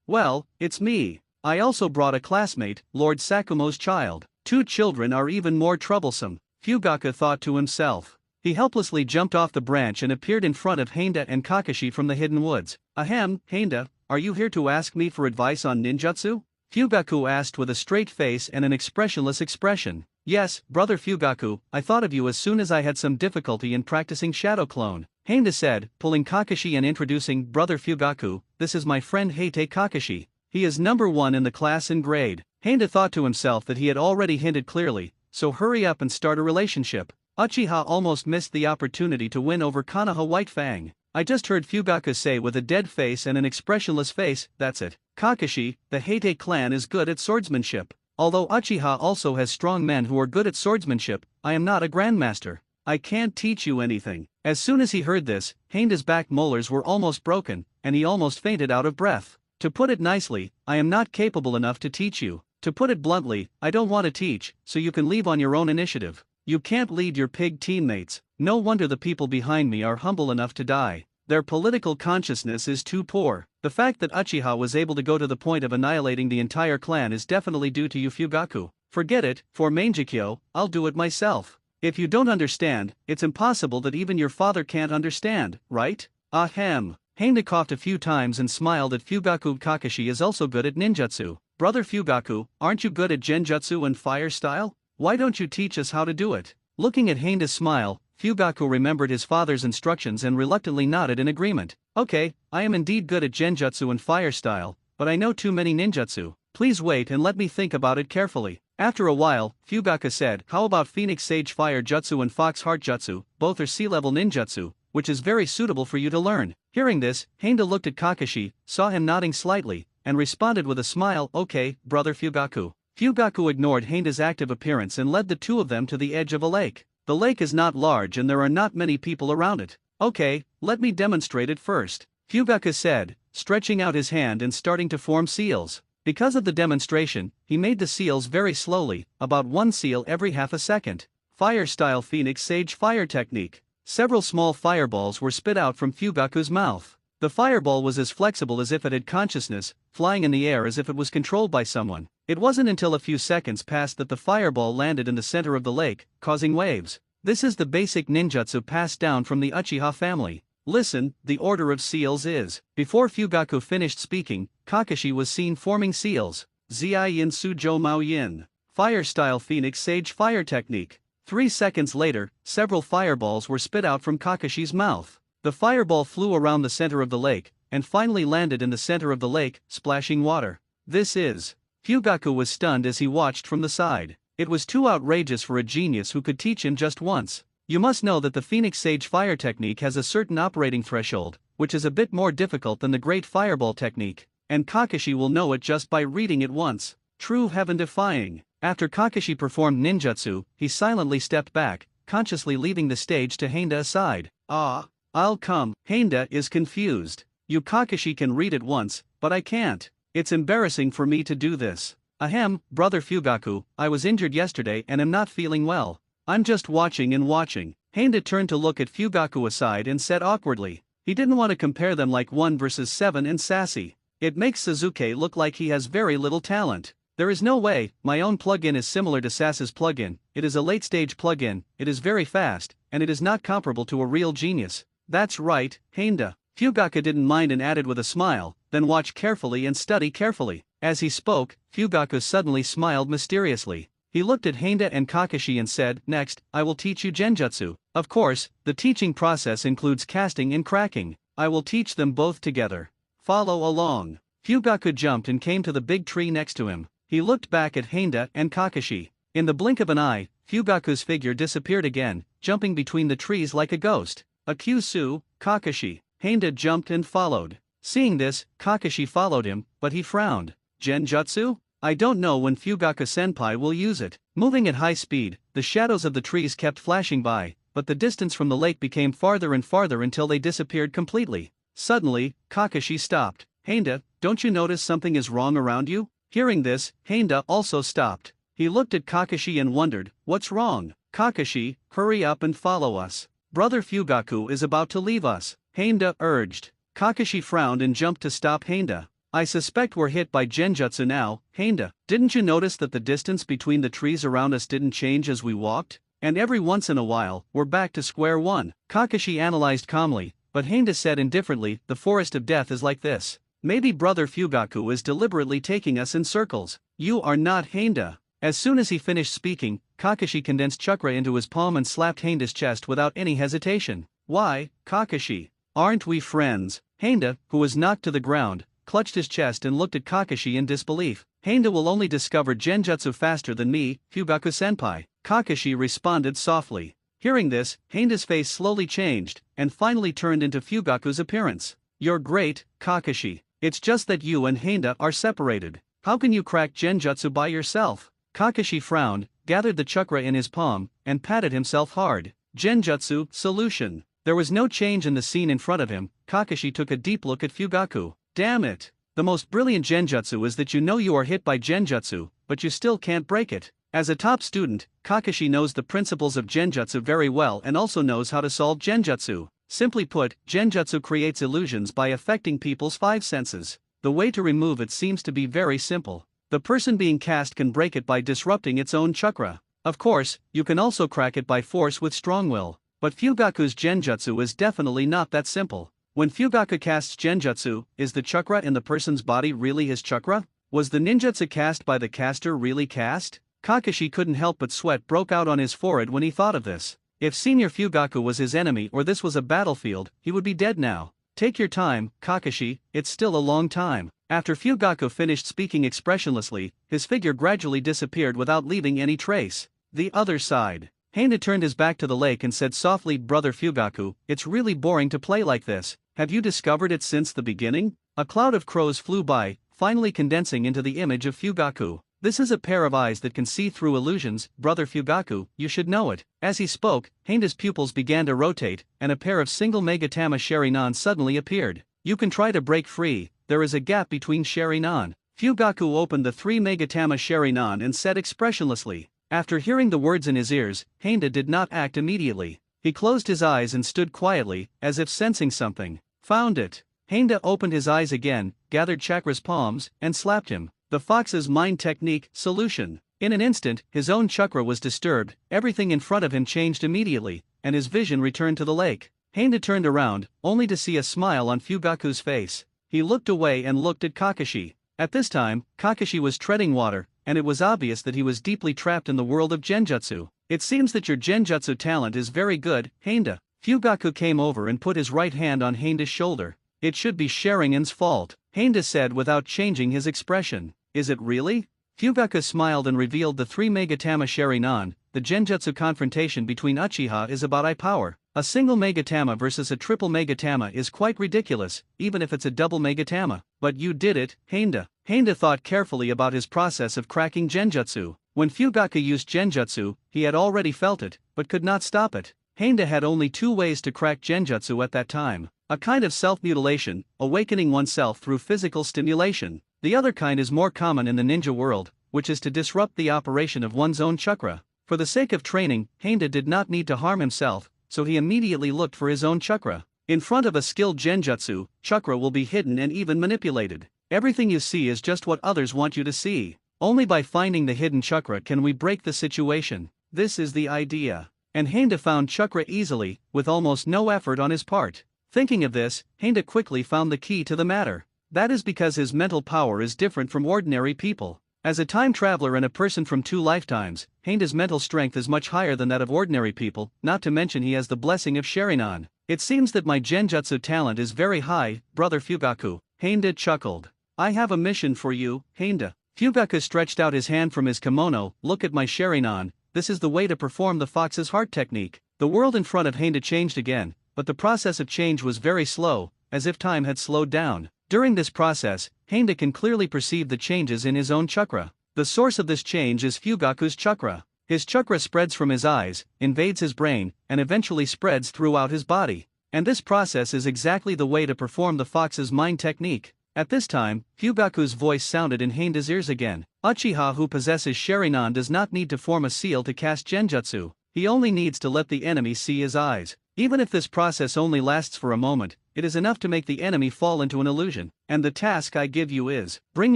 Well, it's me. I also brought a classmate, Lord Sakumo's child. Two children are even more troublesome, Fugaku thought to himself. He helplessly jumped off the branch and appeared in front of Heinda and Kakashi from the hidden woods. Ahem, Heinda, are you here to ask me for advice on ninjutsu? Fugaku asked with a straight face and an expressionless expression. Yes, brother Fugaku, I thought of you as soon as I had some difficulty in practicing Shadow Clone, Heinda said, pulling Kakashi and introducing brother Fugaku. This is my friend Heite Kakashi. He is number 1 in the class and grade. Heinda thought to himself that he had already hinted clearly, so hurry up and start a relationship. Uchiha almost missed the opportunity to win over Konoha White Fang. I just heard Fugaku say with a dead face and an expressionless face, that's it. Kakashi, the Heite clan is good at swordsmanship. Although Uchiha also has strong men who are good at swordsmanship, I am not a grandmaster. I can't teach you anything. As soon as he heard this, Heinda's back molars were almost broken, and he almost fainted out of breath. To put it nicely, I am not capable enough to teach you. To put it bluntly, I don't want to teach, so you can leave on your own initiative. You can't lead your pig teammates. No wonder the people behind me are humble enough to die. Their political consciousness is too poor. The fact that Uchiha was able to go to the point of annihilating the entire clan is definitely due to you, Fugaku. Forget it, for Mangekyo, I'll do it myself. If you don't understand, it's impossible that even your father can't understand, right? Ahem. Heinda coughed a few times and smiled at Fugaku. Kakashi is also good at ninjutsu. Brother Fugaku, aren't you good at genjutsu and fire style? Why don't you teach us how to do it? Looking at Heinda's smile, Fugaku remembered his father's instructions and reluctantly nodded in agreement. Okay, I am indeed good at genjutsu and fire style, but I know too many ninjutsu. Please wait and let me think about it carefully. After a while, Fugaku said, how about Phoenix Sage Fire Jutsu and Fox Heart Jutsu? Both are sea-level ninjutsu, which is very suitable for you to learn. Hearing this, Heinda looked at Kakashi, saw him nodding slightly, and responded with a smile, okay, brother Fugaku. Fugaku ignored Heinda's active appearance and led the two of them to the edge of a lake. The lake is not large and there are not many people around it. Okay, let me demonstrate it first, Fugaku said, stretching out his hand and starting to form seals. Because of the demonstration, he made the seals very slowly, about one seal every half a second. Fire-style Phoenix Sage Fire Technique. Several small fireballs were spit out from Fugaku's mouth. The fireball was as flexible as if it had consciousness, flying in the air as if it was controlled by someone. It wasn't until a few seconds passed that the fireball landed in the center of the lake, causing waves. This is the basic ninjutsu passed down from the Uchiha family. Listen, the order of seals is. Before Fugaku finished speaking, Kakashi was seen forming seals. Ziyin Sujo Mao Yin. Fire-style Phoenix Sage Fire Technique. 3 seconds later, several fireballs were spit out from Kakashi's mouth. The fireball flew around the center of the lake, and finally landed in the center of the lake, splashing water. This is. Fugaku was stunned as he watched from the side. It was too outrageous for a genius who could teach him just once. You must know that the Phoenix Sage Fire Technique has a certain operating threshold, which is a bit more difficult than the Great Fireball Technique, and Kakashi will know it just by reading it once. True heaven-defying. After Kakashi performed ninjutsu, he silently stepped back, consciously leaving the stage to Heinda aside. I'll come. Heinda is confused. You Kakashi can read it once, but I can't. It's embarrassing for me to do this. Ahem, brother Fugaku, I was injured yesterday and am not feeling well. I'm just watching and watching. Heinda turned to look at Fugaku aside and said awkwardly. He didn't want to compare them like 1 versus 7 and sassy. It makes Sasuke look like he has very little talent. There is no way. My own plugin is similar to Sas's plugin. It is a late-stage plugin, it is very fast, and it is not comparable to a real genius. That's right, Heinda. Fugaku didn't mind and added with a smile, then watch carefully and study carefully. As he spoke, Fugaku suddenly smiled mysteriously. He looked at Heinda and Kakashi and said, "Next, I will teach you genjutsu. Of course, the teaching process includes casting and cracking. I will teach them both together. Follow along." Fugaku jumped and came to the big tree next to him. He looked back at Heinda and Kakashi. In the blink of an eye, Fugaku's figure disappeared again, jumping between the trees like a ghost. Akusu, Kakashi. Heinda jumped and followed. Seeing this, Kakashi followed him, but he frowned. Genjutsu? I don't know when Fugaku-senpai will use it. Moving at high speed, the shadows of the trees kept flashing by, but the distance from the lake became farther and farther until they disappeared completely. Suddenly, Kakashi stopped. Heinda, don't you notice something is wrong around you? Hearing this, Heinda also stopped. He looked at Kakashi and wondered, what's wrong? Kakashi, hurry up and follow us. Brother Fugaku is about to leave us, Heinda urged. Kakashi frowned and jumped to stop Heinda. I suspect we're hit by genjutsu now, Heinda. Didn't you notice that the distance between the trees around us didn't change as we walked? And every once in a while, we're back to square one. Kakashi analyzed calmly, but Heinda said indifferently, the forest of death is like this. Maybe Brother Fugaku is deliberately taking us in circles. You are not Heinda. As soon as he finished speaking, Kakashi condensed chakra into his palm and slapped Heinda's chest without any hesitation. Why, Kakashi? Aren't we friends? Heinda, who was knocked to the ground, clutched his chest and looked at Kakashi in disbelief. Heinda will only discover genjutsu faster than me, Fugaku-senpai. Kakashi responded softly. Hearing this, Heinda's face slowly changed, and finally turned into Fugaku's appearance. You're great, Kakashi. It's just that you and Heinda are separated. How can you crack genjutsu by yourself? Kakashi frowned, gathered the chakra in his palm, and patted himself hard. Genjutsu, solution. There was no change in the scene in front of him. Kakashi took a deep look at Fugaku. Damn it. The most brilliant genjutsu is that you know you are hit by genjutsu, but you still can't break it. As a top student, Kakashi knows the principles of genjutsu very well and also knows how to solve genjutsu. Simply put, genjutsu creates illusions by affecting people's five senses. The way to remove it seems to be very simple. The person being cast can break it by disrupting its own chakra. Of course, you can also crack it by force with strong will. But Fugaku's genjutsu is definitely not that simple. When Fugaku casts genjutsu, is the chakra in the person's body really his chakra? Was the ninjutsu cast by the caster really cast? Kakashi couldn't help but sweat broke out on his forehead when he thought of this. If Senior Fugaku was his enemy or this was a battlefield, he would be dead now. Take your time, Kakashi, it's still a long time. After Fugaku finished speaking expressionlessly, his figure gradually disappeared without leaving any trace. The other side. Heinda turned his back to the lake and said softly, Brother Fugaku, it's really boring to play like this. Have you discovered it since the beginning? A cloud of crows flew by, finally condensing into the image of Fugaku. This is a pair of eyes that can see through illusions, Brother Fugaku, you should know it. As he spoke, Heinda's pupils began to rotate, and a pair of single Megatama Sharingan suddenly appeared. You can try to break free, there is a gap between Sharingan. Fugaku opened the 3 Megatama Sharingan and said expressionlessly. After hearing the words in his ears, Heinda did not act immediately. He closed his eyes and stood quietly, as if sensing something. Found it. Heinda opened his eyes again, gathered Chakra's palms, and slapped him. The fox's mind technique, solution. In an instant, his own chakra was disturbed, everything in front of him changed immediately, and his vision returned to the lake. Heinda turned around, only to see a smile on Fugaku's face. He looked away and looked at Kakashi. At this time, Kakashi was treading water, and it was obvious that he was deeply trapped in the world of genjutsu. It seems that your genjutsu talent is very good, Heinda. Fugaku came over and put his right hand on Heinda's shoulder. It should be Sharingan's fault, Heinda said without changing his expression. Is it really? Fugaku smiled and revealed the 3 Megatama Sharingan. The genjutsu confrontation between Uchiha is about eye power. A single Megatama versus a triple Megatama is quite ridiculous, even if it's a double Megatama. But you did it, Heinda. Heinda thought carefully about his process of cracking genjutsu. When Fugaku used genjutsu, he had already felt it, but could not stop it. Heinda had only 2 ways to crack genjutsu at that time. A kind of self-mutilation, awakening oneself through physical stimulation. The other kind is more common in the ninja world, which is to disrupt the operation of one's own chakra. For the sake of training, Heinda did not need to harm himself, so he immediately looked for his own chakra. In front of a skilled genjutsu, chakra will be hidden and even manipulated. Everything you see is just what others want you to see. Only by finding the hidden chakra can we break the situation. This is the idea. And Henda found chakra easily, with almost no effort on his part. Thinking of this, Henda quickly found the key to the matter. That is because his mental power is different from ordinary people. As a time traveler and a person from 2 lifetimes, Henda's mental strength is much higher than that of ordinary people, not to mention he has the blessing of Sharingan. It seems that my genjutsu talent is very high, brother Fugaku. Henda chuckled. I have a mission for you, Henda. Fugaku stretched out his hand from his kimono. Look at my Sharingan. This is the way to perform the fox's heart technique. The world in front of Henda changed again, but the process of change was very slow, as if time had slowed down. During this process, Henda can clearly perceive the changes in his own chakra. The source of this change is Fugaku's chakra. His chakra spreads from his eyes, invades his brain, and eventually spreads throughout his body. And this process is exactly the way to perform the fox's mind technique. At this time, Fugaku's voice sounded in Henda's ears again. Uchiha who possesses Sharingan does not need to form a seal to cast genjutsu. He only needs to let the enemy see his eyes. Even if this process only lasts for a moment, it is enough to make the enemy fall into an illusion. And the task I give you is, bring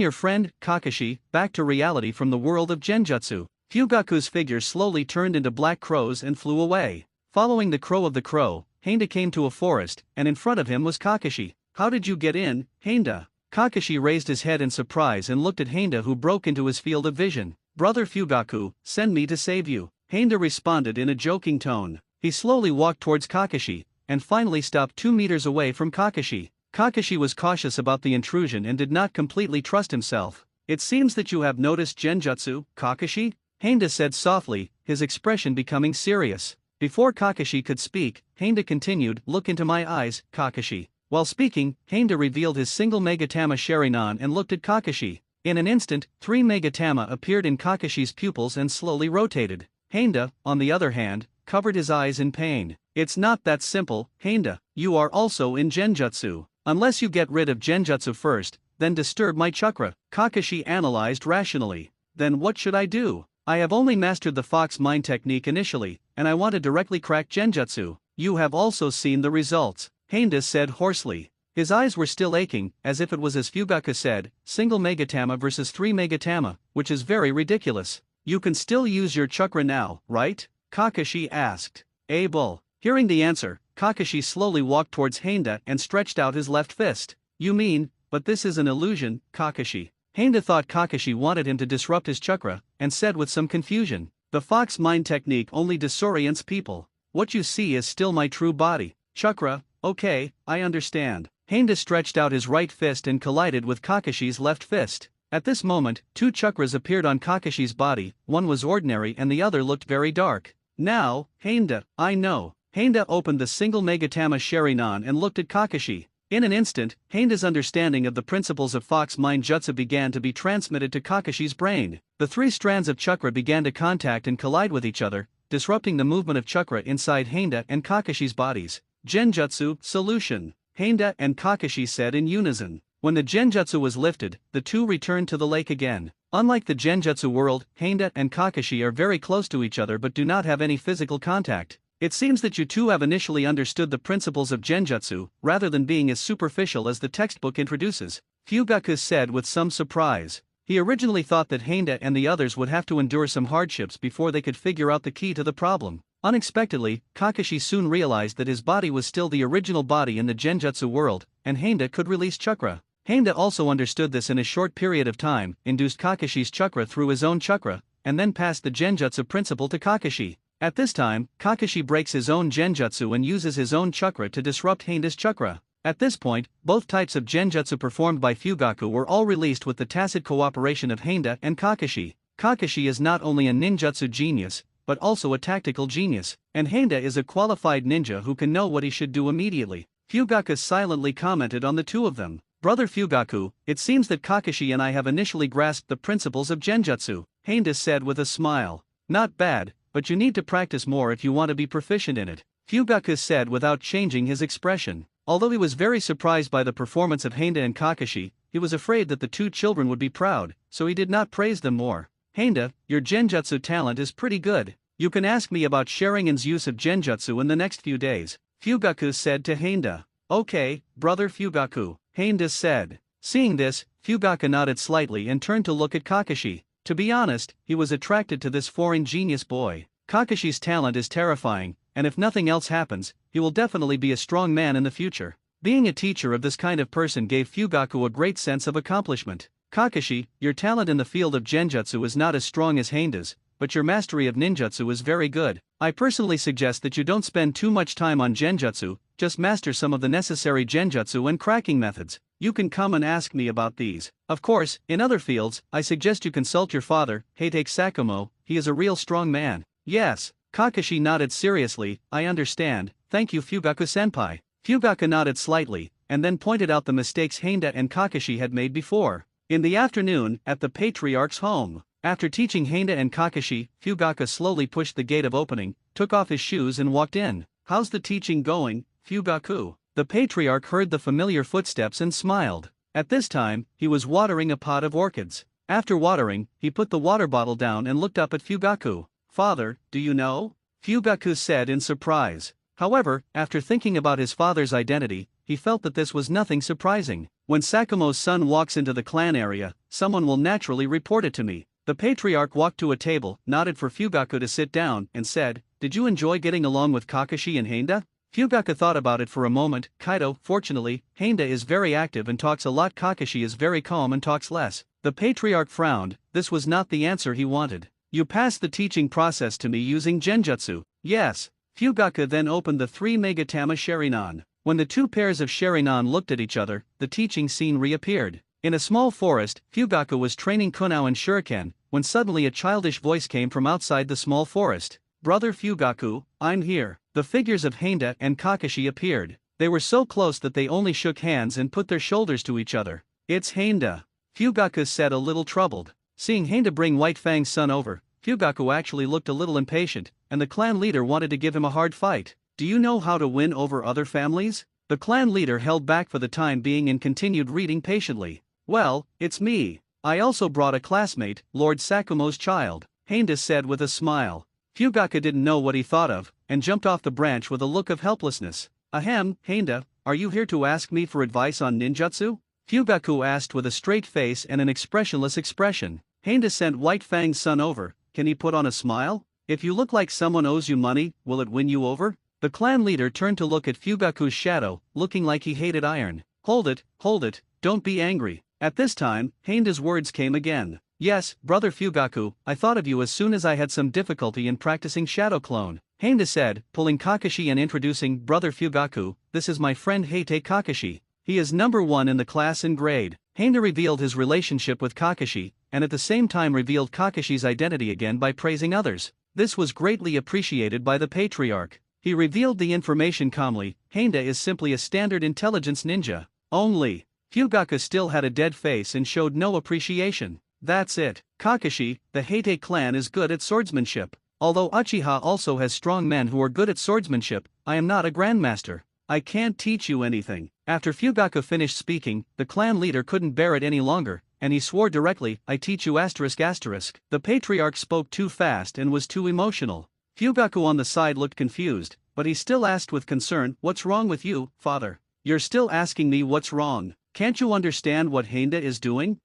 your friend, Kakashi, back to reality from the world of genjutsu. Fugaku's figure slowly turned into black crows and flew away. Following the crow of the crow, Henda came to a forest, and in front of him was Kakashi. How did you get in, Henda? Kakashi raised his head in surprise and looked at Henda, who broke into his field of vision. Brother Fugaku, send me to save you. Henda responded in a joking tone. He slowly walked towards Kakashi, and finally stopped 2 meters away from Kakashi. Kakashi was cautious about the intrusion and did not completely trust himself. It seems that you have noticed genjutsu, Kakashi? Henda said softly, his expression becoming serious. Before Kakashi could speak, Henda continued, look into my eyes, Kakashi. While speaking, Henda revealed his single Megatama Sharingan and looked at Kakashi. In an instant, 3 Megatama appeared in Kakashi's pupils and slowly rotated. Henda, on the other hand, covered his eyes in pain. It's not that simple, Henda. You are also in genjutsu. Unless you get rid of genjutsu first, then disturb my chakra. Kakashi analyzed rationally. Then what should I do? I have only mastered the fox mind technique initially, and I want to directly crack genjutsu. You have also seen the results, Henda said hoarsely. His eyes were still aching, as if it was as Fugaku said, single Megatama versus 3 Megatama, which is very ridiculous. You can still use your chakra now, right? Kakashi asked. Able. Hearing the answer, Kakashi slowly walked towards Henda and stretched out his left fist. You mean, but this is an illusion, Kakashi. Henda thought Kakashi wanted him to disrupt his chakra, and said with some confusion. The fox mind technique only disorients people. What you see is still my true body. Chakra, okay, I understand. Henda stretched out his right fist and collided with Kakashi's left fist. At this moment, 2 chakras appeared on Kakashi's body, one was ordinary and the other looked very dark. Now, Henda, I know. Henda opened the single Megatama Sharingan and looked at Kakashi. In an instant, Henda's understanding of the principles of fox mind jutsu began to be transmitted to Kakashi's brain. The 3 strands of chakra began to contact and collide with each other, disrupting the movement of chakra inside Henda and Kakashi's bodies. Genjutsu, solution, Henda and Kakashi said in unison. When the genjutsu was lifted, the two returned to the lake again. Unlike the genjutsu world, Henda and Kakashi are very close to each other but do not have any physical contact. It seems that you two have initially understood the principles of genjutsu, rather than being as superficial as the textbook introduces, Fugaku said with some surprise. He originally thought that Henda and the others would have to endure some hardships before they could figure out the key to the problem. Unexpectedly, Kakashi soon realized that his body was still the original body in the genjutsu world, and Henda could release chakra. Henda also understood this in a short period of time, induced Kakashi's chakra through his own chakra, and then passed the genjutsu principle to Kakashi. At this time, Kakashi breaks his own genjutsu and uses his own chakra to disrupt Henda's chakra. At this point, both types of genjutsu performed by Fugaku were all released with the tacit cooperation of Henda and Kakashi. Kakashi is not only a ninjutsu genius, but also a tactical genius, and Henda is a qualified ninja who can know what he should do immediately. Fugaku silently commented on the two of them. Brother Fugaku, it seems that Kakashi and I have initially grasped the principles of genjutsu, Henda said with a smile. Not bad, but you need to practice more if you want to be proficient in it, Fugaku said without changing his expression. Although he was very surprised by the performance of Henda and Kakashi, he was afraid that the two children would be proud, so he did not praise them more. Henda, your genjutsu talent is pretty good. You can ask me about Sharingan's use of genjutsu in the next few days, Fugaku said to Henda. Okay, brother Fugaku, Henda said. Seeing this, Fugaku nodded slightly and turned to look at Kakashi. To be honest, he was attracted to this foreign genius boy. Kakashi's talent is terrifying, and if nothing else happens, he will definitely be a strong man in the future. Being a teacher of this kind of person gave Fugaku a great sense of accomplishment. Kakashi, your talent in the field of genjutsu is not as strong as Handa's, but your mastery of ninjutsu is very good. I personally suggest that you don't spend too much time on genjutsu, just master some of the necessary genjutsu and cracking methods. You can come and ask me about these. Of course, in other fields, I suggest you consult your father, Heitake Sakumo, he is a real strong man. Yes, Kakashi nodded seriously, I understand, thank you Fugaku-senpai. Fugaku nodded slightly, and then pointed out the mistakes Handa and Kakashi had made before. In the afternoon, at the patriarch's home, after teaching Handa and Kakashi, Fugaku slowly pushed the gate of opening, took off his shoes and walked in. How's the teaching going, Fugaku? The patriarch heard the familiar footsteps and smiled. At this time, he was watering a pot of orchids. After watering, he put the water bottle down and looked up at Fugaku. Father, do you know? Fugaku said in surprise. However, after thinking about his father's identity, he felt that this was nothing surprising. When Sakumo's son walks into the clan area, someone will naturally report it to me. The patriarch walked to a table, nodded for Fugaku to sit down, and said, Did you enjoy getting along with Kakashi and Handa? Fugaku thought about it for a moment. Kaido, fortunately, Handa is very active and talks a lot. Kakashi is very calm and talks less. The patriarch frowned, this was not the answer he wanted. You passed the teaching process to me using genjutsu. Yes. Fugaku then opened the 3 Megatama Sharingan. When the two pairs of Sharingan looked at each other, the teaching scene reappeared. In a small forest, Fugaku was training Kunao and Shuriken, when suddenly a childish voice came from outside the small forest. Brother Fugaku, I'm here. The figures of Handa and Kakashi appeared. They were so close that they only shook hands and put their shoulders to each other. It's Handa. Fugaku said a little troubled. Seeing Handa bring White Fang's son over, Fugaku actually looked a little impatient, and the clan leader wanted to give him a hard fight. Do you know how to win over other families? The clan leader held back for the time being and continued reading patiently. Well, it's me. I also brought a classmate, Lord Sakumo's child, Handa said with a smile. Fugaku didn't know what he thought of, and jumped off the branch with a look of helplessness. Ahem, Handa, are you here to ask me for advice on ninjutsu? Fugaku asked with a straight face and an expressionless expression. Handa sent White Fang's son over, can he put on a smile? If you look like someone owes you money, will it win you over? The clan leader turned to look at Fugaku's shadow, looking like he hated iron. Hold it, don't be angry. At this time, Handa's words came again. Yes, brother Fugaku, I thought of you as soon as I had some difficulty in practicing Shadow Clone. Handa said, pulling Kakashi and introducing brother Fugaku, this is my friend Heitake Kakashi. He is number 1 in the class and grade. Handa revealed his relationship with Kakashi, and at the same time revealed Kakashi's identity again by praising others. This was greatly appreciated by the patriarch. He revealed the information calmly, Handa is simply a standard intelligence ninja. Only. Fugaku still had a dead face and showed no appreciation. That's it. Kakashi, the Heitake clan is good at swordsmanship. Although Uchiha also has strong men who are good at swordsmanship, I am not a grandmaster. I can't teach you anything. After Fugaku finished speaking, the clan leader couldn't bear it any longer, and he swore directly, I teach you ****. The patriarch spoke too fast and was too emotional. Fugaku on the side looked confused, but he still asked with concern, what's wrong with you, father? You're still asking me what's wrong? Can't you understand what Handa is doing?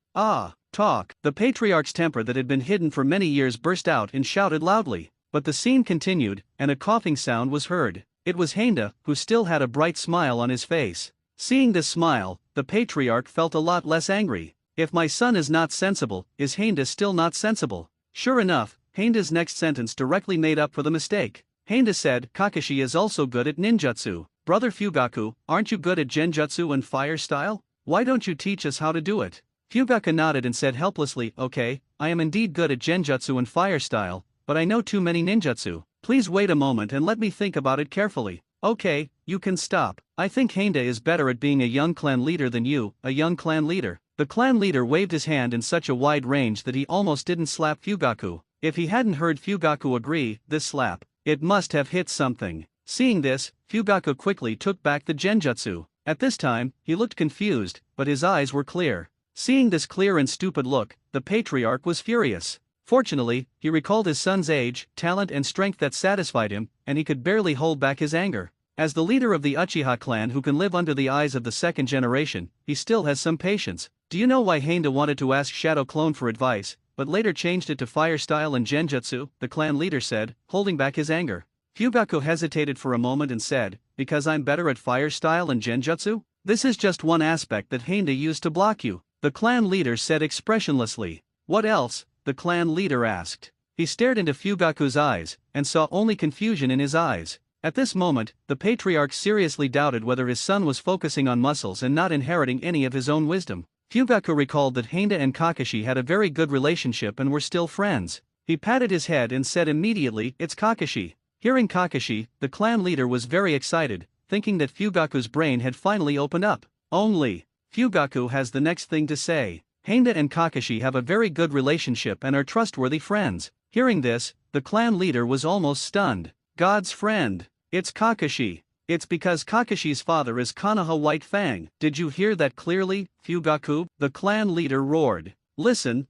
Talk. The patriarch's temper that had been hidden for many years burst out and shouted loudly. But the scene continued, and a coughing sound was heard. It was Handa, who still had a bright smile on his face. Seeing this smile, the patriarch felt a lot less angry. If my son is not sensible, is Handa still not sensible? Sure enough, Handa's next sentence directly made up for the mistake. Handa said, Kakashi is also good at ninjutsu. Brother Fugaku, aren't you good at genjutsu and fire style? Why don't you teach us how to do it? Fugaku nodded and said helplessly, okay, I am indeed good at genjutsu and fire style, but I know too many ninjutsu. Please wait a moment and let me think about it carefully. Okay, you can stop. I think Handa is better at being a young clan leader than you, a young clan leader. The clan leader waved his hand in such a wide range that he almost didn't slap Fugaku. If he hadn't heard Fugaku agree, this slap, it must have hit something. Seeing this, Fugaku quickly took back the genjutsu. At this time, he looked confused, but his eyes were clear. Seeing this clear and stupid look, the patriarch was furious. Fortunately, he recalled his son's age, talent and strength that satisfied him, and he could barely hold back his anger. As the leader of the Uchiha clan who can live under the eyes of the second generation, he still has some patience. Do you know why Handa wanted to ask Shadow Clone for advice, but later changed it to fire style and genjutsu, the clan leader said, holding back his anger. Fugaku hesitated for a moment and said, because I'm better at fire style and genjutsu? This is just one aspect that Heinda used to block you, the clan leader said expressionlessly. What else? The clan leader asked. He stared into Fugaku's eyes, and saw only confusion in his eyes. At this moment, the patriarch seriously doubted whether his son was focusing on muscles and not inheriting any of his own wisdom. Fugaku recalled that Heinda and Kakashi had a very good relationship and were still friends. He patted his head and said immediately, it's Kakashi. Hearing Kakashi, the clan leader was very excited, thinking that Fugaku's brain had finally opened up. Only, Fugaku has the next thing to say. Heinda and Kakashi have a very good relationship and are trustworthy friends. Hearing this, the clan leader was almost stunned. God's friend. It's Kakashi. It's because Kakashi's father is Konoha White Fang. Did you hear that clearly, Fugaku? The clan leader roared. Listen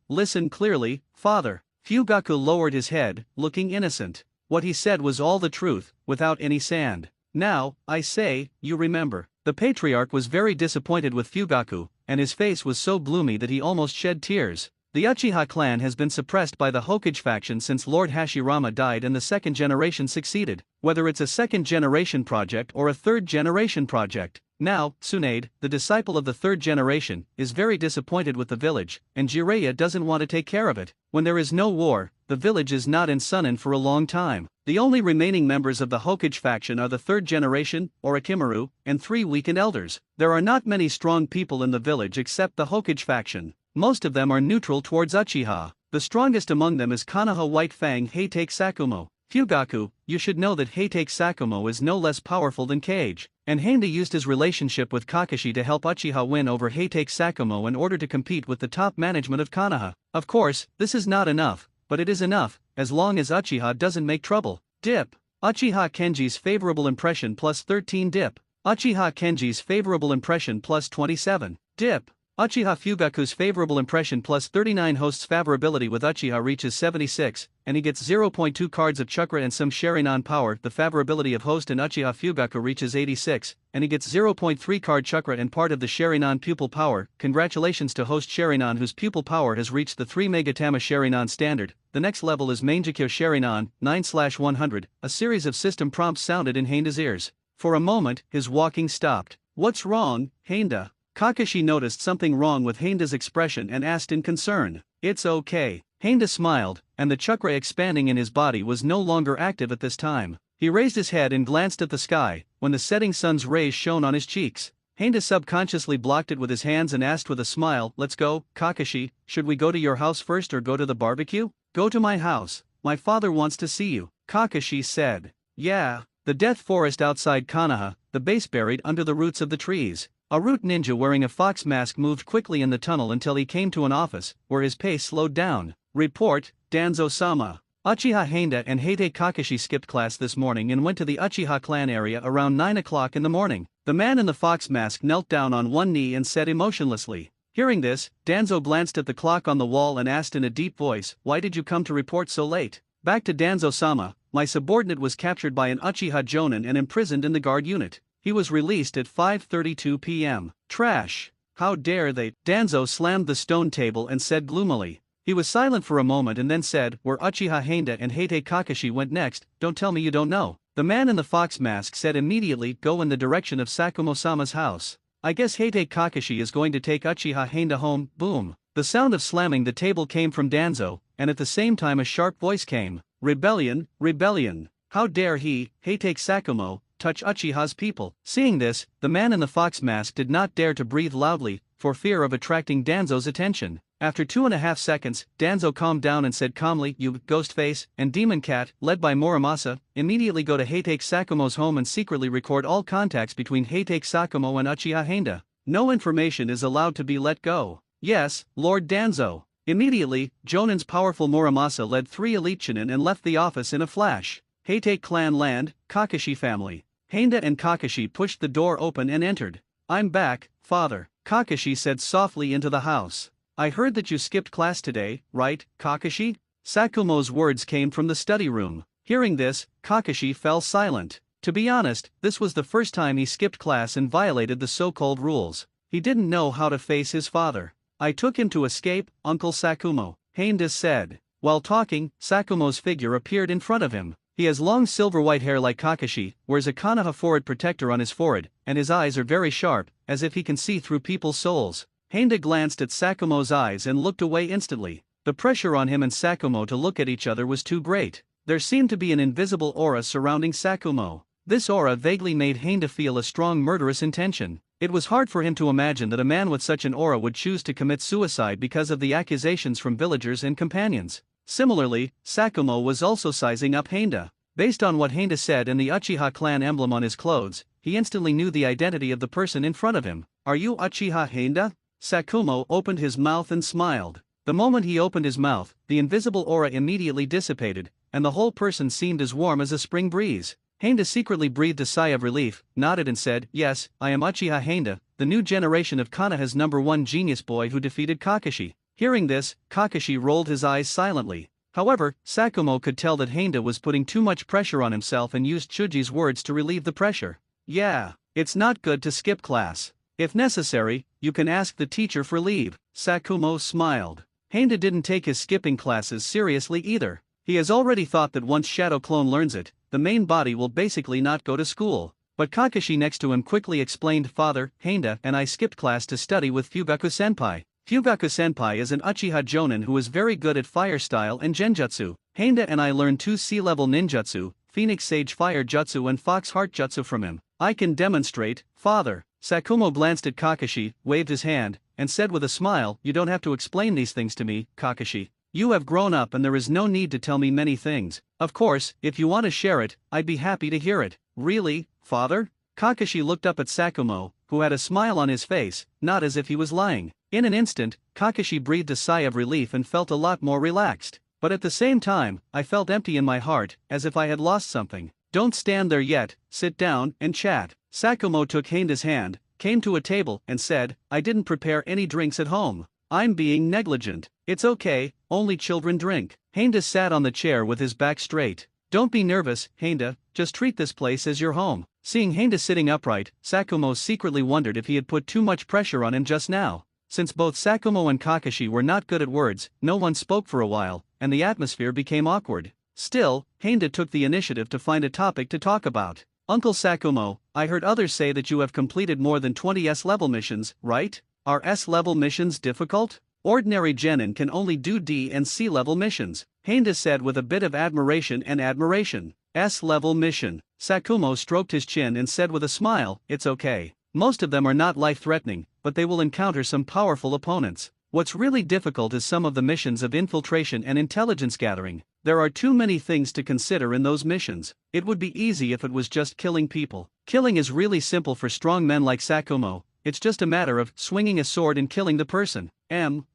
clearly, father. Fugaku lowered his head, looking innocent. What he said was all the truth, without any sand. Now, I say, you remember. The patriarch was very disappointed with Fugaku, and his face was so gloomy that he almost shed tears. The Uchiha clan has been suppressed by the Hokage faction since Lord Hashirama died and the second generation succeeded, whether it's a second generation project or a third generation project. Now, Tsunade, the disciple of the third generation, is very disappointed with the village, and Jiraiya doesn't want to take care of it. When there is no war, the village is not in Sunin for a long time. The only remaining members of the Hokage faction are the third generation, Orochimaru, and 3 weakened elders. There are not many strong people in the village except the Hokage faction. Most of them are neutral towards Uchiha. The strongest among them is Konoha White Fang Heitake Sakumo. Fugaku, you should know that Heitake Sakumo is no less powerful than Kage, and Heinda used his relationship with Kakashi to help Uchiha win over Heitake Sakumo in order to compete with the top management of Konoha. Of course, this is not enough, but it is enough, as long as Uchiha doesn't make trouble. Dip. Uchiha Kenji's favorable impression plus 13 dip. Uchiha Kenji's favorable impression plus 27 dip. Uchiha Fugaku's favorable impression plus 39 hosts favorability with Uchiha reaches 76, and he gets 0.2 cards of chakra and some Sharingan power. The favorability of host in Uchiha Fugaku reaches 86, and he gets 0.3 card chakra and part of the Sharingan pupil power. Congratulations to host Sharingan whose pupil power has reached the 3 Megatama Sharingan standard. The next level is Mangekyo Sharingan, 9/100. A series of system prompts sounded in Heinda's ears. For a moment, his walking stopped. What's wrong, Heinda? Kakashi noticed something wrong with Heinda's expression and asked in concern. It's okay. Heinda smiled, and the chakra expanding in his body was no longer active at this time. He raised his head and glanced at the sky, when the setting sun's rays shone on his cheeks. Heinda subconsciously blocked it with his hands and asked with a smile, let's go, Kakashi, should we go to your house first or go to the barbecue? Go to my house. My father wants to see you, Kakashi said. Yeah. The death forest outside Konoha, the base buried under the roots of the trees. A root ninja wearing a fox mask moved quickly in the tunnel until he came to an office, where his pace slowed down. Report, Danzo-sama. Uchiha Heinda and Heitei Kakashi skipped class this morning and went to the Uchiha clan area around 9 o'clock in the morning. The man in the fox mask knelt down on one knee and said emotionlessly. Hearing this, Danzo glanced at the clock on the wall and asked in a deep voice, why did you come to report so late? Back to Danzo-sama, my subordinate was captured by an Uchiha Jonin and imprisoned in the guard unit. He was released at 5:32 p.m. Trash. How dare they? Danzo slammed the stone table and said gloomily. He was silent for a moment and then said, where Uchiha Heinda and Heitei Kakashi went next, don't tell me you don't know. The man in the fox mask said immediately, go in the direction of Sakumo-sama's house. I guess Heitei Kakashi is going to take Uchiha Heinda home. Boom. The sound of slamming the table came from Danzo, and at the same time a sharp voice came. Rebellion, rebellion. How dare he, Heitei Sakumo, touch Uchiha's people. Seeing this, the man in the fox mask did not dare to breathe loudly, for fear of attracting Danzo's attention. After 2.5 seconds, Danzo calmed down and said calmly, you, Ghostface, and Demon Cat, led by Muramasa, immediately go to Heitei Sakumo's home and secretly record all contacts between Heitei Sakumo and Uchiha Heinda. No information is allowed to be let go. Yes, Lord Danzo. Immediately, Jonin's powerful Muramasa led 3 elite Chunin and left the office in a flash. Heitei clan land, Kakashi family. Heinda and Kakashi pushed the door open and entered. I'm back, father, Kakashi said softly into the house. I heard that you skipped class today, right, Kakashi? Sakumo's words came from the study room. Hearing this, Kakashi fell silent. To be honest, this was the first time he skipped class and violated the so-called rules. He didn't know how to face his father. I took him to escape, Uncle Sakumo. Heinda said. While talking, Sakumo's figure appeared in front of him. He has long silver-white hair like Kakashi, wears a Konoha forehead protector on his forehead, and his eyes are very sharp, as if he can see through people's souls. Heinda glanced at Sakumo's eyes and looked away instantly. The pressure on him and Sakumo to look at each other was too great. There seemed to be an invisible aura surrounding Sakumo. This aura vaguely made Heinda feel a strong murderous intention. It was hard for him to imagine that a man with such an aura would choose to commit suicide because of the accusations from villagers and companions. Similarly, Sakumo was also sizing up Heinda. Based on what Heinda said and the Uchiha clan emblem on his clothes, he instantly knew the identity of the person in front of him. "Are you Uchiha Heinda?" Sakumo opened his mouth and smiled. The moment he opened his mouth, the invisible aura immediately dissipated, and the whole person seemed as warm as a spring breeze. Heinda secretly breathed a sigh of relief, nodded and said, "Yes, I am Uchiha Heinda, the new generation of Konoha's #1 genius boy who defeated Kakashi." Hearing this, Kakashi rolled his eyes silently. However, Sakumo could tell that Heinda was putting too much pressure on himself and used Chuji's words to relieve the pressure. "Yeah, it's not good to skip class. If necessary, you can ask the teacher for leave." Sakumo smiled. Heinda didn't take his skipping classes seriously either. He has already thought that once Shadow Clone learns it, the main body will basically not go to school. But Kakashi next to him quickly explained, "Father, Heinda and I skipped class to study with Fugaku-senpai. Fugaku-senpai is an Uchiha Jonin who is very good at fire style and genjutsu. Heinda and I learned 2 sea-level ninjutsu, Phoenix Sage Fire Jutsu and Fox Heart Jutsu from him. I can demonstrate, Father." Sakumo glanced at Kakashi, waved his hand, and said with a smile, "You don't have to explain these things to me, Kakashi. You have grown up and there is no need to tell me many things. Of course, if you want to share it, I'd be happy to hear it." "Really, Father?" Kakashi looked up at Sakumo, who had a smile on his face, not as if he was lying. In an instant, Kakashi breathed a sigh of relief and felt a lot more relaxed. "But at the same time, I felt empty in my heart, as if I had lost something." "Don't stand there yet, sit down and chat." Sakumo took Heinda's hand, came to a table, and said, "I didn't prepare any drinks at home. I'm being negligent." "It's okay, only children drink." Heinda sat on the chair with his back straight. "Don't be nervous, Heinda, just treat this place as your home." Seeing Heinda sitting upright, Sakumo secretly wondered if he had put too much pressure on him just now. Since both Sakumo and Kakashi were not good at words, no one spoke for a while, and the atmosphere became awkward. Still, Heinda took the initiative to find a topic to talk about. "Uncle Sakumo, I heard others say that you have completed more than 20 S-level missions, right? Are S-level missions difficult? Ordinary genin can only do D and C-level missions," Heinda said with a bit of admiration and admiration. "S-level mission." Sakumo stroked his chin and said with a smile, "It's okay. Most of them are not life-threatening, but they will encounter some powerful opponents. What's really difficult is some of the missions of infiltration and intelligence gathering. There are too many things to consider in those missions. It would be easy if it was just killing people. Killing is really simple for strong men like Sakumo. It's just a matter of swinging a sword and killing the person."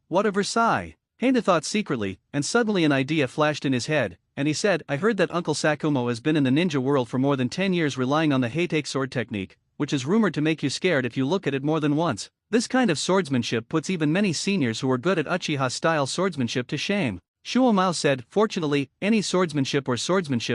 What a Versailles? Heinda thought secretly, and suddenly an idea flashed in his head, and he said, "I heard that Uncle Sakumo has been in the ninja world for more than 10 years relying on the Heitake sword technique, which is rumored to make you scared if you look at it more than once. This kind of swordsmanship puts even many seniors who are good at Uchiha-style swordsmanship to shame." Shuomao said, "Fortunately, any swordsmanship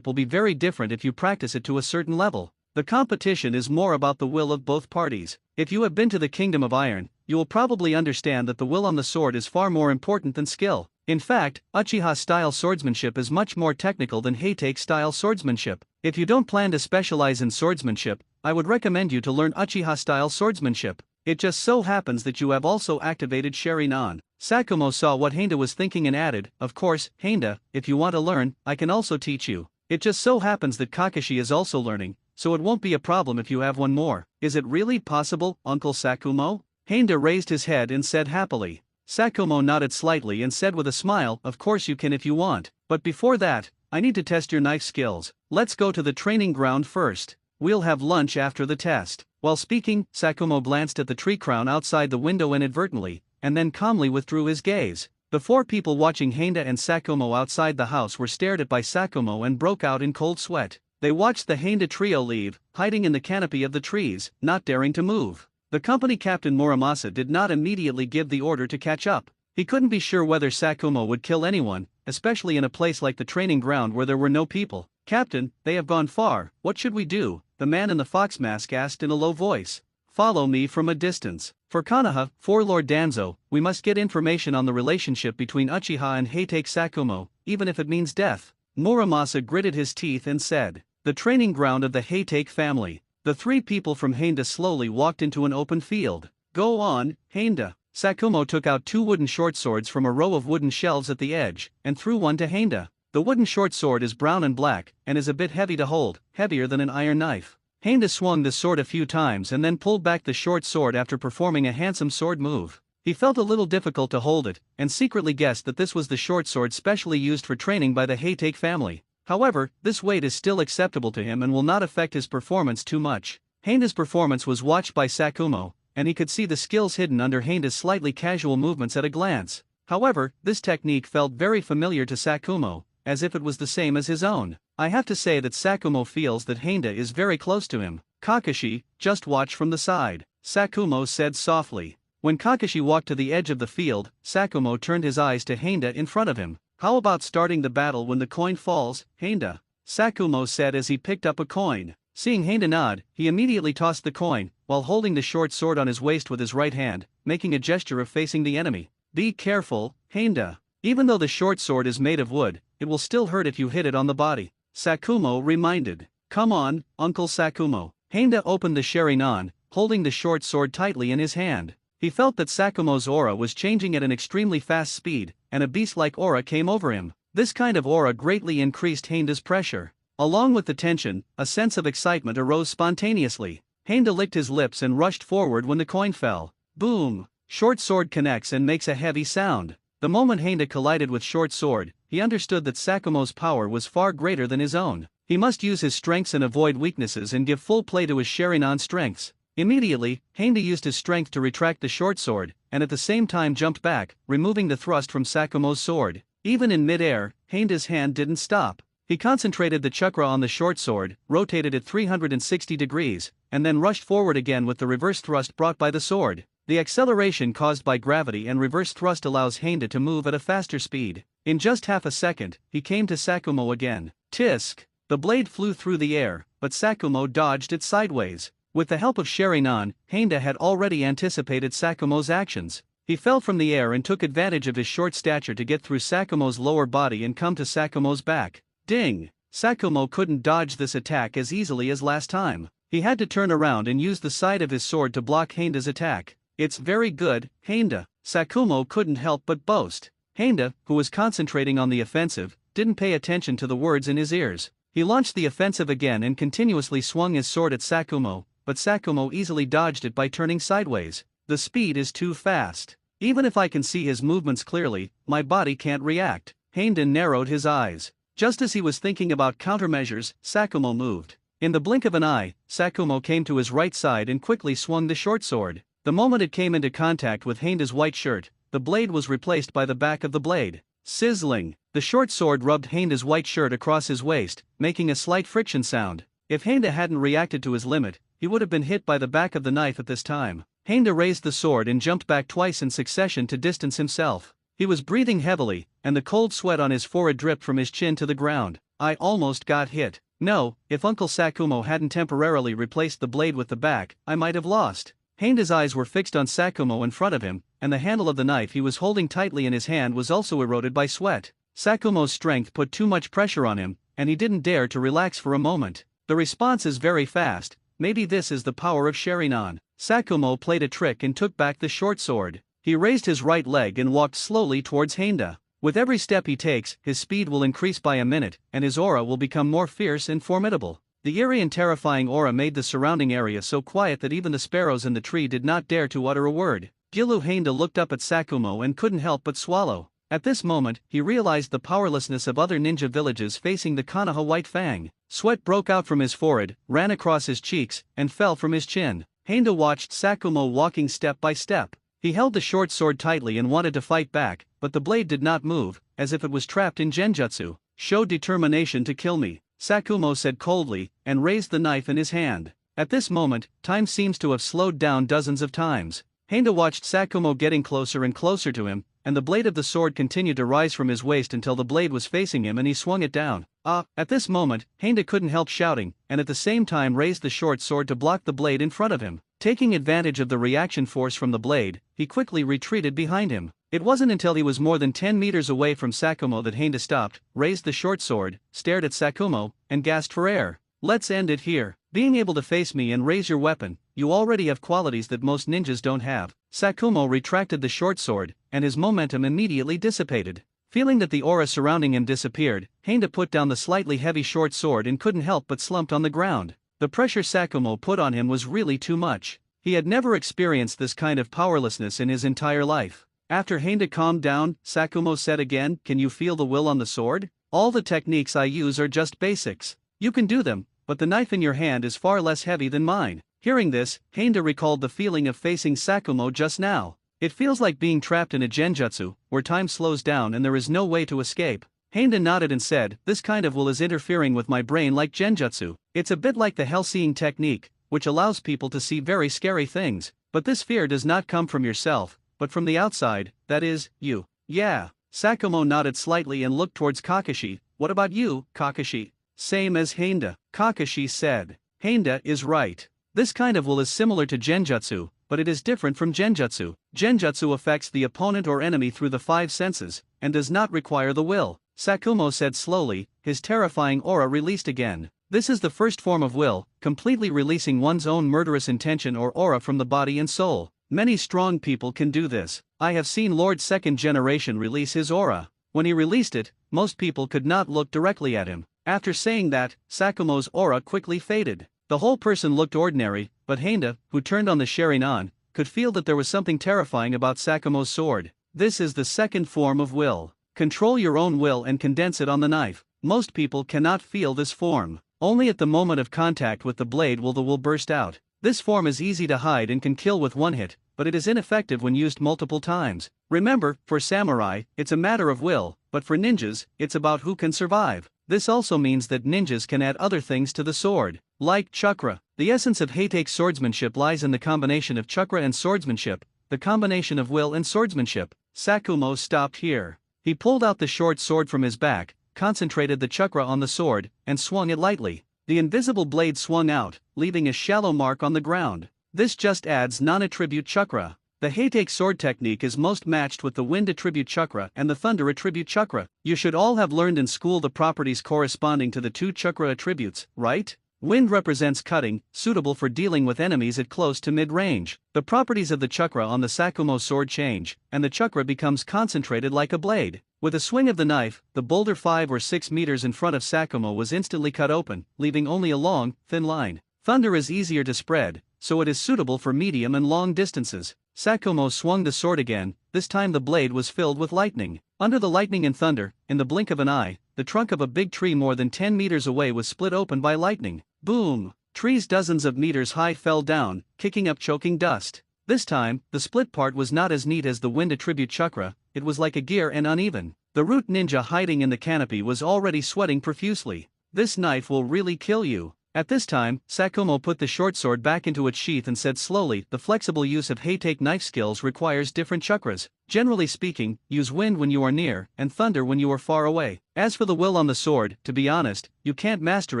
will be very different if you practice it to a certain level. The competition is more about the will of both parties. If you have been to the Kingdom of Iron, you will probably understand that the will on the sword is far more important than skill. In fact, Uchiha-style swordsmanship is much more technical than Heitake-style swordsmanship. If you don't plan to specialize in swordsmanship, I would recommend you to learn Uchiha-style swordsmanship. It just so happens that you have also activated Sharingan." Sakumo saw what Heinda was thinking and added, "Of course, Heinda, if you want to learn, I can also teach you. It just so happens that Kakashi is also learning, so it won't be a problem if you have one more." "Is it really possible, Uncle Sakumo?" Heinda raised his head and said happily. Sakumo nodded slightly and said with a smile, "Of course you can if you want, but before that, I need to test your knife skills. Let's go to the training ground first. We'll have lunch after the test." While speaking, Sakumo glanced at the tree crown outside the window inadvertently, and then calmly withdrew his gaze. The 4 people watching Heinda and Sakumo outside the house were stared at by Sakumo and broke out in cold sweat. They watched the Heinda trio leave, hiding in the canopy of the trees, not daring to move. The company captain Muramasa did not immediately give the order to catch up. He couldn't be sure whether Sakumo would kill anyone, especially in a place like the training ground where there were no people. "Captain, they have gone far, what should we do?" the man in the fox mask asked in a low voice. follow me from a distance. For Konoha, for Lord Danzo, we must get information on the relationship between Uchiha and Heitake Sakumo, even if it means death. Muramasa gritted his teeth and said, the training ground of the Heitake family. The three people from Heinda slowly walked into an open field. Go on, Heinda. Sakumo took out two wooden short swords from a row of wooden shelves at the edge, and threw one to Heinda. The wooden short sword is brown and black, and is a bit heavy to hold, heavier than an iron knife. Heinda swung the sword a few times and then pulled back the short sword after performing a handsome sword move. He felt a little difficult to hold it, and secretly guessed that this was the short sword specially used for training by the Heitake family. However, this weight is still acceptable to him and will not affect his performance too much. Heinda's performance was watched by Sakumo, and he could see the skills hidden under Heinda's slightly casual movements at a glance. However, this technique felt very familiar to Sakumo, as if it was the same as his own. I have to say that Sakumo feels that Heinda is very close to him. Kakashi, just watch from the side, Sakumo said softly. When Kakashi walked to the edge of the field, Sakumo turned his eyes to Heinda in front of him. How about starting the battle when the coin falls, Heinda? Sakumo said as he picked up a coin. Seeing Heinda nod, he immediately tossed the coin, while holding the short sword on his waist with his right hand, making a gesture of facing the enemy. Be careful, Heinda. Even though the short sword is made of wood, it will still hurt if you hit it on the body, Sakumo reminded. Come on, Uncle Sakumo. Heinda opened the Sharingan, holding the short sword tightly in his hand. He felt that Sakumo's aura was changing at an extremely fast speed, and a beast-like aura came over him. This kind of aura greatly increased Heinda's pressure. Along with the tension, a sense of excitement arose spontaneously. Heinda licked his lips and rushed forward when the coin fell. Boom! Short sword connects and makes a heavy sound. The moment Heinda collided with short sword, he understood that Sakumo's power was far greater than his own. He must use his strengths and avoid weaknesses and give full play to his Sharingan strengths. Immediately, Heinda used his strength to retract the short sword, and at the same time jumped back, removing the thrust from Sakumo's sword. Even in mid-air, Heinda's hand didn't stop. He concentrated the chakra on the short sword, rotated it 360 degrees, and then rushed forward again with the reverse thrust brought by the sword. The acceleration caused by gravity and reverse thrust allows Heinda to move at a faster speed. In just half a second, he came to Sakumo again. Tisk! The blade flew through the air, but Sakumo dodged it sideways. With the help of Sharingan, Heinda had already anticipated Sakumo's actions. He fell from the air and took advantage of his short stature to get through Sakumo's lower body and come to Sakumo's back. Ding! Sakumo couldn't dodge this attack as easily as last time. He had to turn around and use the side of his sword to block Heinda's attack. It's very good, Heinda. Sakumo couldn't help but boast. Heinda, who was concentrating on the offensive, didn't pay attention to the words in his ears. He launched the offensive again and continuously swung his sword at Sakumo, but Sakumo easily dodged it by turning sideways. The speed is too fast. Even if I can see his movements clearly, my body can't react. Heinda narrowed his eyes. Just as he was thinking about countermeasures, Sakumo moved. In the blink of an eye, Sakumo came to his right side and quickly swung the short sword. The moment it came into contact with Heinda's white shirt, the blade was replaced by the back of the blade. Sizzling! The short sword rubbed Heinda's white shirt across his waist, making a slight friction sound. If Heinda hadn't reacted to his limit, he would have been hit by the back of the knife at this time. Heinda raised the sword and jumped back twice in succession to distance himself. He was breathing heavily, and the cold sweat on his forehead dripped from his chin to the ground. I almost got hit. No, if Uncle Sakumo hadn't temporarily replaced the blade with the back, I might have lost. Heinda's eyes were fixed on Sakumo in front of him, and the handle of the knife he was holding tightly in his hand was also eroded by sweat. Sakumo's strength put too much pressure on him, and he didn't dare to relax for a moment. The response is very fast. Maybe this is the power of Sharingan. Sakumo played a trick and took back the short sword. He raised his right leg and walked slowly towards Heinda. With every step he takes, his speed will increase by a minute, and his aura will become more fierce and formidable. The eerie and terrifying aura made the surrounding area so quiet that even the sparrows in the tree did not dare to utter a word. Gilu Heinda looked up at Sakumo and couldn't help but swallow. At this moment, he realized the powerlessness of other ninja villages facing the Konoha White Fang. Sweat broke out from his forehead, ran across his cheeks, and fell from his chin. Heinda watched Sakumo walking step by step. He held the short sword tightly and wanted to fight back, but the blade did not move, as if it was trapped in genjutsu. Show determination to kill me, Sakumo said coldly, and raised the knife in his hand. At this moment, time seems to have slowed down dozens of times. Heinda watched Sakumo getting closer and closer to him, and the blade of the sword continued to rise from his waist until the blade was facing him and he swung it down. At this moment, Henda couldn't help shouting, and at the same time raised the short sword to block the blade in front of him. Taking advantage of the reaction force from the blade, he quickly retreated behind him. It wasn't until he was more than 10 meters away from Sakumo that Henda stopped, raised the short sword, stared at Sakumo, and gasped for air. Let's end it here. Being able to face me and raise your weapon, you already have qualities that most ninjas don't have. Sakumo retracted the short sword, and his momentum immediately dissipated. Feeling that the aura surrounding him disappeared, Henda put down the slightly heavy short sword and couldn't help but slumped on the ground. The pressure Sakumo put on him was really too much. He had never experienced this kind of powerlessness in his entire life. After Henda calmed down, Sakumo said again, "Can you feel the will on the sword? All the techniques I use are just basics. You can do them, but the knife in your hand is far less heavy than mine." Hearing this, Henda recalled the feeling of facing Sakumo just now. It feels like being trapped in a genjutsu, where time slows down and there is no way to escape. Henda nodded and said, "This kind of will is interfering with my brain like genjutsu. It's a bit like the hell-seeing technique, which allows people to see very scary things. But this fear does not come from yourself, but from the outside, that is, you." "Yeah." Sakumo nodded slightly and looked towards Kakashi. "What about you, Kakashi?" "Same as Henda," Kakashi said. Henda is right. This kind of will is similar to genjutsu, but it is different from genjutsu. Genjutsu affects the opponent or enemy through the 5 senses, and does not require the will. Sakumo said slowly, his terrifying aura released again. This is the first form of will, completely releasing one's own murderous intention or aura from the body and soul. Many strong people can do this. I have seen Lord Second Generation release his aura. When he released it, most people could not look directly at him. After saying that, Sakumo's aura quickly faded. The whole person looked ordinary, but Henda, who turned on the Sharingan, could feel that there was something terrifying about Sakumo's sword. This is the second form of will. Control your own will and condense it on the knife. Most people cannot feel this form. Only at the moment of contact with the blade will the will burst out. This form is easy to hide and can kill with one hit, but it is ineffective when used multiple times. Remember, for samurai, it's a matter of will, but for ninjas, it's about who can survive. This also means that ninjas can add other things to the sword, like chakra. The essence of Heitake swordsmanship lies in the combination of chakra and swordsmanship, the combination of will and swordsmanship. Sakumo stopped here. He pulled out the short sword from his back, concentrated the chakra on the sword, and swung it lightly. The invisible blade swung out, leaving a shallow mark on the ground. This just adds non-attribute chakra. The Heitake sword technique is most matched with the wind attribute chakra and the thunder attribute chakra. You should all have learned in school the properties corresponding to the 2 chakra attributes, right? Wind represents cutting, suitable for dealing with enemies at close to mid-range. The properties of the chakra on the Sakumo sword change, and the chakra becomes concentrated like a blade. With a swing of the knife, the boulder 5 or 6 meters in front of Sakumo was instantly cut open, leaving only a long, thin line. Thunder is easier to spread, so it is suitable for medium and long distances. Sakumo swung the sword again, this time the blade was filled with lightning. Under the lightning and thunder, in the blink of an eye, the trunk of a big tree more than 10 meters away was split open by lightning. Boom! Trees dozens of meters high fell down, kicking up choking dust. This time, the split part was not as neat as the wind attribute chakra, it was like a gear and uneven. The root ninja hiding in the canopy was already sweating profusely. "This knife will really kill you." At this time, Sakumo put the short sword back into its sheath and said slowly, "The flexible use of Heitake knife skills requires different chakras. Generally speaking, use wind when you are near, and thunder when you are far away. As for the will on the sword, to be honest, you can't master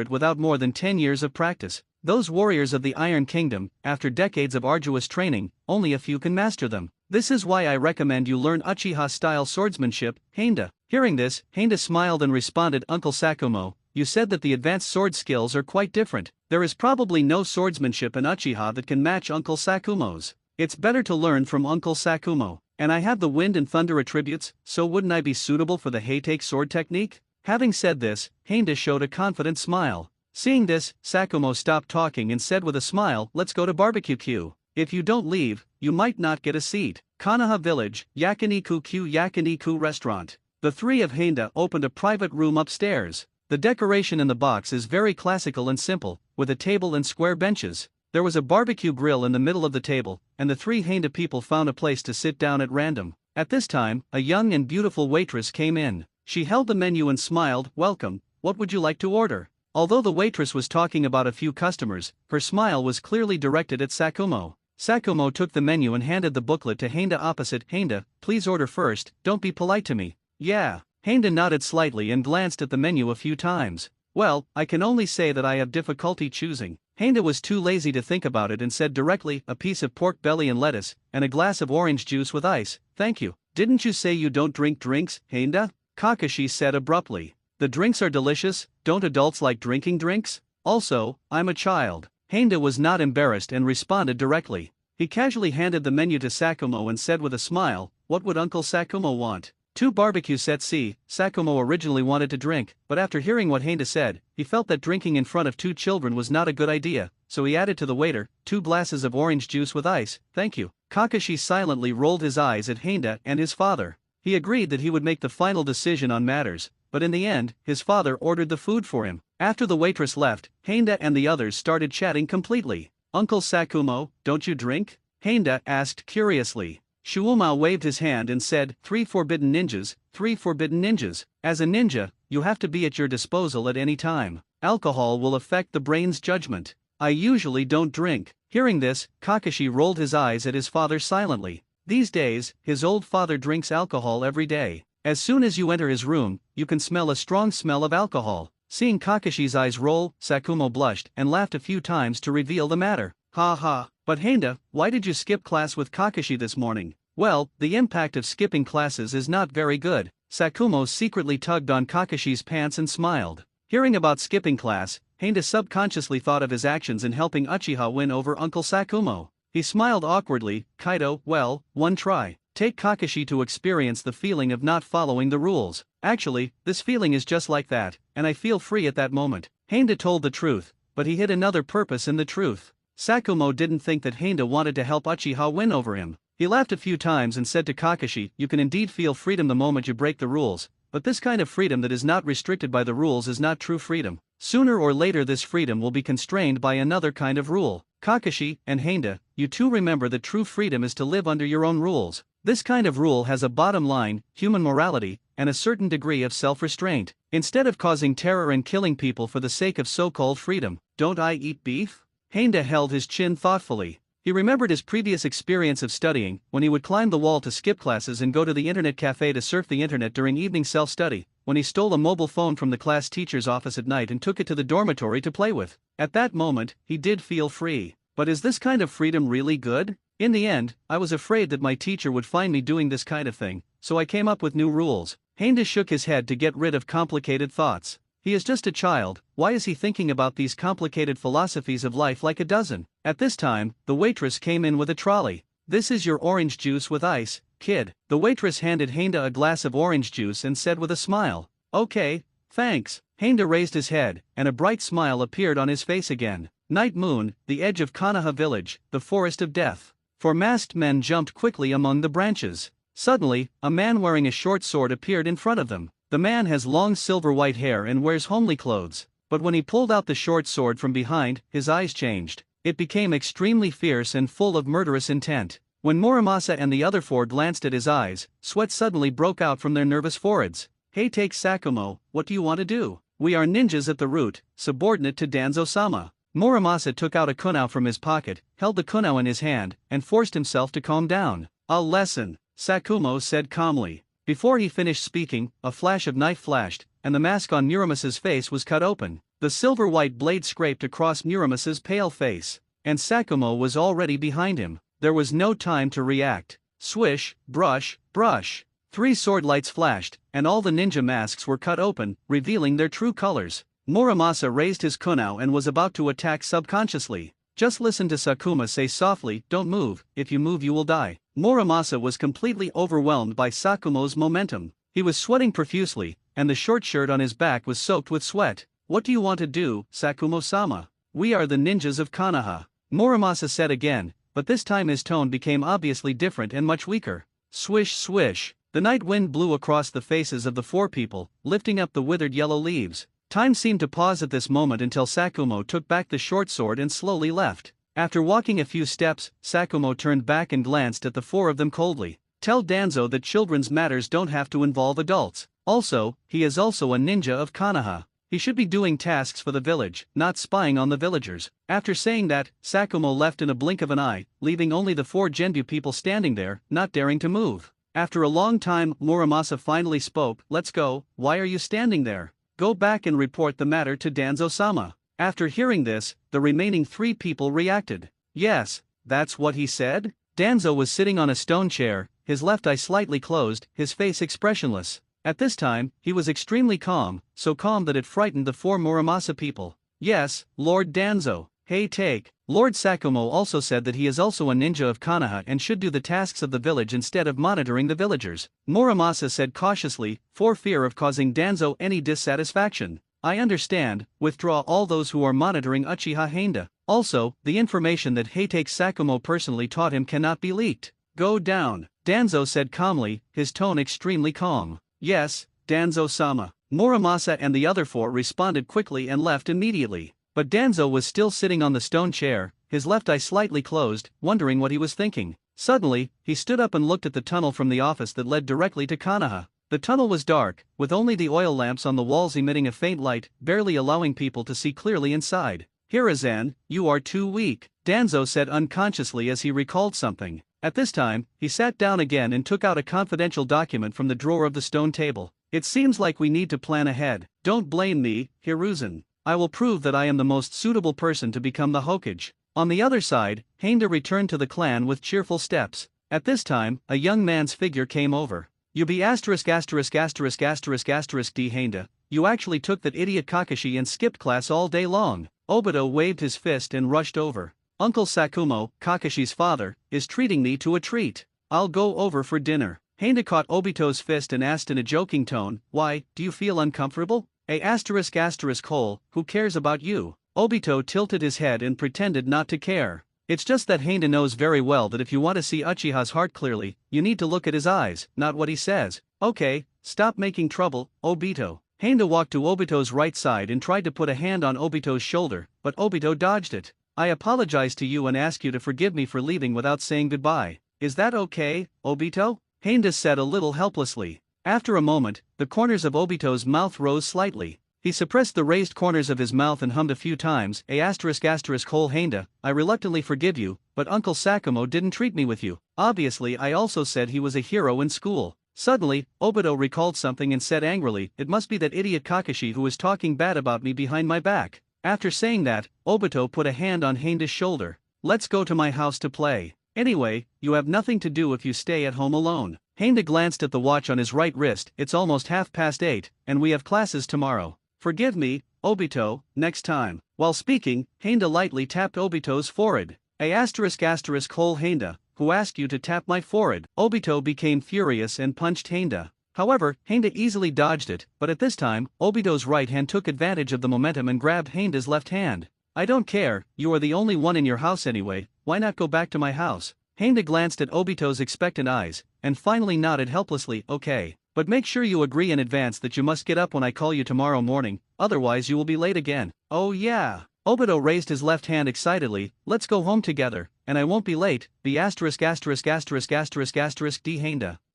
it without more than 10 years of practice. Those warriors of the Iron Kingdom, after decades of arduous training, only a few can master them. This is why I recommend you learn Uchiha-style swordsmanship, Henda." Hearing this, Henda smiled and responded, "Uncle Sakumo, you said that the advanced sword skills are quite different. There is probably no swordsmanship in Uchiha that can match Uncle Sakumo's. It's better to learn from Uncle Sakumo. And I have the wind and thunder attributes, so wouldn't I be suitable for the Heitake sword technique?" Having said this, Henda showed a confident smile. Seeing this, Sakumo stopped talking and said with a smile, "Let's go to barbecue Q. If you don't leave, you might not get a seat." Konoha Village, Yakiniku Q Yakiniku Restaurant. The 3 of Henda opened a private room upstairs. The decoration in the box is very classical and simple, with a table and square benches. There was a barbecue grill in the middle of the table, and the 3 Henda people found a place to sit down at random. At this time, a young and beautiful waitress came in. She held the menu and smiled, "Welcome, what would you like to order?" Although the waitress was talking about a few customers, her smile was clearly directed at Sakumo. Sakumo took the menu and handed the booklet to Heinda opposite. Heinda, please order first, don't be polite to me. Yeah. Heinda nodded slightly and glanced at the menu a few times. Well, I can only say that I have difficulty choosing. Heinda was too lazy to think about it and said directly, a piece of pork belly and lettuce, and a glass of orange juice with ice, thank you. Didn't you say you don't drink drinks, Heinda? Kakashi said abruptly. The drinks are delicious, don't adults like drinking drinks? Also, I'm a child. Heinda was not embarrassed and responded directly. He casually handed the menu to Sakumo and said with a smile, what would Uncle Sakumo want? 2 barbecue sets. C. Sakumo originally wanted to drink, but after hearing what Heinda said, he felt that drinking in front of 2 children was not a good idea, so he added to the waiter, 2 glasses of orange juice with ice, thank you. Kakashi silently rolled his eyes at Heinda and his father. He agreed that he would make the final decision on matters, but in the end, his father ordered the food for him. After the waitress left, Heinda and the others started chatting completely. Uncle Sakumo, don't you drink? Heinda asked curiously. Shuumao waved his hand and said, 3 forbidden ninjas, 3 forbidden ninjas. As a ninja, you have to be at your disposal at any time. Alcohol will affect the brain's judgment. I usually don't drink. Hearing this, Kakashi rolled his eyes at his father silently. These days, his old father drinks alcohol every day. As soon as you enter his room, you can smell a strong smell of alcohol. Seeing Kakashi's eyes roll, Sakumo blushed and laughed a few times to reveal the matter. Ha ha, but Heinda, why did you skip class with Kakashi this morning? Well, the impact of skipping classes is not very good. Sakumo secretly tugged on Kakashi's pants and smiled. Hearing about skipping class, Heinda subconsciously thought of his actions in helping Uchiha win over Uncle Sakumo. He smiled awkwardly. Kaido, well, one try. Take Kakashi to experience the feeling of not following the rules. Actually, this feeling is just like that, and I feel free at that moment. Heinda told the truth, but he hid another purpose in the truth. Sakumo didn't think that Heinda wanted to help Uchiha win over him. He laughed a few times and said to Kakashi, you can indeed feel freedom the moment you break the rules, but this kind of freedom that is not restricted by the rules is not true freedom. Sooner or later this freedom will be constrained by another kind of rule. Kakashi and Heinda, you two remember that true freedom is to live under your own rules. This kind of rule has a bottom line, human morality, and a certain degree of self-restraint. Instead of causing terror and killing people for the sake of so-called freedom. Don't I eat beef? Heinda held his chin thoughtfully. He remembered his previous experience of studying, when he would climb the wall to skip classes and go to the internet cafe to surf the internet during evening self-study, when he stole a mobile phone from the class teacher's office at night and took it to the dormitory to play with. At that moment, he did feel free. But is this kind of freedom really good? In the end, I was afraid that my teacher would find me doing this kind of thing, so I came up with new rules. Heinda shook his head to get rid of complicated thoughts. He is just a child, why is he thinking about these complicated philosophies of life like a dozen? At this time, the waitress came in with a trolley. This is your orange juice with ice, kid. The waitress handed Heinda a glass of orange juice and said with a smile, okay, thanks. Heinda raised his head, and a bright smile appeared on his face again. Night moon, the edge of Konoha village, the forest of death. 4 masked men jumped quickly among the branches. Suddenly, a man wearing a short sword appeared in front of them. The man has long silver-white hair and wears homely clothes, but when he pulled out the short sword from behind, his eyes changed. It became extremely fierce and full of murderous intent. When Muramasa and the other 4 glanced at his eyes, sweat suddenly broke out from their nervous foreheads. Hey, take Sakumo, what do you want to do? We are ninjas at the root, subordinate to Danzo-sama. Muramasa took out a kunao from his pocket, held the kunao in his hand, and forced himself to calm down. A lesson, Sakumo said calmly. Before he finished speaking, a flash of knife flashed, and the mask on Muramasa's face was cut open. The silver-white blade scraped across Muramasa's pale face, and Sakumo was already behind him. There was no time to react. Swish, brush, brush. 3 sword lights flashed, and all the ninja masks were cut open, revealing their true colors. Muramasa raised his kunao and was about to attack subconsciously. Just listen to Sakuma say softly, don't move, if you move you will die. Muramasa was completely overwhelmed by Sakumo's momentum. He was sweating profusely, and the short shirt on his back was soaked with sweat. What do you want to do, Sakumo-sama? We are the ninjas of Konoha. Muramasa said again, but this time his tone became obviously different and much weaker. Swish swish. The night wind blew across the faces of the 4 people, lifting up the withered yellow leaves. Time seemed to pause at this moment until Sakumo took back the short sword and slowly left. After walking a few steps, Sakumo turned back and glanced at the 4 of them coldly. Tell Danzo that children's matters don't have to involve adults. Also, he is also a ninja of Konoha. He should be doing tasks for the village, not spying on the villagers. After saying that, Sakumo left in a blink of an eye, leaving only the 4 Genbu people standing there, not daring to move. After a long time, Muramasa finally spoke. Let's go. Why are you standing there? Go back and report the matter to Danzo-sama. After hearing this, the remaining 3 people reacted. Yes, that's what he said? Danzo was sitting on a stone chair, his left eye slightly closed, his face expressionless. At this time, he was extremely calm, so calm that it frightened the 4 Muramasa people. Yes, Lord Danzo. Hey take. Lord Sakumo also said that he is also a ninja of Konoha and should do the tasks of the village instead of monitoring the villagers. Muramasa said cautiously, for fear of causing Danzo any dissatisfaction. I understand, withdraw all those who are monitoring Uchiha Handa. Also, the information that Heitake Sakumo personally taught him cannot be leaked. Go down, Danzo said calmly, his tone extremely calm. Yes, Danzo-sama. Muramasa and the other 4 responded quickly and left immediately. But Danzo was still sitting on the stone chair, his left eye slightly closed, wondering what he was thinking. Suddenly, he stood up and looked at the tunnel from the office that led directly to Konoha. The tunnel was dark, with only the oil lamps on the walls emitting a faint light, barely allowing people to see clearly inside. Hiruzen, you are too weak, Danzo said unconsciously as he recalled something. At this time, he sat down again and took out a confidential document from the drawer of the stone table. It seems like we need to plan ahead. Don't blame me, Hiruzen. I will prove that I am the most suitable person to become the Hokage. On the other side, Handa returned to the clan with cheerful steps. At this time, a young man's figure came over. You be *********** D Handa, you actually took that idiot Kakashi and skipped class all day long. Obito waved his fist and rushed over. Uncle Sakumo, Kakashi's father, is treating me to a treat. I'll go over for dinner. Handa caught Obito's fist and asked in a joking tone, why, do you feel uncomfortable? Hole, who cares about you? Obito tilted his head and pretended not to care. It's just that Handa knows very well that if you want to see Uchiha's heart clearly, you need to look at his eyes, not what he says. Okay, stop making trouble, Obito. Handa walked to Obito's right side and tried to put a hand on Obito's shoulder, but Obito dodged it. I apologize to you and ask you to forgive me for leaving without saying goodbye. Is that okay, Obito? Handa said a little helplessly. After a moment, the corners of Obito's mouth rose slightly. He suppressed the raised corners of his mouth and hummed a few times. Whole Handa, I reluctantly forgive you, but Uncle Sakumo didn't treat me with you. Obviously I also said he was a hero in school. Suddenly, Obito recalled something and said angrily, it must be that idiot Kakashi who is talking bad about me behind my back. After saying that, Obito put a hand on Handa's shoulder. Let's go to my house to play. Anyway, you have nothing to do if you stay at home alone. Handa glanced at the watch on his right wrist. It's almost 8:30, and we have classes tomorrow. Forgive me, Obito, next time. While speaking, Handa lightly tapped Obito's forehead. Hole Handa, who asked you to tap my forehead? Obito became furious and punched Handa. However, Handa easily dodged it, but at this time, Obito's right hand took advantage of the momentum and grabbed Handa's left hand. I don't care, you are the only one in your house anyway, why not go back to my house? Handa glanced at Obito's expectant eyes, and finally nodded helplessly, okay. But make sure you agree in advance that you must get up when I call you tomorrow morning, otherwise you will be late again. Oh yeah. Obito raised his left hand excitedly, let's go home together, and I won't be late. D Handa.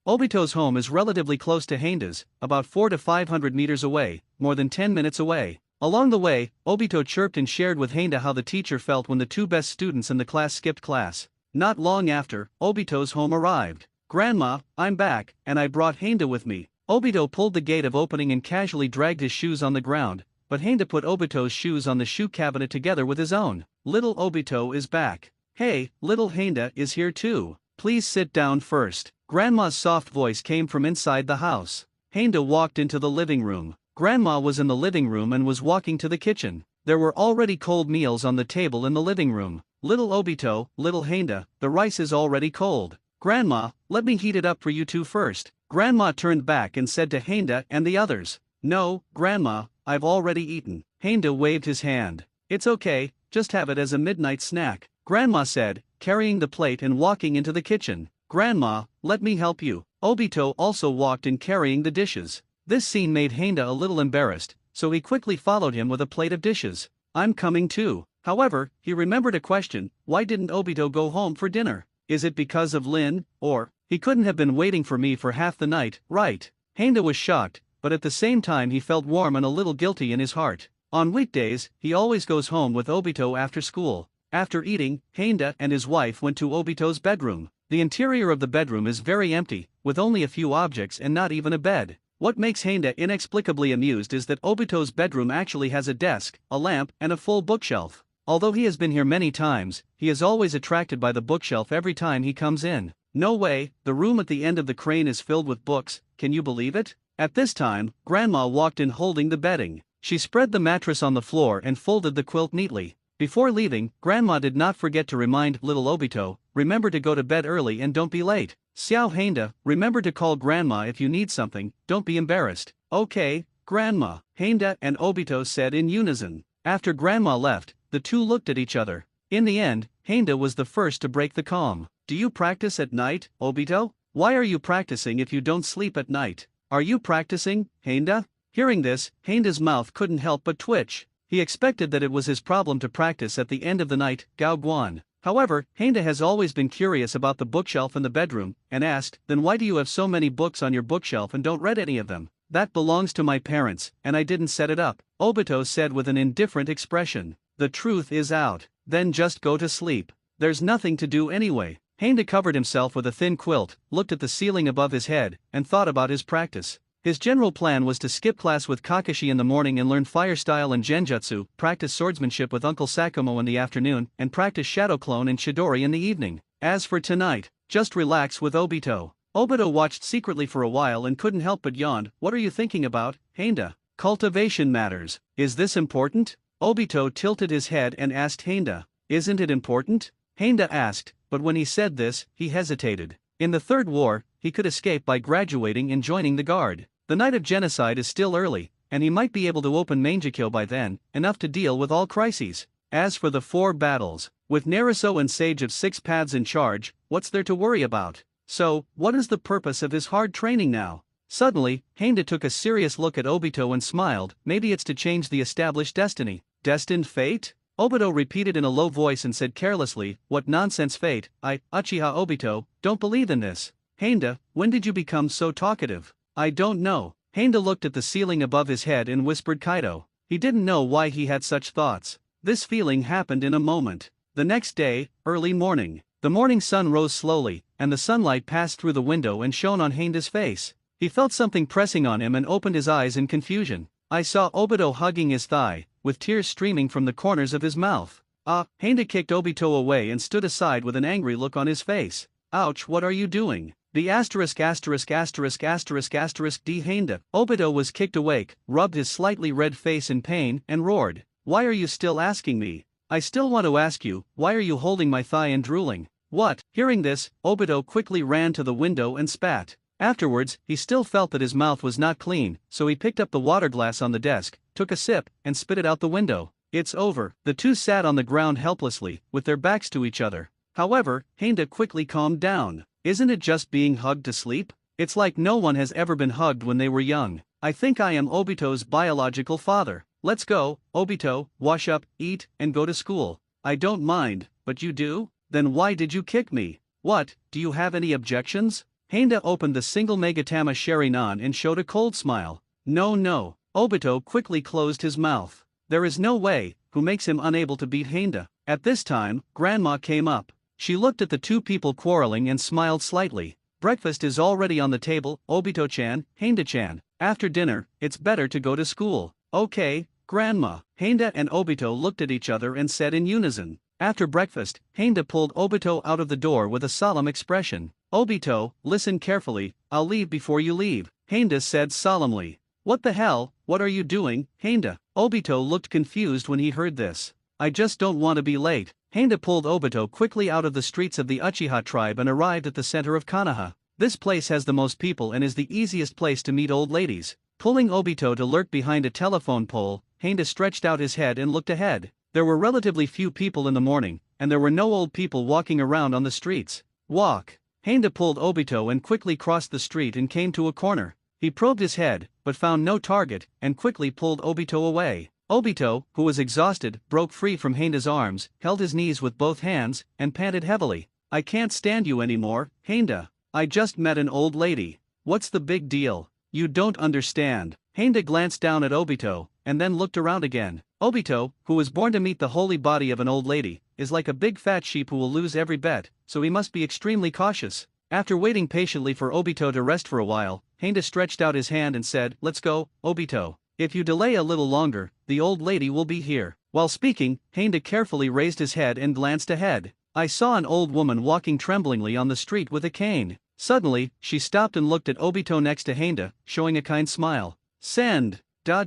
Obito's home is relatively close to Handa's, about 400 to 500 meters away, more than 10 minutes away. Along the way, Obito chirped and shared with Handa how the teacher felt when the 2 best students in the class skipped class. Not long after, Obito's home arrived. Grandma, I'm back, and I brought Handa with me. Obito pulled the gate of opening and casually dragged his shoes on the ground, but Handa put Obito's shoes on the shoe cabinet together with his own. Little Obito is back. Hey, little Handa is here too. Please sit down first. Grandma's soft voice came from inside the house. Handa walked into the living room. Grandma was in the living room and was walking to the kitchen. There were already cold meals on the table in the living room. Little Obito, little Handa, the rice is already cold. Grandma, let me heat it up for you two first. Grandma turned back and said to Handa and the others. No, Grandma, I've already eaten. Handa waved his hand. It's okay, just have it as a midnight snack. Grandma said, carrying the plate and walking into the kitchen. Grandma, let me help you. Obito also walked in carrying the dishes. This scene made Handa a little embarrassed, so he quickly followed him with a plate of dishes. I'm coming too. However, he remembered a question, why didn't Obito go home for dinner? Is it because of Lin, or, he couldn't have been waiting for me for half the night, right? Handa was shocked, but at the same time he felt warm and a little guilty in his heart. On weekdays, he always goes home with Obito after school. After eating, Heinda and his wife went to Obito's bedroom. The interior of the bedroom is very empty, with only a few objects and not even a bed. What makes Heinda inexplicably amused is that Obito's bedroom actually has a desk, a lamp, and a full bookshelf. Although he has been here many times, he is always attracted by the bookshelf every time he comes in. No way, the room at the end of the crane is filled with books, can you believe it? At this time, Grandma walked in holding the bedding. She spread the mattress on the floor and folded the quilt neatly. Before leaving, Grandma did not forget to remind little Obito, remember to go to bed early and don't be late. Xiao Heinda, remember to call Grandma if you need something, don't be embarrassed. Okay, Grandma, Heinda and Obito said in unison. After Grandma left, the two looked at each other. In the end, Heinda was the first to break the calm. Do you practice at night, Obito? Why are you practicing if you don't sleep at night? Are you practicing, Heinda? Hearing this, Heinda's mouth couldn't help but twitch. He expected that it was his problem to practice at the end of the night, Gao Guan. However, Heinda has always been curious about the bookshelf in the bedroom, and asked, then why do you have so many books on your bookshelf and don't read any of them? That belongs to my parents, and I didn't set it up, Obito said with an indifferent expression. The truth is out. Then just go to sleep. There's nothing to do anyway. Heinda covered himself with a thin quilt, looked at the ceiling above his head, and thought about his practice. His general plan was to skip class with Kakashi in the morning and learn fire style and genjutsu, practice swordsmanship with Uncle Sakumo in the afternoon, and practice shadow clone and Chidori in the evening. As for tonight, just relax with Obito. Obito watched secretly for a while and couldn't help but yawn. What are you thinking about, Heinda? Cultivation matters. Is this important? Obito tilted his head and asked Heinda. Isn't it important? Heinda asked, but when he said this, he hesitated. In the Third War, he could escape by graduating and joining the guard. The night of genocide is still early, and he might be able to open Mangekyo by then, enough to deal with all crises. As for the 4 battles, with Naruto and Sage of 6 Paths in charge, what's there to worry about? So, what is the purpose of his hard training now? Suddenly, Heinda took a serious look at Obito and smiled. Maybe it's to change the established destiny. Destined fate? Obito repeated in a low voice and said carelessly, what nonsense fate, Uchiha Obito, don't believe in this. Heinda, when did you become so talkative? I don't know. Heinda looked at the ceiling above his head and whispered Kaido. He didn't know why he had such thoughts. This feeling happened in a moment. The next day, early morning. The morning sun rose slowly, and the sunlight passed through the window and shone on Heinda's face. He felt something pressing on him and opened his eyes in confusion. I saw Obito hugging his thigh, with tears streaming from the corners of his mouth. Heinda kicked Obito away and stood aside with an angry look on his face. Ouch, what are you doing? The asterisk D Heinda. Obito was kicked awake, rubbed his slightly red face in pain, and roared. Why are you still asking me? I still want to ask you, why are you holding my thigh and drooling? What? Hearing this, Obito quickly ran to the window and spat. Afterwards, he still felt that his mouth was not clean, so he picked up the water glass on the desk, took a sip, and spit it out the window. It's over. The two sat on the ground helplessly, with their backs to each other. However, Heinda quickly calmed down. Isn't it just being hugged to sleep? It's like no one has ever been hugged when they were young. I think I am Obito's biological father. Let's go, Obito, wash up, eat, and go to school. I don't mind, but you do? Then why did you kick me? What, do you have any objections? Heinda opened the single Megatama Sharingan and showed a cold smile. No. Obito quickly closed his mouth. There is no way, who makes him unable to beat Heinda. At this time, Grandma came up. She looked at the two people quarreling and smiled slightly. Breakfast is already on the table, Obito-chan, Heinda-chan. After dinner, it's better to go to school. Okay, Grandma. Heinda and Obito looked at each other and said in unison. After breakfast, Heinda pulled Obito out of the door with a solemn expression. Obito, listen carefully, I'll leave before you leave, Heinda said solemnly. What the hell, what are you doing, Heinda? Obito looked confused when he heard this. I just don't want to be late. Heinda pulled Obito quickly out of the streets of the Uchiha tribe and arrived at the center of Konoha. This place has the most people and is the easiest place to meet old ladies. Pulling Obito to lurk behind a telephone pole, Heinda stretched out his head and looked ahead. There were relatively few people in the morning, and there were no old people walking around on the streets. Walk. Heinda pulled Obito and quickly crossed the street and came to a corner. He probed his head, but found no target, and quickly pulled Obito away. Obito, who was exhausted, broke free from Heinda's arms, held his knees with both hands, and panted heavily. I can't stand you anymore, Heinda. I just met an old lady. What's the big deal? You don't understand. Heinda glanced down at Obito, and then looked around again. Obito, who was born to meet the holy body of an old lady, is like a big fat sheep who will lose every bet, so he must be extremely cautious. After waiting patiently for Obito to rest for a while, Heinda stretched out his hand and said, "Let's go, Obito. If you delay a little longer, the old lady will be here." While speaking, Heinda carefully raised his head and glanced ahead. I saw an old woman walking tremblingly on the street with a cane. Suddenly, she stopped and looked at Obito next to Heinda, showing a kind smile. Send. Da.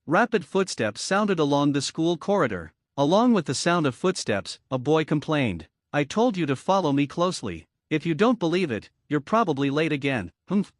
Rapid footsteps sounded along the school corridor. Along with the sound of footsteps, a boy complained. "I told you to follow me closely. If you don't believe it, you're probably late again."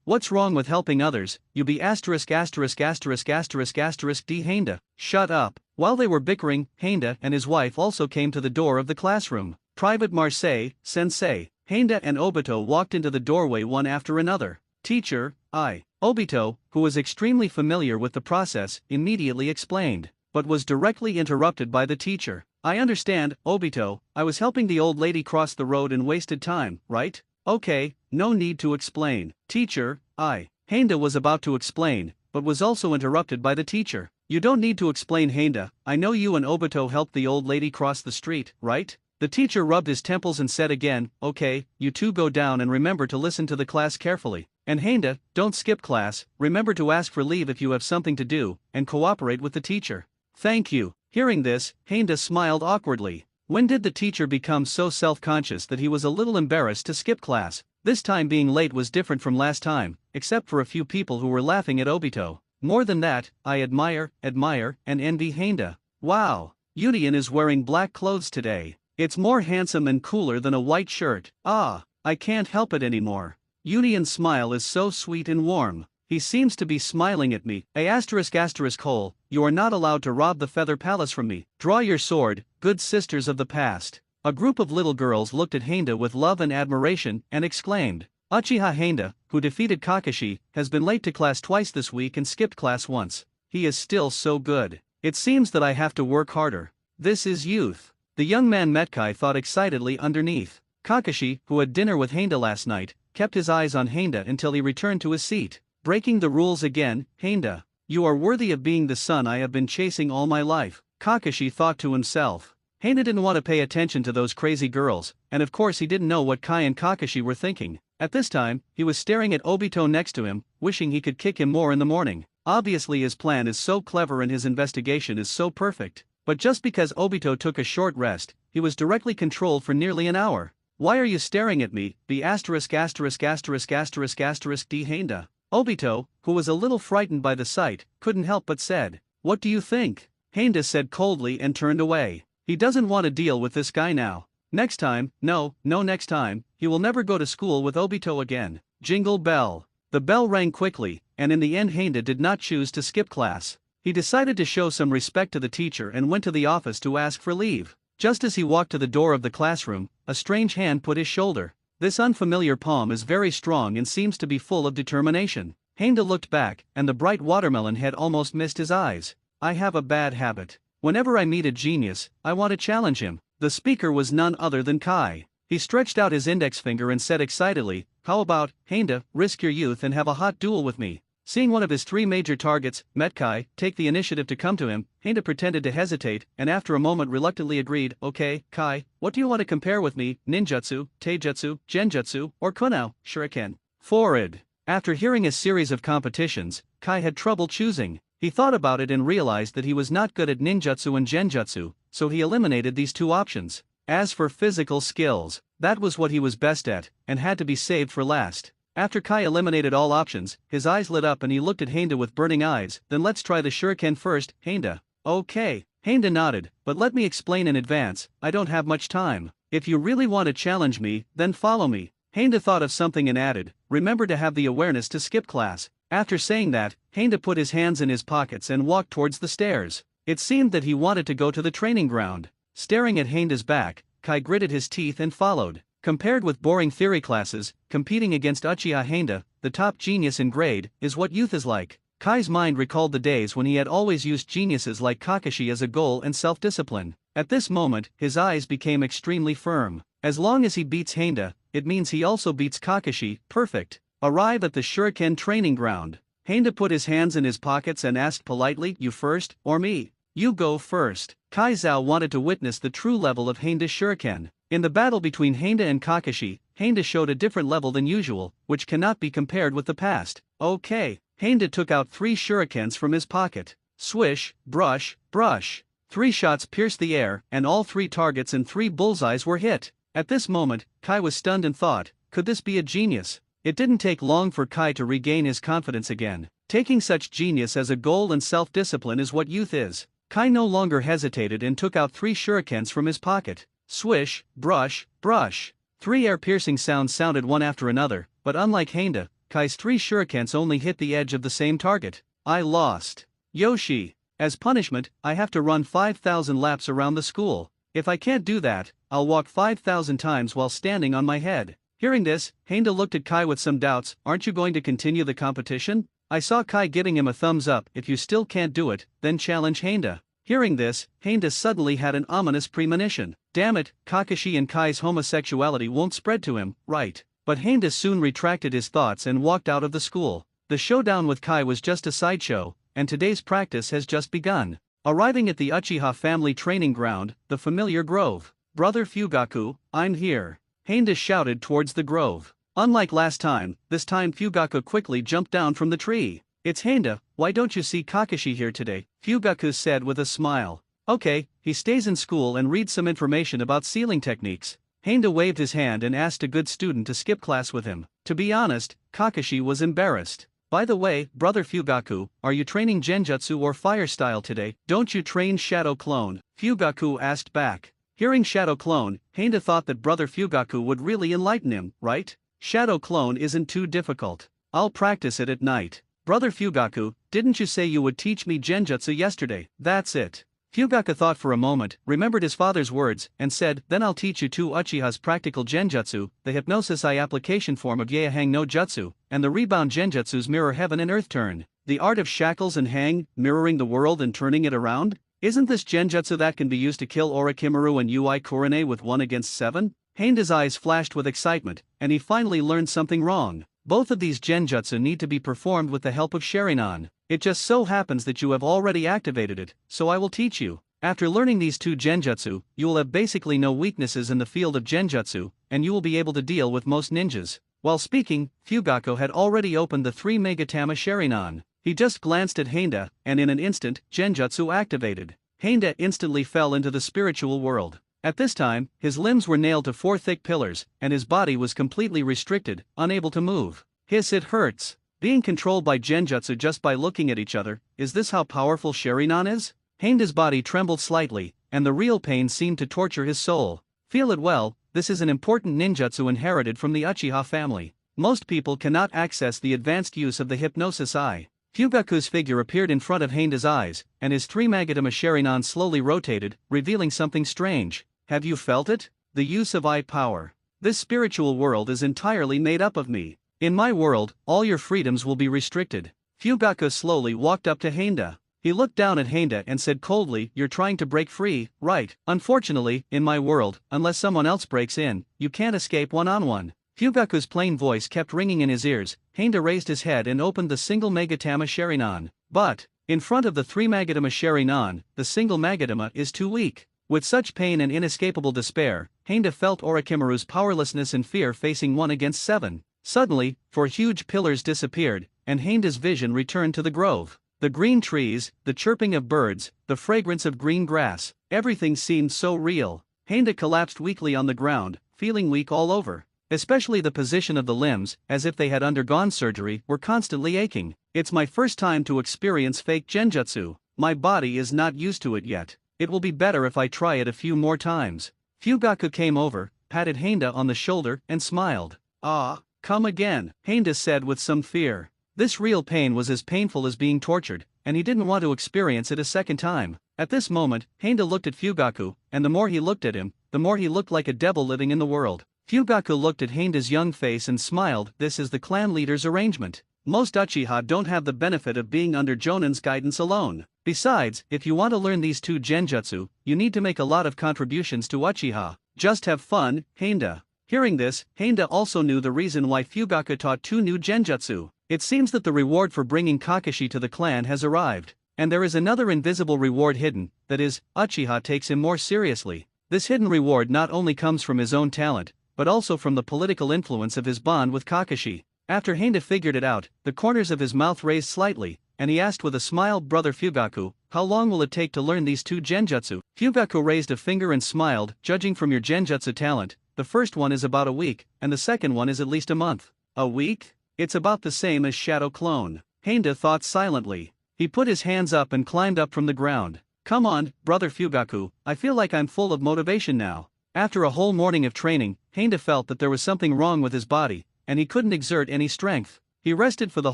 What's wrong with helping others? You be asterisk asterisk asterisk asterisk asterisk D. Heinda. Shut up. While they were bickering, Heinda and his wife also came to the door of the classroom. Private Marseille, Sensei. Heinda and Obito walked into the doorway one after another. Teacher, I. Obito, who was extremely familiar with the process, immediately explained, but was directly interrupted by the teacher. I understand, Obito, I was helping the old lady cross the road and wasted time, right? Okay, no need to explain. Teacher, I. Heinda was about to explain, but was also interrupted by the teacher. You don't need to explain, Heinda. I know you and Obito helped the old lady cross the street, right? The teacher rubbed his temples and said again, okay, you two go down and remember to listen to the class carefully. And Heinda, don't skip class, remember to ask for leave if you have something to do, and cooperate with the teacher. Thank you. Hearing this, Heinda smiled awkwardly. When did the teacher become so self-conscious that he was a little embarrassed to skip class? This time being late was different from last time, except for a few people who were laughing at Obito. More than that, I admire, and envy Heinda. Wow, Union is wearing black clothes today. It's more handsome and cooler than a white shirt. Ah, I can't help it anymore. Union's smile is so sweet and warm. He seems to be smiling at me. Hole, you are not allowed to rob the Feather Palace from me. Draw your sword, good sisters of the past. A group of little girls looked at Heinda with love and admiration and exclaimed, Uchiha Heinda, who defeated Kakashi, has been late to class twice this week and skipped class once. He is still so good. It seems that I have to work harder. This is youth. The young man Metkai thought excitedly underneath. Kakashi, who had dinner with Heinda last night, kept his eyes on Heinda until he returned to his seat. Breaking the rules again, Heinda. You are worthy of being the son I have been chasing all my life, Kakashi thought to himself. Heinda didn't want to pay attention to those crazy girls, and of course he didn't know what Kai and Kakashi were thinking. At this time, he was staring at Obito next to him, wishing he could kick him more in the morning. Obviously his plan is so clever and his investigation is so perfect. But just because Obito took a short rest, he was directly controlled for nearly an hour. Why are you staring at me? B asterisk asterisk asterisk asterisk asterisk D. Heinda. Obito, who was a little frightened by the sight, couldn't help but said, What do you think? Heinda said coldly and turned away. He doesn't want to deal with this guy now. Next time, no next time, he will never go to school with Obito again. Jingle bell. The bell rang quickly, and in the end Heinda did not choose to skip class. He decided to show some respect to the teacher and went to the office to ask for leave. Just as he walked to the door of the classroom, a strange hand put his shoulder. This unfamiliar palm is very strong and seems to be full of determination. Heinda looked back, and the bright watermelon head almost missed his eyes. I have a bad habit. Whenever I meet a genius, I want to challenge him. The speaker was none other than Kai. He stretched out his index finger and said excitedly, How about, Heinda, risk your youth and have a hot duel with me? Seeing one of his three major targets, Metkai, take the initiative to come to him, Heinda pretended to hesitate and after a moment reluctantly agreed, Okay, Kai, what do you want to compare with me, ninjutsu, taijutsu, genjutsu, or kunao, shuriken? Forward. After hearing a series of competitions, Kai had trouble choosing. He thought about it and realized that he was not good at ninjutsu and genjutsu, so he eliminated these two options. As for physical skills, that was what he was best at, and had to be saved for last. After Kai eliminated all options, his eyes lit up and he looked at Heinda with burning eyes. Then let's try the shuriken first, Heinda. Okay. Heinda nodded, but let me explain in advance, I don't have much time. If you really want to challenge me, then follow me. Heinda thought of something and added, remember to have the awareness to skip class. After saying that, Heinda put his hands in his pockets and walked towards the stairs. It seemed that he wanted to go to the training ground. Staring at Heinda's back, Kai gritted his teeth and followed. Compared with boring theory classes, competing against Uchiha Heinda, the top genius in grade, is what youth is like. Kai's mind recalled the days when he had always used geniuses like Kakashi as a goal and self-discipline. At this moment, his eyes became extremely firm. As long as he beats Heinda, it means he also beats Kakashi, perfect. Arrive at the shuriken training ground. Henda put his hands in his pockets and asked politely, you first, or me? You go first. Kai Zhao wanted to witness the true level of Henda's shuriken. In the battle between Henda and Kakashi, Henda showed a different level than usual, which cannot be compared with the past. Okay. Henda took out 3 shurikens from his pocket. Swish, brush, brush. 3 shots pierced the air, and all 3 targets and 3 bullseyes were hit. At this moment, Kai was stunned and thought, could this be a genius? It didn't take long for Kai to regain his confidence again. Taking such genius as a goal and self-discipline is what youth is. Kai no longer hesitated and took out 3 shurikens from his pocket. Swish, brush, brush. 3 air-piercing sounds sounded one after another, but unlike Henda, Kai's 3 shurikens only hit the edge of the same target. I lost. Yoshi. As punishment, I have to run 5,000 laps around the school. If I can't do that, I'll walk 5,000 times while standing on my head. Hearing this, Henda looked at Kai with some doubts. Aren't you going to continue the competition? I saw Kai giving him a thumbs up. If you still can't do it, then challenge Henda. Hearing this, Henda suddenly had an ominous premonition. Damn it, Kakashi and Kai's homosexuality won't spread to him, right? But Henda soon retracted his thoughts and walked out of the school. The showdown with Kai was just a sideshow, and today's practice has just begun. Arriving at the Uchiha family training ground, the familiar grove. Brother Fugaku, I'm here. Henda shouted towards the grove. Unlike last time, this time Fugaku quickly jumped down from the tree. It's Henda, why don't you see Kakashi here today? Fugaku said with a smile. Okay, he stays in school and reads some information about sealing techniques. Henda waved his hand and asked a good student to skip class with him. To be honest, Kakashi was embarrassed. By the way, brother Fugaku, are you training Genjutsu or fire style today? Don't you train Shadow Clone? Fugaku asked back. Hearing Shadow Clone, Henda thought that brother Fugaku would really enlighten him, right? Shadow Clone isn't too difficult. I'll practice it at night. Brother Fugaku, didn't you say you would teach me Genjutsu yesterday? That's it. Fugaku thought for a moment, remembered his father's words, and said, then I'll teach you 2 Uchiha's practical Genjutsu, the Hypnosis Eye application form of Yaehang no Jutsu, and the Rebound Genjutsu's Mirror Heaven and Earth Turn. The art of shackles and hang, mirroring the world and turning it around? Isn't this Genjutsu that can be used to kill Orochimaru and Ui Kurone with 1 against 7? Henda's eyes flashed with excitement, and he finally learned something wrong. Both of these Genjutsu need to be performed with the help of Sharingan. It just so happens that you have already activated it, so I will teach you. After learning these 2 Genjutsu, you will have basically no weaknesses in the field of Genjutsu, and you will be able to deal with most ninjas. While speaking, Fugaku had already opened the 3 Megatama Sharingan. He just glanced at Henda, and in an instant, Genjutsu activated. Henda instantly fell into the spiritual world. At this time, his limbs were nailed to 4 thick pillars, and his body was completely restricted, unable to move. Hiss, it hurts. Being controlled by Genjutsu just by looking at each other, is this how powerful Sharingan is? Henda's body trembled slightly, and the real pain seemed to torture his soul. Feel it well, this is an important ninjutsu inherited from the Uchiha family. Most people cannot access the advanced use of the Hypnosis Eye. Fugaku's figure appeared in front of Henda's eyes, and his 3 Magatama Sharingan slowly rotated, revealing something strange. Have you felt it? The use of eye power. This spiritual world is entirely made up of me. In my world, all your freedoms will be restricted. Fugaku slowly walked up to Henda. He looked down at Henda and said coldly, you're trying to break free, right? Unfortunately, in my world, unless someone else breaks in, you can't escape one-on-one. Fugaku's plain voice kept ringing in his ears. Henda raised his head and opened the single Megatama Sharingan. But, in front of the 3 Magatama Sharingan, the single Magatama is too weak. With such pain and inescapable despair, Henda felt Orochimaru's powerlessness and fear facing 1 against 7. Suddenly, 4 huge pillars disappeared, and Henda's vision returned to the grove. The green trees, the chirping of birds, the fragrance of green grass, everything seemed so real. Henda collapsed weakly on the ground, feeling weak all over. Especially the position of the limbs, as if they had undergone surgery, were constantly aching. It's my first time to experience fake Genjutsu. My body is not used to it yet. It will be better if I try it a few more times. Fugaku came over, patted Henda on the shoulder, and smiled. Ah, come again, Henda said with some fear. This real pain was as painful as being tortured, and he didn't want to experience it a second time. At this moment, Henda looked at Fugaku, and the more he looked at him, the more he looked like a devil living in the world. Fugaku looked at Henda's young face and smiled. This is the clan leader's arrangement. Most Uchiha don't have the benefit of being under Jonin's guidance alone. Besides, if you want to learn these 2 Genjutsu, you need to make a lot of contributions to Uchiha. Just have fun, Henda. Hearing this, Heinda also knew the reason why Fugaku taught 2 new genjutsu. It seems that the reward for bringing Kakashi to the clan has arrived, and there is another invisible reward hidden, that is, Uchiha takes him more seriously. This hidden reward not only comes from his own talent, but also from the political influence of his bond with Kakashi. After Heinda figured it out, the corners of his mouth raised slightly, and he asked with a smile, "Brother Fugaku, how long will it take to learn these 2 genjutsu?" Fugaku raised a finger and smiled, "Judging from your genjutsu talent, the first one is about a week, and the second one is at least a month." "A week? It's about the same as Shadow Clone." Heinda thought silently. He put his hands up and climbed up from the ground. "Come on, Brother Fugaku, I feel like I'm full of motivation now." After a whole morning of training, Heinda felt that there was something wrong with his body, and he couldn't exert any strength. He rested for the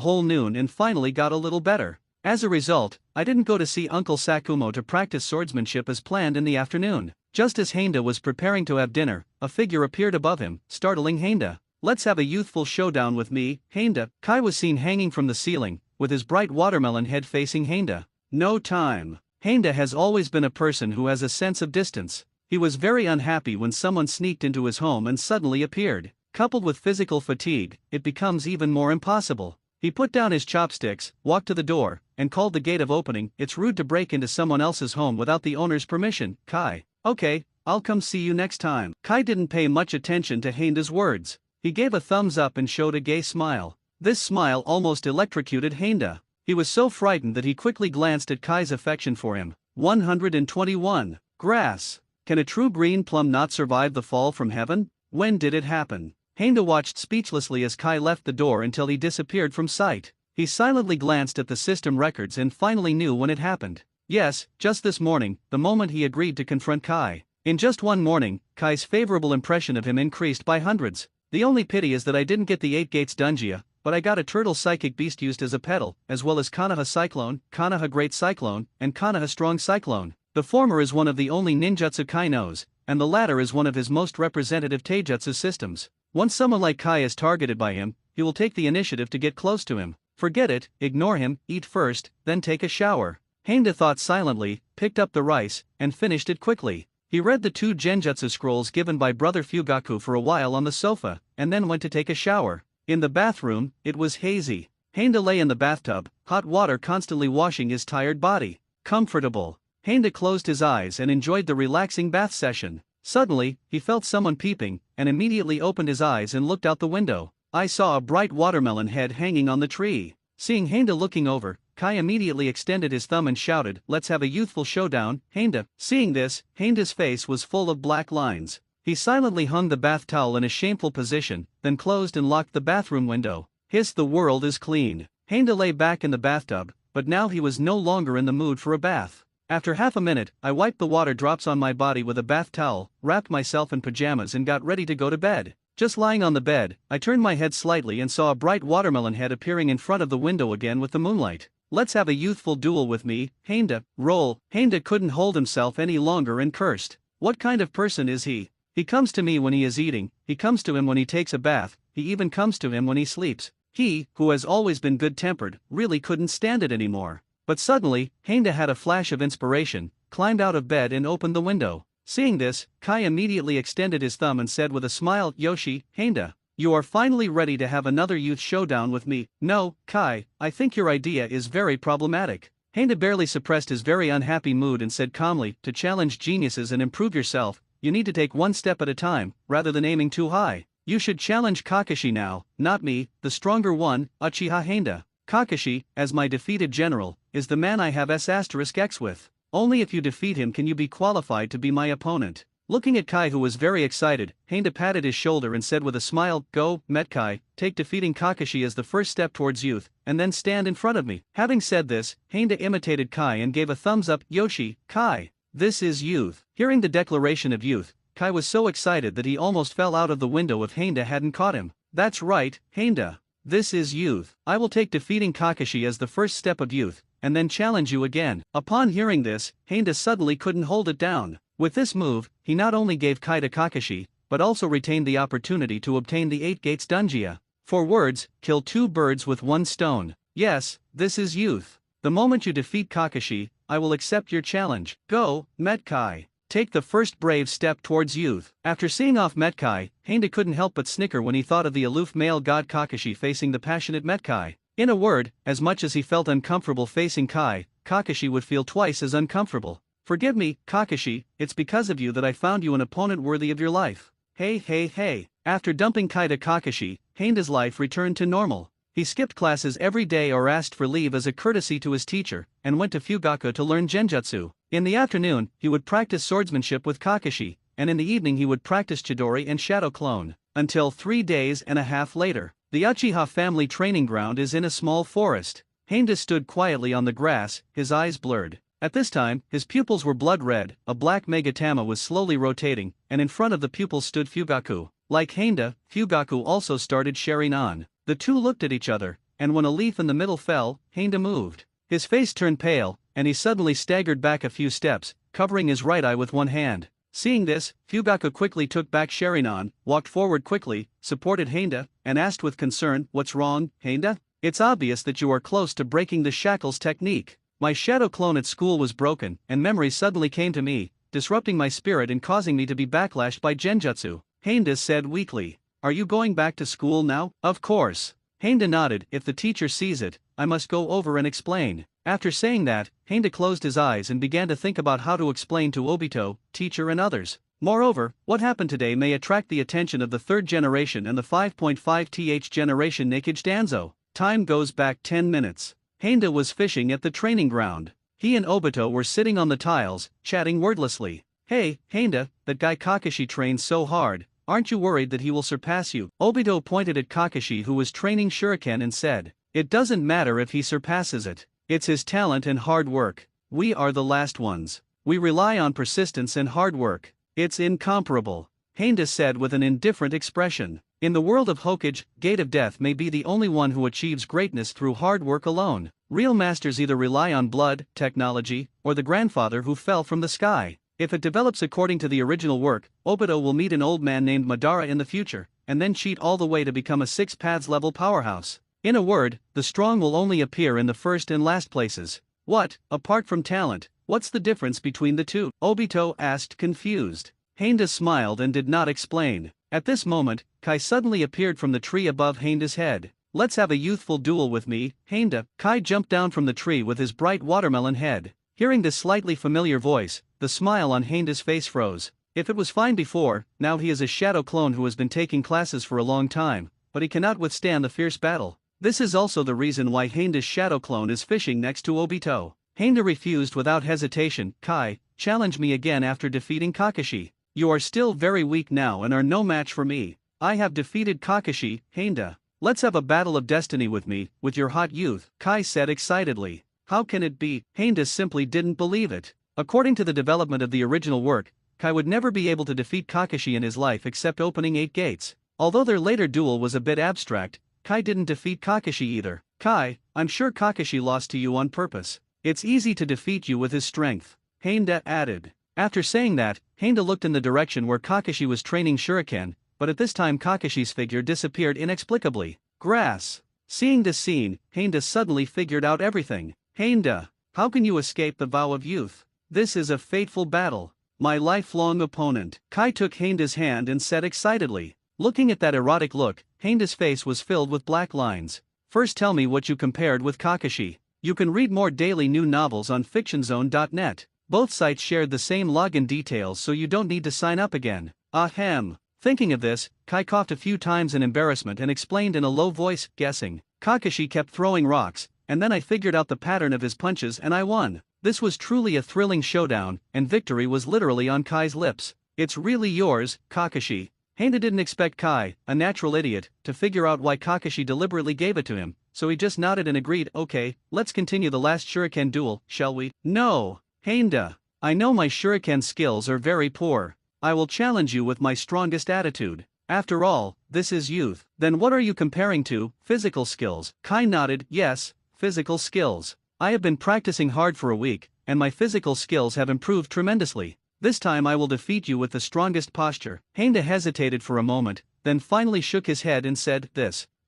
whole noon and finally got a little better. As a result, I didn't go to see Uncle Sakumo to practice swordsmanship as planned in the afternoon. Just as Heinda was preparing to have dinner, a figure appeared above him, startling Heinda. "Let's have a youthful showdown with me, Heinda." Kai was seen hanging from the ceiling, with his bright watermelon head facing Heinda. No time. Heinda has always been a person who has a sense of distance. He was very unhappy when someone sneaked into his home and suddenly appeared. Coupled with physical fatigue, it becomes even more impossible. He put down his chopsticks, walked to the door, and called the gate of opening. "It's rude to break into someone else's home without the owner's permission, Kai." "Okay, I'll come see you next time." Kai didn't pay much attention to Heinda's words. He gave a thumbs up and showed a gay smile. This smile almost electrocuted Heinda. He was so frightened that he quickly glanced at Kai's affection for him. 121. Grass. Can a true green plum not survive the fall from heaven? When did it happen? Heinda watched speechlessly as Kai left the door until he disappeared from sight. He silently glanced at the system records and finally knew when it happened. Yes, just this morning, the moment he agreed to confront Kai. In just one morning, Kai's favorable impression of him increased by hundreds. The only pity is that I didn't get the 8 Gates Dungia, but I got a turtle psychic beast used as a pedal, as well as Konoha Cyclone, Konoha Great Cyclone, and Konoha Strong Cyclone. The former is one of the only ninjutsu Kai knows, and the latter is one of his most representative taijutsu systems. Once someone like Kai is targeted by him, he will take the initiative to get close to him. Forget it, ignore him, eat first, then take a shower. Heinda thought silently, picked up the rice, and finished it quickly. He read the 2 genjutsu scrolls given by Brother Fugaku for a while on the sofa, and then went to take a shower. In the bathroom, it was hazy. Heinda lay in the bathtub, hot water constantly washing his tired body. Comfortable. Heinda closed his eyes and enjoyed the relaxing bath session. Suddenly, he felt someone peeping, and immediately opened his eyes and looked out the window. I saw a bright watermelon head hanging on the tree. Seeing Heinda looking over, Kai immediately extended his thumb and shouted, "Let's have a youthful showdown, Heinda." Seeing this, Heinda's face was full of black lines. He silently hung the bath towel in a shameful position, then closed and locked the bathroom window. The world is clean. Heinda lay back in the bathtub, but now he was no longer in the mood for a bath. After half a minute, I wiped the water drops on my body with a bath towel, wrapped myself in pajamas and got ready to go to bed. Just lying on the bed, I turned my head slightly and saw a bright watermelon head appearing in front of the window again with the moonlight. "Let's have a youthful duel with me, Heinda." Roll. Heinda couldn't hold himself any longer and cursed. What kind of person is he? He comes to me when he is eating, he comes to him when he takes a bath, he even comes to him when he sleeps. He, who has always been good-tempered, really couldn't stand it anymore. But suddenly, Heinda had a flash of inspiration, climbed out of bed and opened the window. Seeing this, Kai immediately extended his thumb and said with a smile, "Yoshi, Heinda, you are finally ready to have another youth showdown with me." "No, Kai, I think your idea is very problematic." Heinda barely suppressed his very unhappy mood and said calmly, "To challenge geniuses and improve yourself, you need to take one step at a time, rather than aiming too high. You should challenge Kakashi now, not me, the stronger one, Uchiha Heinda. Kakashi, as my defeated general, is the man I have S*X with. Only if you defeat him can you be qualified to be my opponent." Looking at Kai, who was very excited, Heinda patted his shoulder and said with a smile, "Go, Metkai, take defeating Kakashi as the first step towards youth, and then stand in front of me." Having said this, Heinda imitated Kai and gave a thumbs up. "Yoshi, Kai, this is youth." Hearing the declaration of youth, Kai was so excited that he almost fell out of the window if Heinda hadn't caught him. "That's right, Heinda. This is youth. I will take defeating Kakashi as the first step of youth, and then challenge you again." Upon hearing this, Heinda suddenly couldn't hold it down. With this move, he not only gave Kai to Kakashi, but also retained the opportunity to obtain the 8 Gates Dungia. 4 words, kill 2 birds with 1 stone. Yes, this is youth. The moment you defeat Kakashi, I will accept your challenge. Go, Metkai. take the first brave step towards youth. After seeing off Metkai, Heinda couldn't help but snicker when he thought of the aloof male god Kakashi facing the passionate Metkai. In a word, as much as he felt uncomfortable facing Kai, Kakashi would feel twice as uncomfortable. "Forgive me, Kakashi, it's because of you that I found you an opponent worthy of your life." Hey. After dumping Kai to Kakashi, Heinda's life returned to normal. He skipped classes every day or asked for leave as a courtesy to his teacher, and went to Fugaku to learn genjutsu. In the afternoon, he would practice swordsmanship with Kakashi, and in the evening he would practice Chidori and Shadow Clone. Until 3 days and a half later, the Uchiha family training ground is in a small forest. Heinda stood quietly on the grass, his eyes blurred. At this time, his pupils were blood red, a black Megatama was slowly rotating, and in front of the pupils stood Fugaku. Like Heinda, Fugaku also started Sharingan. The two looked at each other, and when a leaf in the middle fell, Heinda moved. His face turned pale, and he suddenly staggered back a few steps, covering his right eye with one hand. Seeing this, Fugaku quickly took back Sharingan, walked forward quickly, supported Heinda, and asked with concern, "What's wrong, Heinda? It's obvious that you are close to breaking the shackles technique. My shadow clone at school was broken, and memories suddenly came to me, disrupting my spirit and causing me to be backlashed by genjutsu," Heinda said weakly. "Are you going back to school now?" "Of course." Heinda nodded. "If the teacher sees it, I must go over and explain." After saying that, Heinda closed his eyes and began to think about how to explain to Obito, teacher and others. Moreover, what happened today may attract the attention of the 3rd generation and the 5.5th generation Nakage Danzo. Time goes back 10 minutes. Heinda was fishing at the training ground. He and Obito were sitting on the tiles, chatting wordlessly. "Hey, Heinda, that guy Kakashi trains so hard, aren't you worried that he will surpass you?" Obito pointed at Kakashi who was training Shuriken and said, "It doesn't matter if he surpasses it. It's his talent and hard work. We are the last ones. We rely on persistence and hard work. It's incomparable," Heinda said with an indifferent expression. In the world of Hokage, Gate of Death may be the only one who achieves greatness through hard work alone. Real masters either rely on blood, technology, or the grandfather who fell from the sky. If it develops according to the original work, Obito will meet an old man named Madara in the future, and then cheat all the way to become a 6 paths level powerhouse. In a word, the strong will only appear in the first and last places. What, apart from talent, what's the difference between the two? Obito asked confused. Heinda smiled and did not explain. At this moment, Kai suddenly appeared from the tree above Heinda's head. "Let's have a youthful duel with me, Heinda." Kai jumped down from the tree with his bright watermelon head. Hearing this slightly familiar voice, the smile on Heinda's face froze. If it was fine before, now he is a shadow clone who has been taking classes for a long time, but he cannot withstand the fierce battle. This is also the reason why Heinda's shadow clone is fishing next to Obito. Heinda refused without hesitation. "Kai, challenge me again after defeating Kakashi. You are still very weak now and are no match for me. I have defeated Kakashi, Heinda. Let's have a battle of destiny with me, with your hot youth," Kai said excitedly. "How can it be?" Heinda simply didn't believe it. According to the development of the original work, Kai would never be able to defeat Kakashi in his life except opening 8 gates. Although their later duel was a bit abstract, Kai didn't defeat Kakashi either. "Kai, I'm sure Kakashi lost to you on purpose. It's easy to defeat you with his strength," Heinda added. After saying that, Heinda looked in the direction where Kakashi was training Shuriken, but at this time Kakashi's figure disappeared inexplicably. Grass. Seeing this scene, Heinda suddenly figured out everything. "Heinda, how can you escape the vow of youth? This is a fateful battle. My lifelong opponent." Kai took Heinda's hand and said excitedly. Looking at that erotic look, Heinda's face was filled with black lines. "First tell me what you compared with Kakashi." You can read more daily new novels on fictionzone.net. Both sites shared the same login details so you don't need to sign up again. Ahem. Thinking of this, Kai coughed a few times in embarrassment and explained in a low voice, "Guessing. Kakashi kept throwing rocks, and then I figured out the pattern of his punches and I won." This was truly a thrilling showdown, and victory was literally on Kai's lips. "It's really yours, Kakashi." Heinda didn't expect Kai, a natural idiot, to figure out why Kakashi deliberately gave it to him, so he just nodded and agreed. "Okay, let's continue the last shuriken duel, shall we?" "No, Heinda. I know my shuriken skills are very poor. I will challenge you with my strongest attitude. After all, this is youth." "Then what are you comparing to, physical skills?" Kai nodded. "Yes, physical skills. I have been practicing hard for a week, and my physical skills have improved tremendously. This time I will defeat you with the strongest posture." Heinda hesitated for a moment, then finally shook his head and said,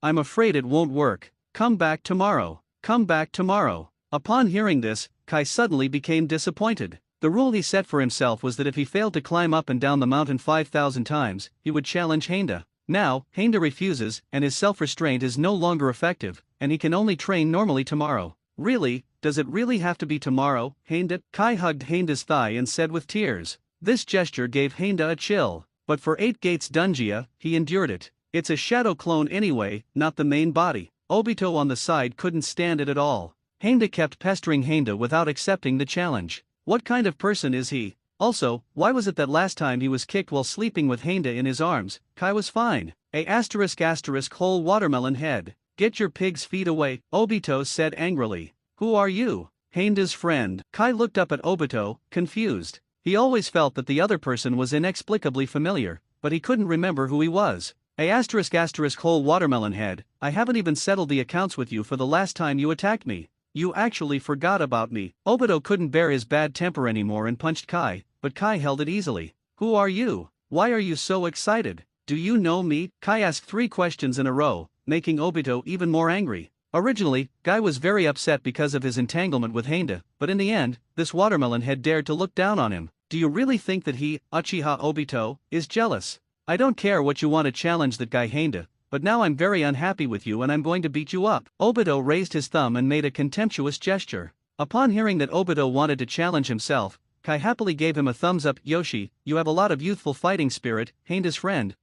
"I'm afraid it won't work. Come back tomorrow. Come back tomorrow." Upon hearing this, Kai suddenly became disappointed. The rule he set for himself was that if he failed to climb up and down the mountain 5,000 times, he would challenge Henda. Now, Henda refuses, and his self-restraint is no longer effective, and he can only train normally tomorrow. Really? Does it really have to be tomorrow, Henda? Kai hugged Henda's thigh and said with tears. This gesture gave Henda a chill, but for 8 Gates Dungia, he endured it. It's a shadow clone anyway, not the main body. Obito on the side couldn't stand it at all. Henda kept pestering Henda without accepting the challenge. What kind of person is he? Also, why was it that last time he was kicked while sleeping with Henda in his arms, Kai was fine? Whole watermelon head. Get your pig's feet away, Obito said angrily. Who are you? Henda's friend. Kai looked up at Obito, confused. He always felt that the other person was inexplicably familiar, but he couldn't remember who he was. Whole watermelon head, I haven't even settled the accounts with you for the last time you attacked me. You actually forgot about me. Obito couldn't bear his bad temper anymore and punched Kai, but Kai held it easily. Who are you? Why are you so excited? Do you know me? Kai asked 3 questions in a row, making Obito even more angry. Originally, Kai was very upset because of his entanglement with Henda, but in the end, this watermelon had dared to look down on him. Do you really think that he, Uchiha Obito, is jealous? I don't care what you want to challenge that guy Henda, but now I'm very unhappy with you and I'm going to beat you up. Obito raised his thumb and made a contemptuous gesture. Upon hearing that Obito wanted to challenge himself, Kai happily gave him a thumbs up. Yoshi, you have a lot of youthful fighting spirit, Henda's friend.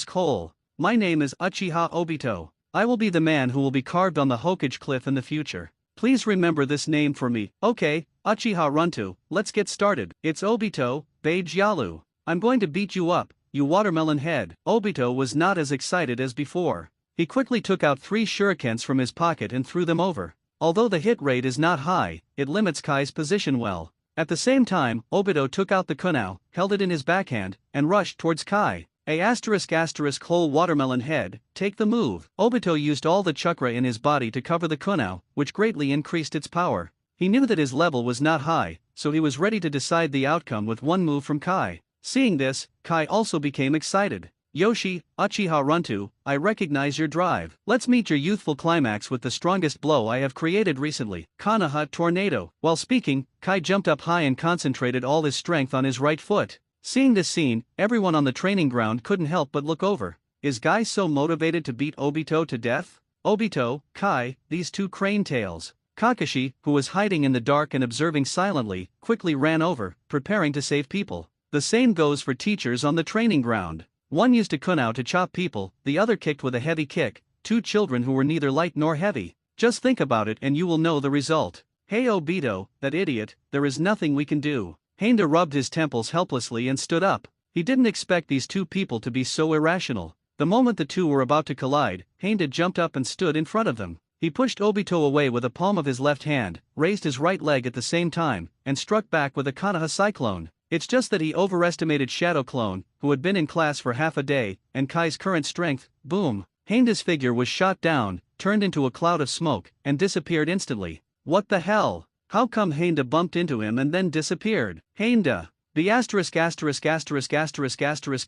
Hole. My name is Uchiha Obito. I will be the man who will be carved on the Hokage cliff in the future. Please remember this name for me. Okay, Uchiha Runtu, let's get started. It's Obito, Beige Yalu. I'm going to beat you up, you watermelon head. Obito was not as excited as before. He quickly took out 3 shurikens from his pocket and threw them over. Although the hit rate is not high, it limits Kai's position well. At the same time, Obito took out the kunai, held it in his backhand, and rushed towards Kai. Whole watermelon head, take the move. Obito used all the chakra in his body to cover the kunai, which greatly increased its power. He knew that his level was not high, so he was ready to decide the outcome with one move from Kai. Seeing this, Kai also became excited. Yoshi, Uchiha Runtu, I recognize your drive. Let's meet your youthful climax with the strongest blow I have created recently. Konoha Tornado. While speaking, Kai jumped up high and concentrated all his strength on his right foot. Seeing this scene, everyone on the training ground couldn't help but look over. Is Guy so motivated to beat Obito to death? Obito, Kai, these 2 crane tails. Kakashi, who was hiding in the dark and observing silently, quickly ran over, preparing to save people. The same goes for teachers on the training ground. One used a kunai to chop people, the other kicked with a heavy kick, 2 children who were neither light nor heavy. Just think about it and you will know the result. Hey Obito, that idiot, there is nothing we can do. Henda rubbed his temples helplessly and stood up. He didn't expect these 2 people to be so irrational. The moment the 2 were about to collide, Henda jumped up and stood in front of them. He pushed Obito away with the palm of his left hand, raised his right leg at the same time, and struck back with a Konoha Cyclone. It's just that he overestimated Shadow Clone, who had been in class for half a day, and Kai's current strength. Boom! Henda's figure was shot down, turned into a cloud of smoke, and disappeared instantly. What the hell? How come Henda bumped into him and then disappeared? Henda! The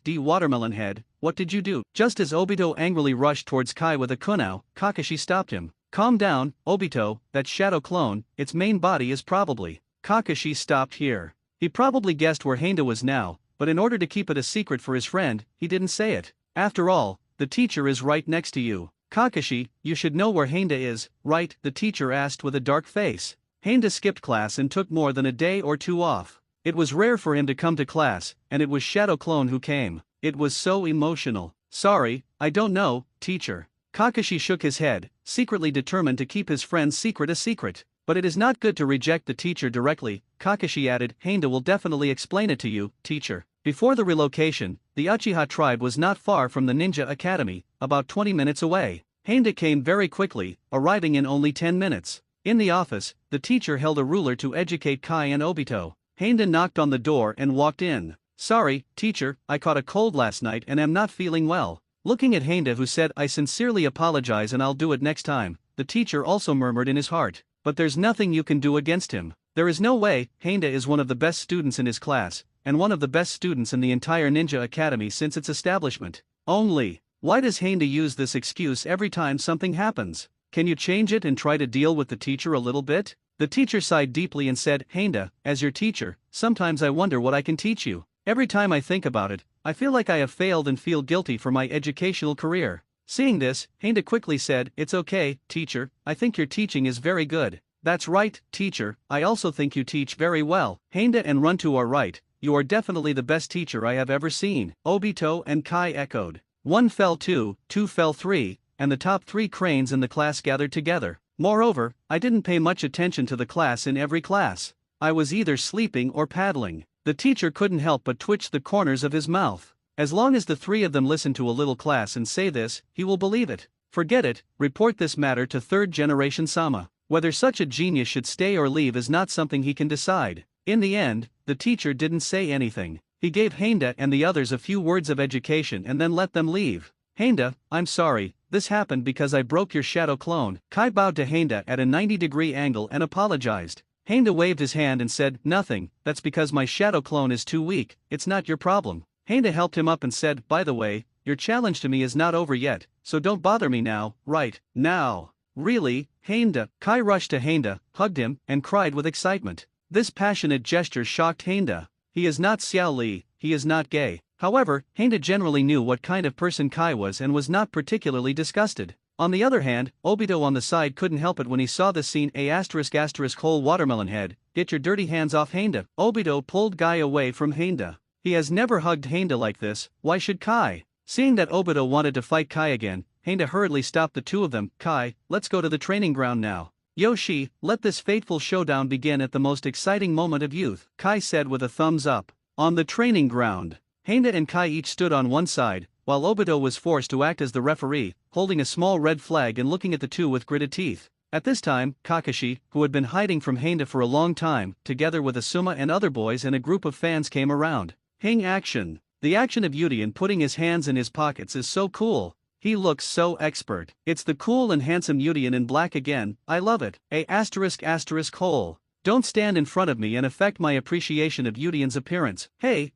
D watermelon head, what did you do? Just as Obito angrily rushed towards Kai with a kunai, Kakashi stopped him. Calm down, Obito, that Shadow Clone, its main body is probably. Kakashi stopped here. He probably guessed where Henda was now, but in order to keep it a secret for his friend, he didn't say it. After all, the teacher is right next to you. Kakashi, you should know where Henda is, right? The teacher asked with a dark face. Henda skipped class and took more than a day or 2 off. It was rare for him to come to class, and it was Shadow Clone who came. It was so emotional. Sorry, I don't know, teacher. Kakashi shook his head, secretly determined to keep his friend's secret a secret. But it is not good to reject the teacher directly, Kakashi added. Henda will definitely explain it to you, teacher. Before the relocation, the Uchiha tribe was not far from the Ninja Academy, about 20 minutes away. Henda came very quickly, arriving in only 10 minutes. In the office, the teacher held a ruler to educate Kai and Obito. Henda knocked on the door and walked in. Sorry, teacher, I caught a cold last night and am not feeling well. Looking at Henda, who said, I sincerely apologize and I'll do it next time, the teacher also murmured in his heart. But there's nothing you can do against him. There is no way. Henda is one of the best students in his class, and one of the best students in the entire Ninja Academy since its establishment. Only, why does Henda use this excuse every time something happens? Can you change it and try to deal with the teacher a little bit? The teacher sighed deeply and said, Henda, as your teacher, sometimes I wonder what I can teach you. Every time I think about it, I feel like I have failed and feel guilty for my educational career. Seeing this, Henda quickly said, It's okay, teacher, I think your teaching is very good. That's right, teacher, I also think you teach very well. Henda and Runtu are right, you are definitely the best teacher I have ever seen. Obito and Kai echoed. 1 fell 2, 2 fell 3, and the top 3 cranes in the class gathered together. Moreover, I didn't pay much attention to the class in every class. I was either sleeping or paddling. The teacher couldn't help but twitch the corners of his mouth. As long as the 3 of them listen to a little class and say this, he will believe it. Forget it, report this matter to 3rd generation Sama. Whether such a genius should stay or leave is not something he can decide. In the end, the teacher didn't say anything. He gave Henda and the others a few words of education and then let them leave. Henda, I'm sorry, this happened because I broke your shadow clone. Kai bowed to Henda at a 90-degree angle and apologized. Henda waved his hand and said, Nothing, that's because my shadow clone is too weak, it's not your problem. Henda helped him up and said, By the way, your challenge to me is not over yet, so don't bother me now, right, now. Really, Henda? Kai rushed to Henda, hugged him, and cried with excitement. This passionate gesture shocked Henda. He is not Xiao Li, he is not gay. However, Henda generally knew what kind of person Kai was and was not particularly disgusted. On the other hand, Obito on the side couldn't help it when he saw the scene. Whole watermelon head, get your dirty hands off Henda. Obito pulled Kai away from Henda. He has never hugged Henda like this, why should Kai? Seeing that Obito wanted to fight Kai again, Henda hurriedly stopped the two of them. Kai, let's go to the training ground now. Yoshi, let this fateful showdown begin at the most exciting moment of youth, Kai said with a thumbs up. On the training ground, Henda and Kai each stood on one side, while Obito was forced to act as the referee, holding a small red flag and looking at the two with gritted teeth. At this time, Kakashi, who had been hiding from Henda for a long time, together with Asuma and other boys and a group of fans came around. Hing action. The action of Uchiha putting his hands in his pockets is so cool. He looks so expert. It's the cool and handsome Uchiha in black again, I love it. Hole. Don't stand in front of me and affect my appreciation of Uchiha's appearance. Hey,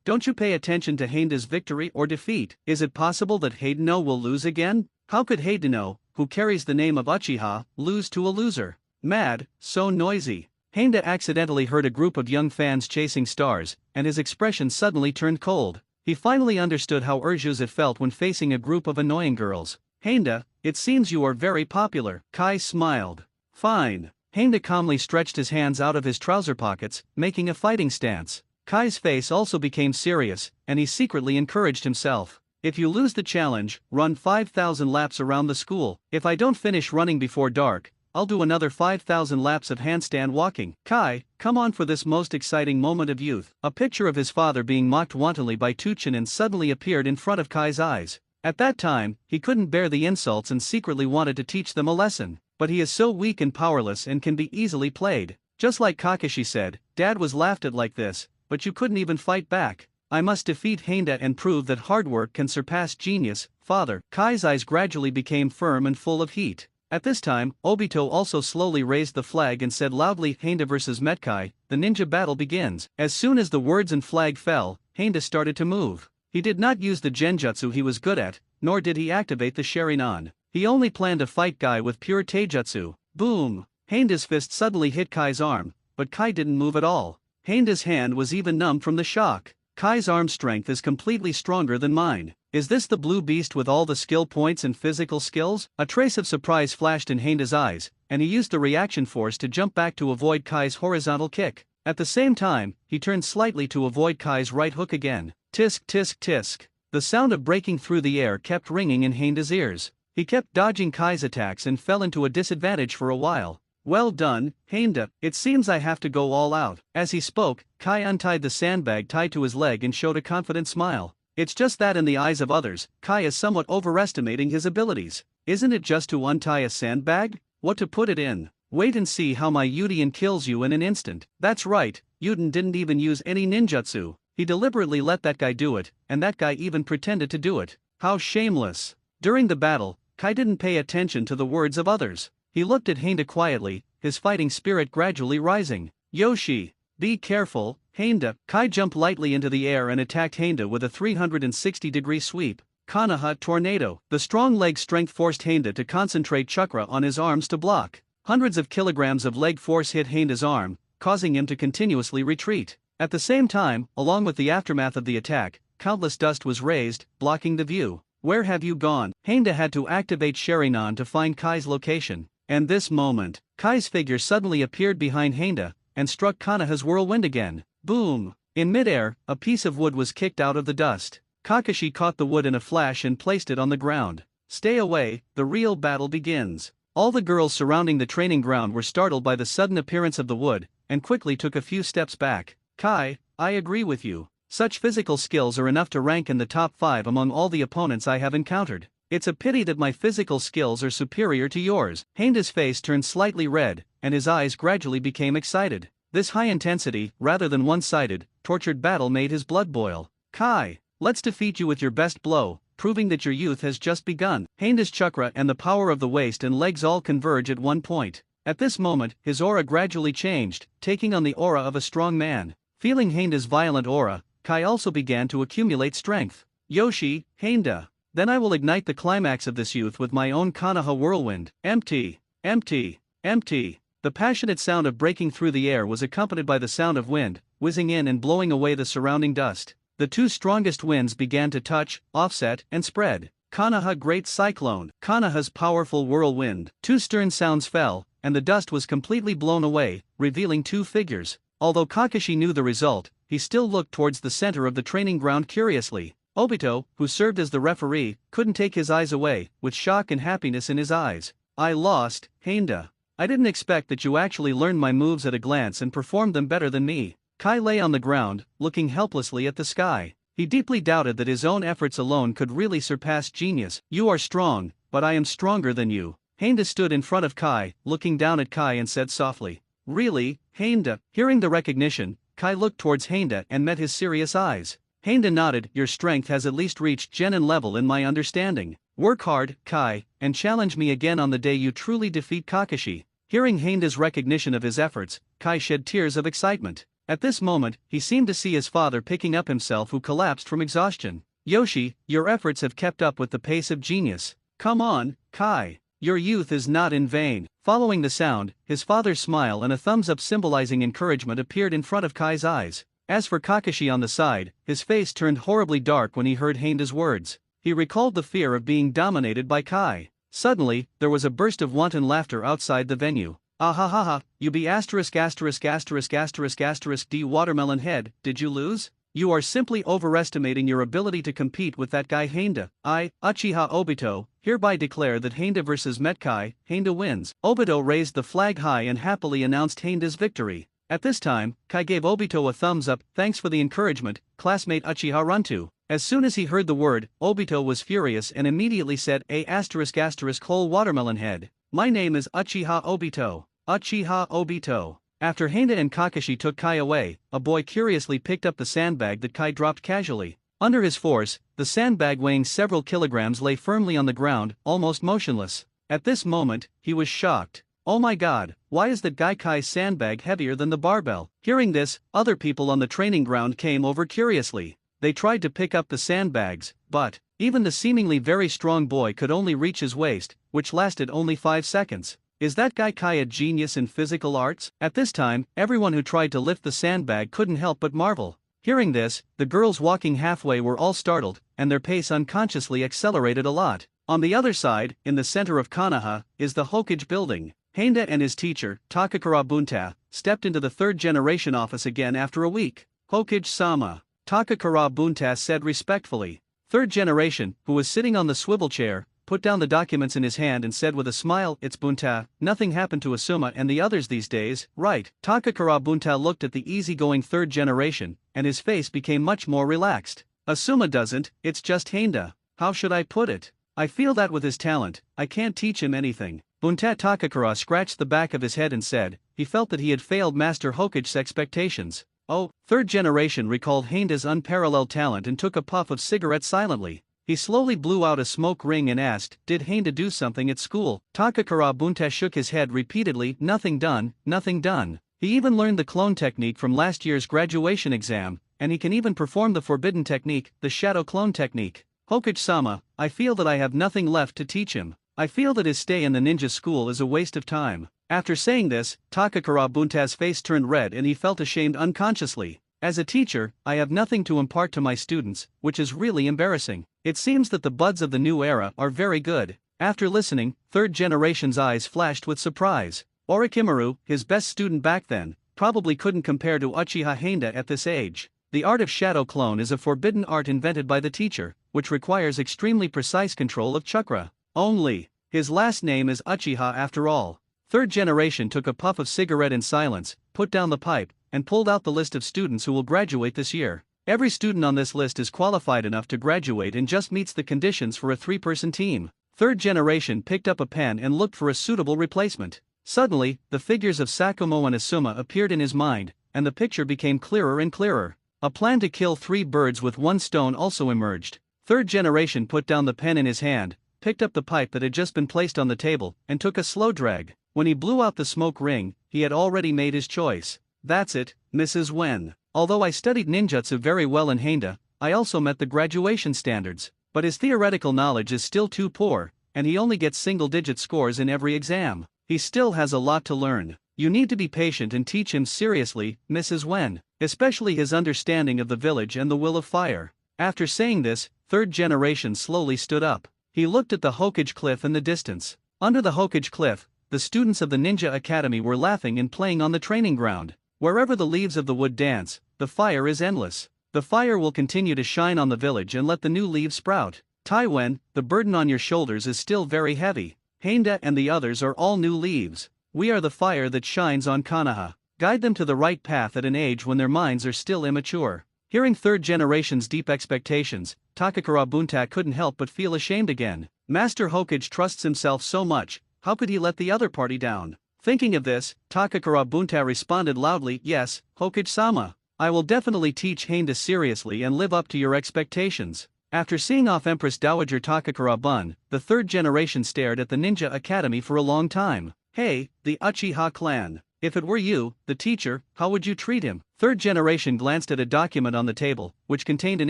don't you pay attention to Henda's victory or defeat? Is it possible that Heideno will lose again? How could Heideno, who carries the name of Uchiha, lose to a loser? Mad, so noisy. Henda accidentally heard a group of young fans chasing stars, and his expression suddenly turned cold. He finally understood how urgent it felt when facing a group of annoying girls. Henda, it seems you are very popular. Kai smiled. Fine. Henda calmly stretched his hands out of his trouser pockets, making a fighting stance. Kai's face also became serious, and he secretly encouraged himself. If you lose the challenge, run 5,000 laps around the school. If I don't finish running before dark, I'll do another 5,000 laps of handstand walking. Kai, come on for this most exciting moment of youth. A picture of his father being mocked wantonly by Tuchinen suddenly appeared in front of Kai's eyes. At that time, he couldn't bear the insults and secretly wanted to teach them a lesson. But he is so weak and powerless and can be easily played. Just like Kakashi said, Dad was laughed at like this, but you couldn't even fight back. I must defeat Henda and prove that hard work can surpass genius, father. Kai's eyes gradually became firm and full of heat. At this time, Obito also slowly raised the flag and said loudly, Henda vs Metkai, the ninja battle begins. As soon as the words and flag fell, Henda started to move. He did not use the genjutsu he was good at, nor did he activate the Sharingan. He only planned to fight Kai with pure taijutsu. Boom! Henda's fist suddenly hit Kai's arm, but Kai didn't move at all. Henda's hand was even numb from the shock. Kai's arm strength is completely stronger than mine. Is this the blue beast with all the skill points and physical skills? A trace of surprise flashed in Henda's eyes, and he used the reaction force to jump back to avoid Kai's horizontal kick. At the same time, he turned slightly to avoid Kai's right hook again. Tisk tisk tisk. The sound of breaking through the air kept ringing in Henda's ears. He kept dodging Kai's attacks and fell into a disadvantage for a while. Well done, Henda, it seems I have to go all out. As he spoke, Kai untied the sandbag tied to his leg and showed a confident smile. It's just that in the eyes of others, Kai is somewhat overestimating his abilities. Isn't it just to untie a sandbag? What to put it in? Wait and see how my Uchiha kills you in an instant. That's right, Uchiha didn't even use any ninjutsu. He deliberately let that guy do it, and that guy even pretended to do it. How shameless. During the battle, Kai didn't pay attention to the words of others. He looked at Henda quietly, his fighting spirit gradually rising. Yoshi, be careful, Henda. Kai jumped lightly into the air and attacked Henda with a 360-degree sweep. Konoha tornado. The strong leg strength forced Henda to concentrate chakra on his arms to block. Hundreds of kilograms of leg force hit Handa's arm, causing him to continuously retreat. At the same time, along with the aftermath of the attack, countless dust was raised, blocking the view. Where have you gone? Handa had to activate Sharingan to find Kai's location. And this moment, Kai's figure suddenly appeared behind Handa, and struck Konoha's whirlwind again. Boom! In midair, a piece of wood was kicked out of the dust. Kakashi caught the wood in a flash and placed it on the ground. Stay away, the real battle begins. All the girls surrounding the training ground were startled by the sudden appearance of the wood, and quickly took a few steps back. Kai, I agree with you. Such physical skills are enough to rank in the top 5 among all the opponents I have encountered. It's a pity that my physical skills are superior to yours. Handa's face turned slightly red, and his eyes gradually became excited. This high-intensity, rather than one-sided, tortured battle made his blood boil. Kai, let's defeat you with your best blow, proving that your youth has just begun. Handa's chakra and the power of the waist and legs all converge at one point. At this moment, his aura gradually changed, taking on the aura of a strong man. Feeling Handa's violent aura, Kai also began to accumulate strength. Yoshi, Handa. Then I will ignite the climax of this youth with my own Konoha whirlwind. Empty, empty, empty. The passionate sound of breaking through the air was accompanied by the sound of wind, whizzing in and blowing away the surrounding dust. The two strongest winds began to touch, offset, and spread. Konoha Great Cyclone. Konoha's powerful whirlwind. Two stern sounds fell, and the dust was completely blown away, revealing two figures. Although Kakashi knew the result, he still looked towards the center of the training ground curiously. Obito, who served as the referee, couldn't take his eyes away, with shock and happiness in his eyes. I lost, Handa. I didn't expect that you actually learned my moves at a glance and performed them better than me. Kai lay on the ground, looking helplessly at the sky. He deeply doubted that his own efforts alone could really surpass genius. You are strong, but I am stronger than you. Handa stood in front of Kai, looking down at Kai and said softly, Really, Handa? Hearing the recognition, Kai looked towards Handa and met his serious eyes. Handa nodded. Your strength has at least reached genin level in my understanding. Work hard, Kai, and challenge me again on the day you truly defeat Kakashi. Hearing Handa's recognition of his efforts, Kai shed tears of excitement. At this moment, he seemed to see his father picking up himself, who collapsed from exhaustion. Yoshi, your efforts have kept up with the pace of genius. Come on, Kai. Your youth is not in vain. Following the sound, his father's smile and a thumbs up symbolizing encouragement appeared in front of Kai's eyes. As for Kakashi on the side, his face turned horribly dark when he heard Handa's words. He recalled the fear of being dominated by Kai. Suddenly, there was a burst of wanton laughter outside the venue. Ah ha ha ha, you be asterisk asterisk asterisk asterisk asterisk D watermelon head, did you lose? You are simply overestimating your ability to compete with that guy Handa. I, Uchiha Obito, hereby declare that Handa vs Metkai, Handa wins. Obito raised the flag high and happily announced Handa's victory. At this time, Kai gave Obito a thumbs up. Thanks for the encouragement, classmate Uchiha Runtu. As soon as he heard the word, Obito was furious and immediately said, A asterisk asterisk whole watermelon head. My name is Uchiha Obito. Uchiha Obito. After Handa and Kakashi took Kai away, a boy curiously picked up the sandbag that Kai dropped casually. Under his force, the sandbag weighing several kilograms lay firmly on the ground, almost motionless. At this moment, he was shocked. Oh my god, why is that guy Kai's sandbag heavier than the barbell? Hearing this, other people on the training ground came over curiously. They tried to pick up the sandbags, but even the seemingly very strong boy could only reach his waist, which lasted only 5 seconds. Is that guy Kai a genius in physical arts? At this time, everyone who tried to lift the sandbag couldn't help but marvel. Hearing this, the girls walking halfway were all startled, and their pace unconsciously accelerated a lot. On the other side, in the center of Konoha, is the Hokage building. Handa and his teacher, Takakura Bunta, stepped into the third-generation office again after a week. Hokage-sama, Takakura Bunta said respectfully. Third generation, who was sitting on the swivel chair, put down the documents in his hand and said with a smile, It's Bunta, nothing happened to Asuma and the others these days, right? Takakura Bunta looked at the easygoing third generation, and his face became much more relaxed. Asuma doesn't, it's just Handa. How should I put it? I feel that with his talent, I can't teach him anything. Bunta Takakura scratched the back of his head and said, he felt that he had failed Master Hokage's expectations. Oh, third generation recalled Handa's unparalleled talent and took a puff of cigarette silently. He slowly blew out a smoke ring and asked, Did Handa do something at school? Takakura Bunta shook his head repeatedly, Nothing done, nothing done. He even learned the clone technique from last year's graduation exam, and he can even perform the forbidden technique, the shadow clone technique. Hokage-sama, I feel that I have nothing left to teach him. I feel that his stay in the ninja school is a waste of time. After saying this, Takakura Bunta's face turned red and he felt ashamed unconsciously. As a teacher, I have nothing to impart to my students, which is really embarrassing. It seems that the buds of the new era are very good. After listening, third generation's eyes flashed with surprise. Orochimaru, his best student back then, probably couldn't compare to Uchiha Henda at this age. The art of shadow clone is a forbidden art invented by the teacher, which requires extremely precise control of chakra. Only, his last name is Uchiha after all. Third generation took a puff of cigarette in silence, put down the pipe, and pulled out the list of students who will graduate this year. Every student on this list is qualified enough to graduate and just meets the conditions for a 3-person team. Third generation picked up a pen and looked for a suitable replacement. Suddenly, the figures of Sakumo and Asuma appeared in his mind, and the picture became clearer and clearer. A plan to kill 3 birds with 1 stone also emerged. Third generation put down the pen in his hand, picked up the pipe that had just been placed on the table, and took a slow drag. When he blew out the smoke ring, he had already made his choice. That's it, Mrs. Wen. Although I studied ninjutsu very well in Henda, I also met the graduation standards, but his theoretical knowledge is still too poor, and he only gets single-digit scores in every exam. He still has a lot to learn. You need to be patient and teach him seriously, Mrs. Wen, especially his understanding of the village and the will of fire. After saying this, third generation slowly stood up. He looked at the Hokage cliff in the distance. Under the Hokage cliff, the students of the Ninja Academy were laughing and playing on the training ground. Wherever the leaves of the wood dance, the fire is endless. The fire will continue to shine on the village and let the new leaves sprout. Taiwen, the burden on your shoulders is still very heavy. Henda and the others are all new leaves. We are the fire that shines on Konoha. Guide them to the right path at an age when their minds are still immature. Hearing third generation's deep expectations, Takakura Bunta couldn't help but feel ashamed again. Master Hokage trusts himself so much, how could he let the other party down? Thinking of this, Takakura Bunta responded loudly, "Yes, Hokage-sama. I will definitely teach Henda seriously and live up to your expectations." After seeing off Empress Dowager Takakura Bun, the third generation stared at the Ninja Academy for a long time. Hey, the Uchiha clan. If it were you, the teacher, how would you treat him? Third generation glanced at a document on the table, which contained an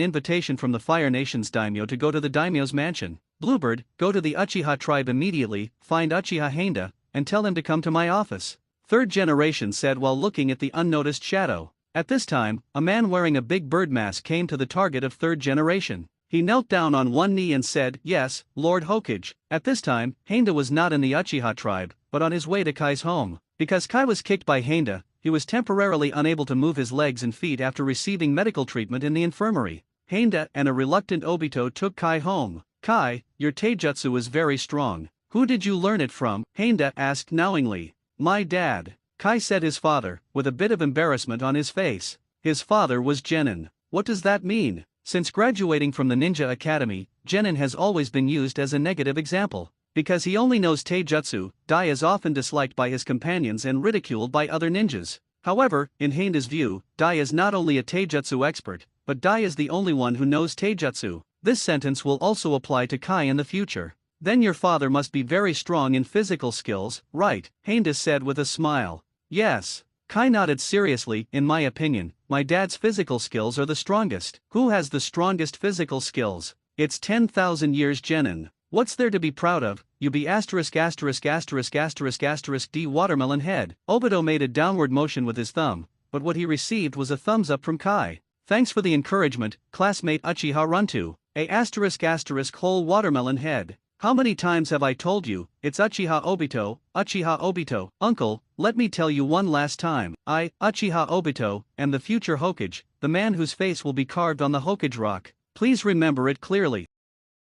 invitation from the Fire Nation's daimyo to go to the daimyo's mansion. Bluebird, go to the Uchiha tribe immediately, find Uchiha Henda, and tell him to come to my office. Third generation said while looking at the unnoticed shadow. At this time, a man wearing a big bird mask came to the target of third generation. He knelt down on one knee and said, "Yes, Lord Hokage." At this time, Henda was not in the Uchiha tribe, but on his way to Kai's home. Because Kai was kicked by Henda, he was temporarily unable to move his legs and feet after receiving medical treatment in the infirmary. Henda and a reluctant Obito took Kai home. "Kai, your taijutsu is very strong. Who did you learn it from?" Henda asked knowingly. "My dad." Kai said his father, with a bit of embarrassment on his face. His father was Genin. What does that mean? Since graduating from the Ninja Academy, Genin has always been used as a negative example. Because he only knows taijutsu, Dai is often disliked by his companions and ridiculed by other ninjas. However, in Henda's view, Dai is not only a taijutsu expert, but Dai is the only one who knows taijutsu. This sentence will also apply to Kai in the future. Then your father must be very strong in physical skills, right? Henda said with a smile. Yes. Kai nodded seriously. In my opinion, my dad's physical skills are the strongest. Who has the strongest physical skills? It's 10,000 years Genin. What's there to be proud of? You be asterisk asterisk asterisk asterisk asterisk D watermelon head. Obito made a downward motion with his thumb, but what he received was a thumbs up from Kai. Thanks for the encouragement, classmate Uchiha Runtu. A asterisk asterisk whole watermelon head. How many times have I told you, it's Uchiha Obito, Uchiha Obito. Uncle, let me tell you one last time. I, Uchiha Obito, am the future Hokage, the man whose face will be carved on the Hokage rock. Please remember it clearly.